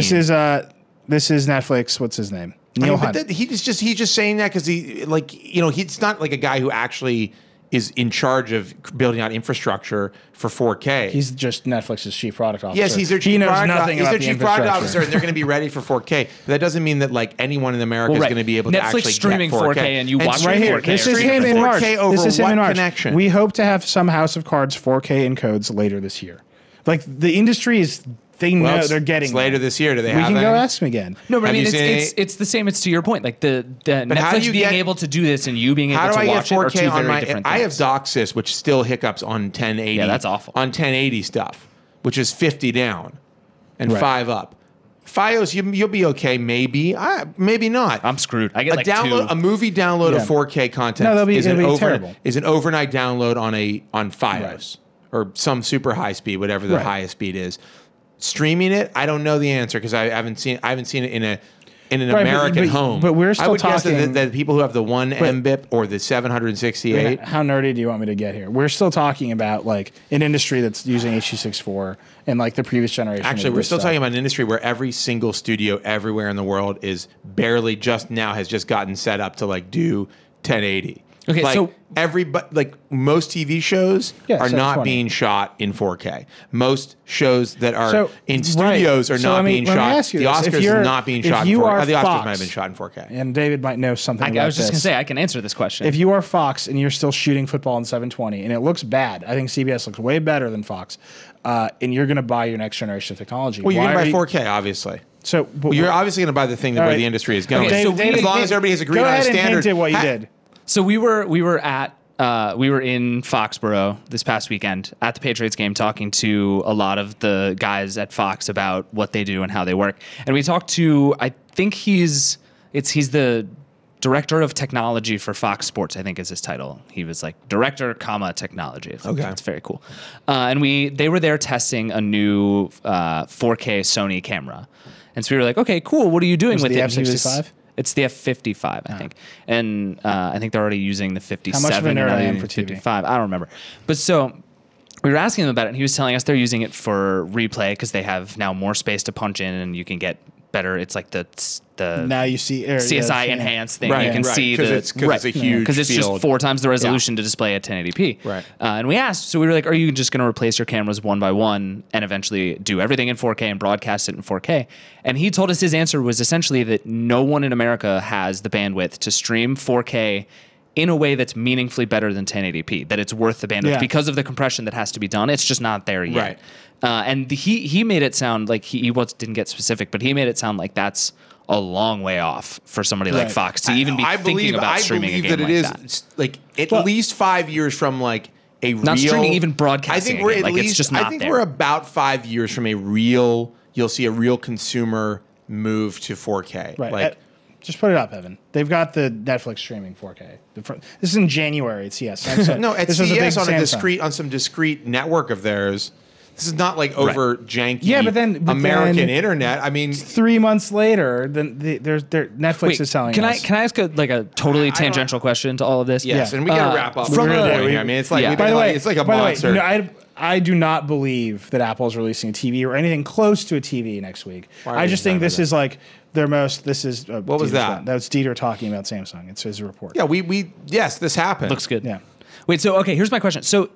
This is Netflix. What's his name?
I
Neil
mean,
Hunt.
but he's just saying that because he's not like a guy who actually is in charge of building out infrastructure for 4K.
He's just Netflix's chief product officer.
Yes, he's their chief
He knows
product
nothing
He's
about
their
the
chief product
infrastructure.
officer, and they're going to be ready for 4K. But that doesn't mean that like anyone in America is
right.
going to be able to
Netflix
actually
streaming
get 4K.
4K and you watch
Right here.
4K
This is
streaming
him in
4K
March.
over
This is him
what
in March.
connection?
We hope to have some House of Cards 4K encodes later this year. Like the industry is, they know
Well,
they're getting
it's later
there.
this year. Do they
We
have
can go
any?
ask him again.
No, but I
Have
mean,
you seen
it's the same. It's to your point, like the
how do
Netflix
you
being
get-
able to do this and you being able
How do
to
I get
watch it are
4K
two
on
very
my?
different
I have
things.
DOCSIS, which still hiccups on 1080.
Yeah, that's awful.
On 1080 stuff, which is 50 down and
Right.
5 up. FiOS, you'll be okay. Maybe, maybe not.
I'm screwed. I get like
a movie download
Yeah.
of 4K content
No, it'll be terrible.
is an overnight download on FiOS or some super high speed, whatever the
Right.
highest speed is. Streaming it, I don't know the answer because I haven't seen it in an
Right,
American home.
but we're
I
still
would guess
talking-
that people who have the 1 Mbip or the 768.
How nerdy do you want me to get here? We're still talking about like an industry that's using H.264 and like the previous generation.
Actually,
of
we're
this
still
stuff.
talking about an industry where every single studio everywhere in the world is barely has just gotten set up to like do 1080.
Okay,
like,
so
most TV shows
Yeah,
are not
720.
being shot in 4K. Most shows that are
So,
in studios
right.
are
So
not
let me
being
ask
shot.
you
The
this. If
Oscars
you're-
are not being
if
shot in
you
4K.
are
The Oscars
Fox-
might have been shot in 4K.
And David might know something about
I was just
this.
gonna say I can answer this question.
If you are Fox and you're still shooting football in 720 and it looks bad, I think CBS looks way better than Fox, and you're going to buy your next generation of technology.
Well, you're
Why
going to
are
buy 4K, obviously.
So
Well, you're obviously going to buy the thing that
All
where
right.
the industry is going.
Okay, so
as long as everybody has agreed
go
on a
ahead and
standard.
hint at what you did.
So we were in Foxborough this past weekend at the Patriots game, talking to a lot of the guys at Fox about what they do and how they work. And we talked to, I think he's the director of technology for Fox Sports, I think is his title. He was like director, technology.
Okay.
It's very cool. And they were there testing a new 4K Sony camera. And so we were like, okay, cool. What are you doing with
the
it? And he was-
F65?
It's the F55, I think. And I think they're already using the 57.
How much of a nerd
and
I am
using
for
the
TV?
55. I don't remember. But so we were asking him about it, and he was telling us they're using it for replay because they have now more space to punch in, and you can get better. It's like the
Now you see
CSI enhanced thing.
Right,
You can
right,
see
'cause
the
it's a huge
because it's just
field.
4 times the resolution to display at 1080p.
Right.
And we asked, so we were like, are you just going to replace your cameras one by one and eventually do everything in 4K and broadcast it in 4K? And he told us his answer was essentially that no one in America has the bandwidth to stream 4K in a way that's meaningfully better than 1080p, that it's worth the bandwidth
Yeah.
because of the compression that has to be done. It's just not there yet.
Right.
And he made it sound like he didn't get specific, but he made it sound like that's a long way off for somebody like
Right.
Fox to even be thinking about streaming a game
that
like
it is
that.
like at least 5 years from like a
Not
real
streaming, even broadcasting
I think
a
we're
game.
at
Like, it's
least.
just
I
not
think
there.
we're about 5 years from a real. You'll see a real consumer move to 4K.
Right.
Like
just put it up, Evan. They've got the Netflix streaming 4K. This is in January at CS. Samsung.
no, at
this was
CES on
Samsung.
some discrete network of theirs. This is not like over janky.
Yeah, but then
American internet. I mean,
3 months later, then Netflix
Wait,
is telling
can
us.
I ask a totally tangential question to all of this?
yes,
Yeah.
and we got to wrap up.
from
We're
a-
gonna do it here. I mean, it's like
Yeah.
we've
By
been
the
like-
way,
it's like a
by the way,
monster.
no, I do not believe that Apple is releasing a TV or anything close to a TV next week.
Why are
I
you
just think
talking
this
about
is like their most. This is
What was
Dieter's
that?
one. That was Dieter talking about Samsung. It's his report.
yeah, we yes, this happened.
Looks good.
Yeah.
Wait, so okay, here's my question. So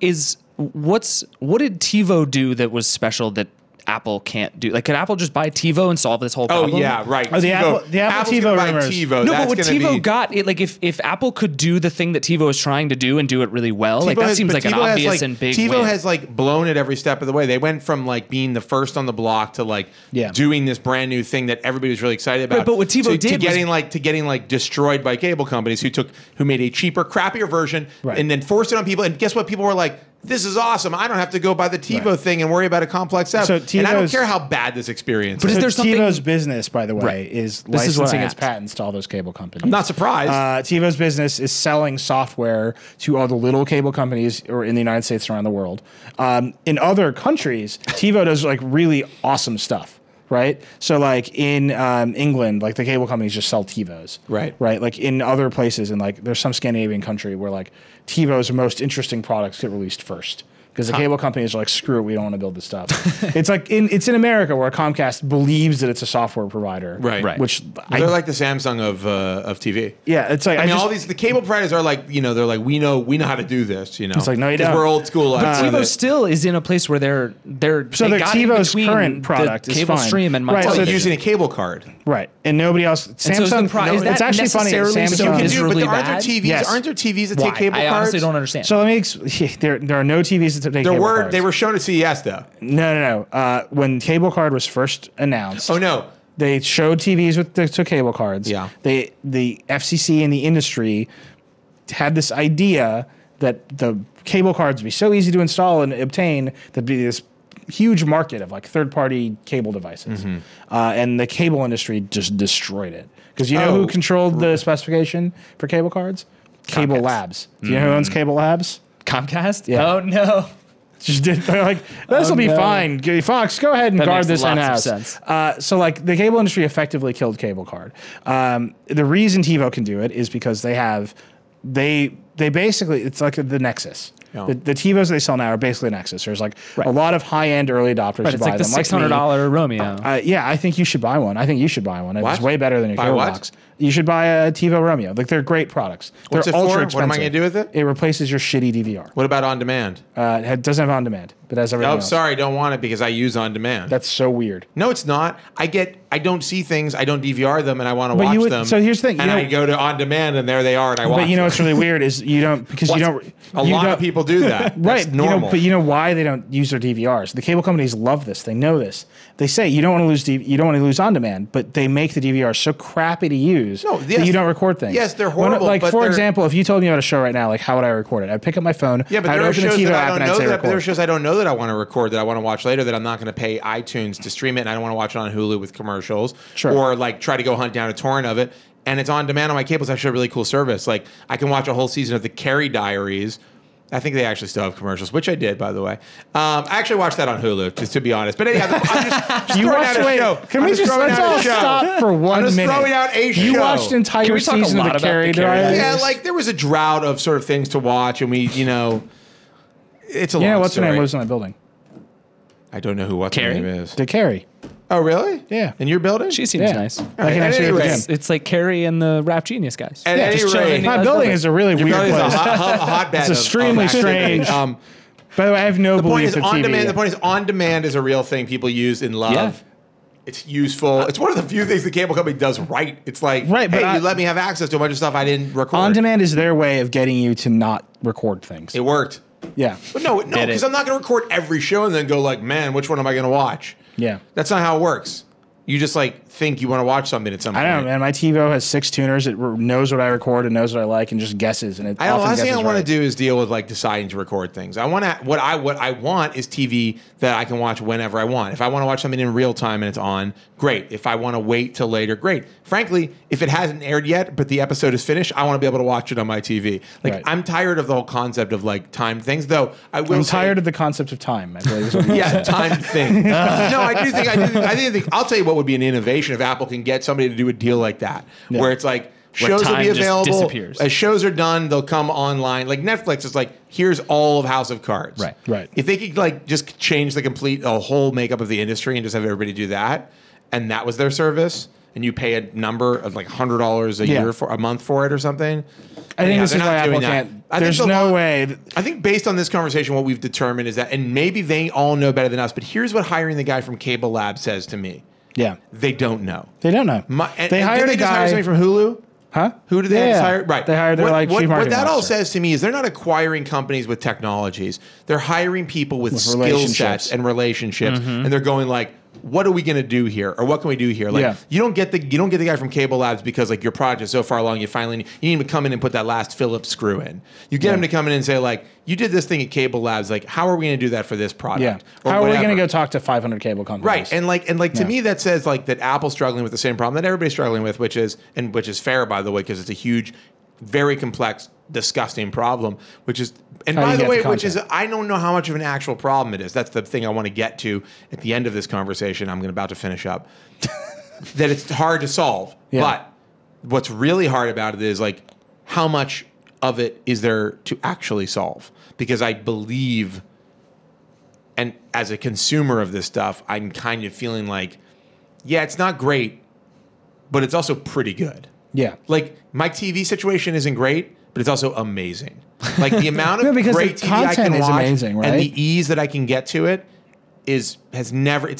what did TiVo do that was special that Apple can't do? Like, could Apple just buy TiVo and solve this whole
Oh
problem?
yeah, right.
Oh, the Apple
Apple's
TiVo
gonna buy
rumors.
TiVo.
No,
That's
but what
gonna
TiVo
be,
got, like if Apple could do the thing that TiVo is trying to do and do it really well, like
TiVo
that
has-
seems
but
like an
TiVo has,
obvious
like,
and big
TiVo
win.
has like blown it every step of the way. They went from like being the first on the block to like
Yeah.
doing this brand new thing that everybody was really excited about.
Right, but what TiVo
to
did was-
getting like destroyed by cable companies who made a cheaper, crappier version
Right.
and then forced it on people. And guess what? People were like, "This is awesome. I don't have to go buy the TiVo thing and worry about a complex app."
So
And I don't
TiVo's-
care how bad this experience
But
is.
is there something-
TiVo's business, by the way,
Right.
is
This is what
licensing
I
its
asked.
patents to all those cable companies.
I'm not surprised.
TiVo's business is selling software to all the little cable companies or in the United States and around the world. In other countries, TiVo does like really awesome stuff, right? So like in England, like the cable companies just sell TiVos,
Right.
Right. Like in other places, and like there's some Scandinavian country where like TiVo's most interesting products get released first. Because the cable companies are like, screw it, we don't want to build this stuff. It's like it's in America where Comcast believes that it's a software provider,
Right.
Which
They're like the Samsung of TV.
yeah, it's like
I mean,
just-
all the cable providers are like, they're like, we know how to do this,
It's like, no, you
'Cause
don't.
we're old school. like,
TiVo
with it.
still is in a place where they're
So
they
their
got in
TiVo's
between
current product
the
is
cable
fine.
stream and my
Right, so
Well,
television.
using a cable card.
right, and nobody else.
so is the
Samsung.
pro- is
it's
that
actually funny.
necessarily so
Samsung.
You can do,
miserably
but aren't there
bad?
TVs?
Yes.
Aren't there TVs that
Why?
take cable
I
cards?
honestly don't understand.
So let me. There are no TVs that take
There
cable
were.
cards.
They were shown at CES though.
No. When cable card was first announced.
Oh no.
They showed TVs with the cable cards.
Yeah.
The FCC and the industry had this idea that the cable cards would be so easy to install and obtain there'd be this huge market of like third-party cable devices, and the cable industry just destroyed it. Because you know who controlled the specification for cable cards? Cable
Comcast.
Labs. Do you know who owns Cable Labs?
Comcast?
Yeah.
Oh no.
Just did they're like this will be
no.
fine. Fox, go ahead and
That
guard
makes
this
lots of
in-house.
sense.
So like the cable industry effectively killed cable card. The reason TiVo can do it is because they basically it's like the Nexus.
Yeah.
The TiVos they sell now are basically Nexus. There's like a lot of high-end early adopters who
It's
buy
like the
them.
$600 Romeo.
Yeah, I think you should buy one. I think you should buy one. It's
What?
way better than your
Buy
cable
what?
box. You should buy a TiVo Romeo. Like they're great products.
What's
They're
it for?
ultra
What
expensive.
am I gonna do with it?
It replaces your shitty DVR.
What about on demand?
It doesn't have on demand, but has everything
Oh,
else.
sorry, don't want it because I use on demand.
That's so weird.
No, it's not. I don't see things. I don't DVR them, and I want to
But
watch
you would-
them.
so here's the thing, you
And
know-
I go to on demand, and there they are, and I watch.
But you know
them.
what's really weird is you don't because you don't.
A
you
lot
don't-
of people do that.
Right,
That's normal.
but you know why they don't use their DVRs? The cable companies love this. They know this. They say you don't want to lose you don't want to lose on demand, but they make the DVRs so crappy to use that
yes.
you don't record things.
Yes, they're horrible,
Like
but
for
they're-
example, if you told me about a show right now, like how would I record it? I'd pick up my phone.
Yeah, but
I'd
there are
open the
shows
TiVo
that I
app
don't
and I'd
know
say
that. But there are
record.
shows I don't know that I want to record that I want to watch later that I'm not going to pay iTunes to stream it, and I don't want to watch it on Hulu with commercials,
Sure.
or like try to go hunt down a torrent of it. And it's on demand on my cable. It's actually a really cool service. Like I can watch a whole season of the Carrie Diaries. I think they actually still have commercials, which I did, by the way. I actually watched that on Hulu, just to be honest. But anyhow, I'm just
You
throwing
watched
out a
wait,
show.
Can
I'm
we just
throwing
let's
out a
all
show.
stop for
I'm
1
just
minute?
throwing out a show.
You watched an entire
Can we talk a
season of
lot
the
about
Carrie
the Carrie
Diaries?
Yeah, like there was a drought of sort of things to watch, and we, it's a long
Yeah, what's her
story.
name lives in that building?
I don't know who what's her
Carrie?
name is.
The Carrie.
Oh, really?
Yeah.
In your building?
She seems
Yeah.
nice.
I can
at
actually
any
go
rate-
gym.
It's like Carrie and the Rap Genius guys.
At any
just chilling
rate,
in
My
Guy's
building is a really
your
weird
building is
place.
a hotbed.
It's
of
extremely
activity.
strange. By the way, I have no
The point
belief
is
in
on
TV.
demand. The point is on demand is a real thing people use in love.
Yeah.
It's useful. It's one of the few things the cable company does right. It's like,
Right, but
hey,
I-
you let me have access to a bunch of stuff I didn't record.
On demand is their way of getting you to not record things.
It worked.
Yeah.
But no,
Did it.
because I'm not going to record every show and then go like, man, which one am I going to watch?
Yeah.
That's not how it works. You just like think you want to watch something at some
I
point.
don't know, man. My TiVo has 6 tuners. It knows what I record and knows what I like and just guesses. And it
The
often
last thing
guesses
I want
right.
to do is deal with like deciding to record things. I want to what I want is TV that I can watch whenever I want. If I want to watch something in real time and it's on, great. If I want to wait till later, great. Frankly, if it hasn't aired yet but the episode is finished, I want to be able to watch it on my TV. Like
Right.
I'm tired of the whole concept of like timed things. Though I will
I'm
say,
tired of the concept of time, I believe. Is what you
yeah,
said.
timed thing. No, I do think I'll tell you what would be an innovation if Apple can get somebody to do a deal like that,
Yeah.
where it's like
Where
shows will
time
be
just
available
disappears.
as shows are done. They'll come online. Like Netflix is like, here's all of House of Cards.
Right.
Right.
If they could like just change the whole makeup of the industry and just have everybody do that, and that was their service, and you pay a number of like $100 a
Yeah.
year for a month for it or something.
I think
Yeah,
this
they're
is
not
why Apple
doing that.
can't.
I think
There's
the
no
law-
way.
I think based on this conversation, what we've determined is that, and maybe they all know better than us, but here's what hiring the guy from Cable Lab says to me.
Yeah.
They don't know.
They don't know. They hired
did
a
they just hire
guy.
somebody from Hulu?
Huh?
Who did they
Yeah.
just hire? Right.
They hired their
what,
chief
what
marketing
that all
officer.
says to me is they're not acquiring companies with technologies. They're hiring people with skill
relationships.
sets and relationships, and they're going like, what are we going to do here, or what can we do here? Like,
Yeah.
you don't get the guy from Cable Labs because like your project is so far along, you need him to come in and put that last Phillips screw in. You get him to come in and say like, you did this thing at Cable Labs, like how are we going to do that for this product?
Yeah.
Or
How are we
whatever.
going to go talk to 500 cable companies?
Right, and like to
Yeah.
me that says like that Apple's struggling with the same problem that everybody's struggling with, which is fair, by the way, because it's a huge, very complex, disgusting problem. Which is, and
How do
by
you
the
get
way,
the
which is
content?
I don't know how much of an actual problem it is. That's the thing I want to get to at the end of this conversation. I'm about to finish up. That it's hard to solve,
Yeah.
but what's really hard about it is like how much of it is there to actually solve? Because I believe. And as a consumer of this stuff, I'm kind of feeling like, yeah, it's not great, but it's also pretty good.
Yeah.
Like my TV situation isn't great, but it's also amazing. Like the amount
No,
of
because
great
the
TV I
content
can
is
watch
amazing, right?
and the ease that I can get to it it's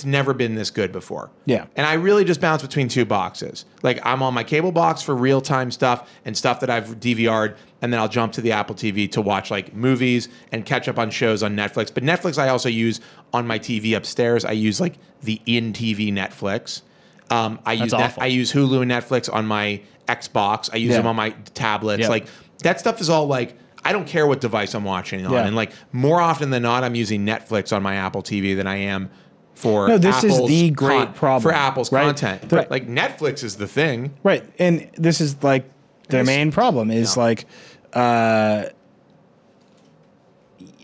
never been this good before.
Yeah.
And I really just bounce between two boxes. Like I'm on my cable box for real time stuff and stuff that I've DVR'd, and then I'll jump to the Apple TV to watch like movies and catch up on shows on Netflix. But Netflix I also use on my TV upstairs. I use like the in-TV Netflix. I use Hulu and Netflix on my Xbox. I use them on my tablets.
Yep.
Like that stuff is all like, I don't care what device I'm watching on.
Yeah.
And like more often than not, I'm using Netflix on my Apple TV than I am for
No, this is
Apple's
the great problem,
for Apple's
right?
content.
Right.
Like Netflix is the thing.
Right. And this is like their main problem is like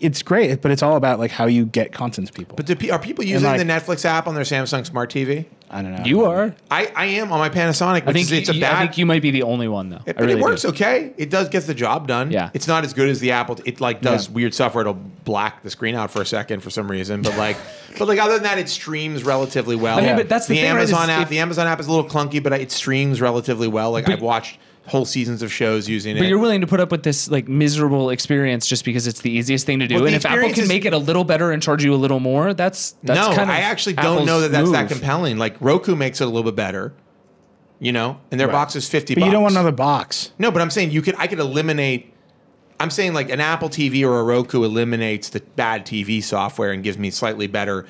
it's great, but it's all about like how you get content to people.
But are people using
like-
the Netflix app on their Samsung Smart TV?
I don't know.
You are.
I am on my Panasonic, which it's a bad.
I think you might be the only one though.
It works okay. It does get the job done.
Yeah.
It's not as good as the Apple. It like does weird stuff where it'll black the screen out for a second for some reason. But like other than that, it streams relatively well.
I mean, but that's the thing, right,
Amazon
is
app.
if-
The Amazon app is a little clunky, but it streams relatively well. Like I've watched whole seasons of shows using it.
But you're willing to put up with this like miserable experience just because it's the easiest thing to do.
Well,
And if Apple can make it a little better and charge you a little more, that's
no,
kind of
I actually don't know
Apple's
that's that
move.
compelling. Like Roku makes it a little bit better, and their box is $50.
But you don't want another box.
No, but I'm saying I could eliminate. I'm saying like an Apple TV or a Roku eliminates the bad TV software and gives me slightly better.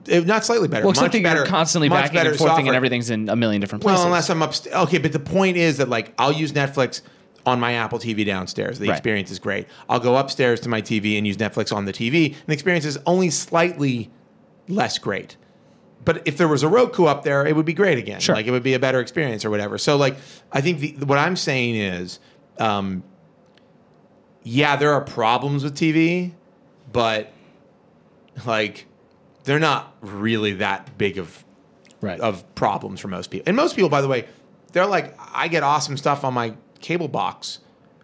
Not slightly better.
Well, except
much
that
better,
you're constantly
much
backing and
better
forthing
software.
and everything's in a million different places.
Well, unless I'm upstairs. Okay, but the point is that like I'll use Netflix on my Apple TV downstairs. The experience is great. I'll go upstairs to my TV and use Netflix on the TV, and the experience is only slightly less great. But if there was a Roku up there, it would be great again.
Sure.
Like it would be a better experience or whatever. So like I think what I'm saying is, yeah, there are problems with TV, but like they're not really that big of problems for most people. And most people, by the way, they're like, I get awesome stuff on my cable box,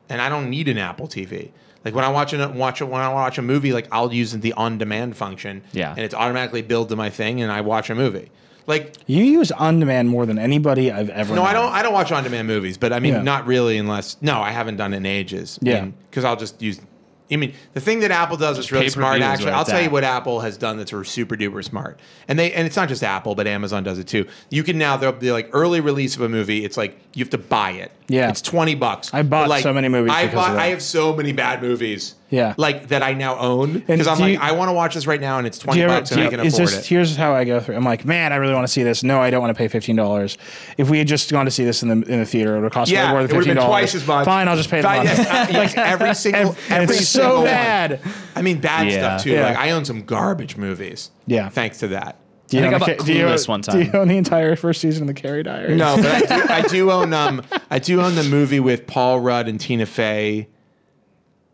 and I don't need an Apple TV. Like when I watch a movie, like I'll use the on-demand function, and it's automatically billed to my thing, and I watch a movie. Like
you use on-demand more than anybody I've ever.
No,
known.
I don't watch on-demand movies, but I mean, not really unless I haven't done it in ages.
Yeah,
because I'll just use. I mean, the thing that Apple does is really smart. Actually, I'll tell you what Apple has done that's super duper smart. And it's not just Apple, but Amazon does it too. You can now there'll be like early release of a movie. It's like you have to buy it.
Yeah,
it's $20.
I bought so many movies.
I have so many bad movies.
Yeah,
like that I now own because I'm like I want to watch this right now and it's $20 and I can afford it.
Here's how I go through. I'm like, man, I really want to see this. No, I don't want to pay $15. If we had just gone to see this in the theater, it would cost way more than $15.
Twice as much.
Fine, I'll just pay the money.
Like every single,
it's so bad.
I mean, bad stuff too. Yeah. Like I own some garbage movies.
Yeah,
thanks to that.
I think I bought Clueless one time.
Do you own the entire first season of the Carrie Diaries?
No, but I do own the movie with Paul Rudd and Tina Fey.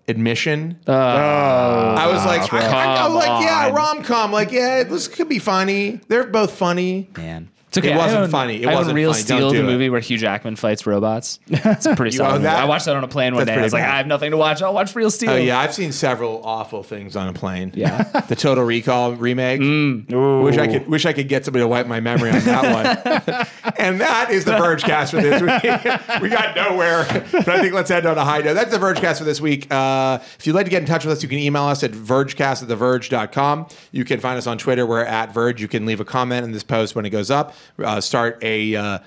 Admission. I was like, yeah, rom-com. Like, yeah, this could be funny. They're both funny.
Man. It's okay.
It wasn't funny. It wasn't
Real
funny.
Steel, the
do
movie where Hugh Jackman fights robots. It's a pretty solid movie. I watched that on a plane one day. I was like, I have nothing to watch. I'll watch Real Steel.
Oh, yeah. I've seen several awful things on a plane.
Yeah.
The Total Recall remake. Wish I could get somebody to wipe my memory on that one. And that is the Vergecast for this week. We got nowhere, but I think let's end on a high note. That's the Vergecast for this week. If you'd like to get in touch with us, you can email us at vergecast@theverge.com. You can find us on Twitter. We're at Verge. You can leave a comment in this post when it goes up. Start a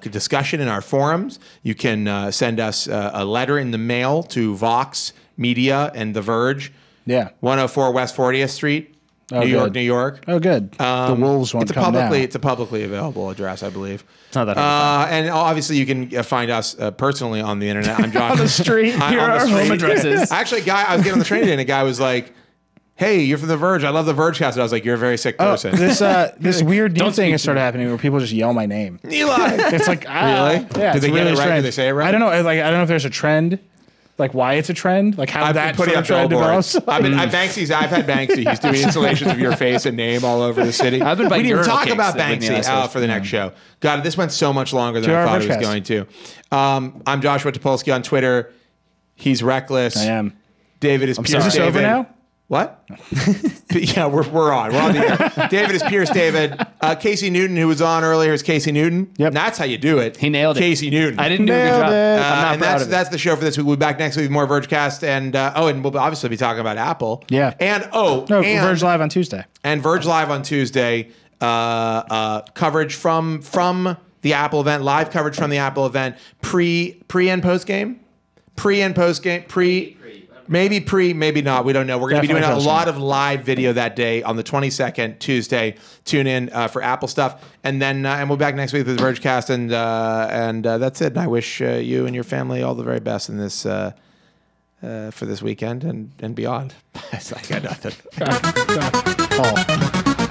discussion in our forums. You can send us a letter in the mail to Vox Media and The Verge.
Yeah.
104 West 40th Street, New York.
Oh, good. The Wolves won't come now.
It's a publicly available address, I believe.
It's not that hard.
And obviously, you can find us personally on the internet. I'm Josh.
On the street.
Here are our home addresses.
Actually, I was getting on the train today, and a guy was like, hey, you're from The Verge. I love The Vergecast. And I was like, you're a very sick person.
This weird new thing has started happening where people just yell my name.
Eli.
It's like,
really?
Yeah.
Did they get it right? Did they say it right?
I don't know. I don't know if there's a trend. Like why it's a trend, like how
I've
that
been putting
sort of trend develops.
I've had Banksy. He's doing installations of your face and name all over the city.
I've been
we didn't
urinal
talk
cakes
about
with me
Banksy for the next show. God, this went so much longer than I thought it was going to. I'm Joshua Topolsky on Twitter. He's reckless.
I am.
David is Pierce.
Is this over now?
What? Yeah, we're on. We're on the air. David is Pierce David. Casey Newton, who was on earlier, is Casey Newton.
Yep.
And that's how you do it.
He nailed it.
Casey Newton.
I didn't do a good job.
I'm not proud of it.
That's the show for this week. We'll be back next week with more Vergecast. And we'll obviously be talking about Apple.
Yeah.
And
Verge Live on Tuesday.
And Verge Live on Tuesday. Coverage from the Apple event. Live coverage from the Apple event. Pre and post game. Pre and post game. Maybe maybe not. We don't know. We're going to be doing a lot of live video that day on the 22nd, Tuesday. Tune in for Apple stuff. And then and we'll be back next week with the Vergecast. And that's it. And I wish you and your family all the very best in this for this weekend and beyond. I got nothing.
Paul.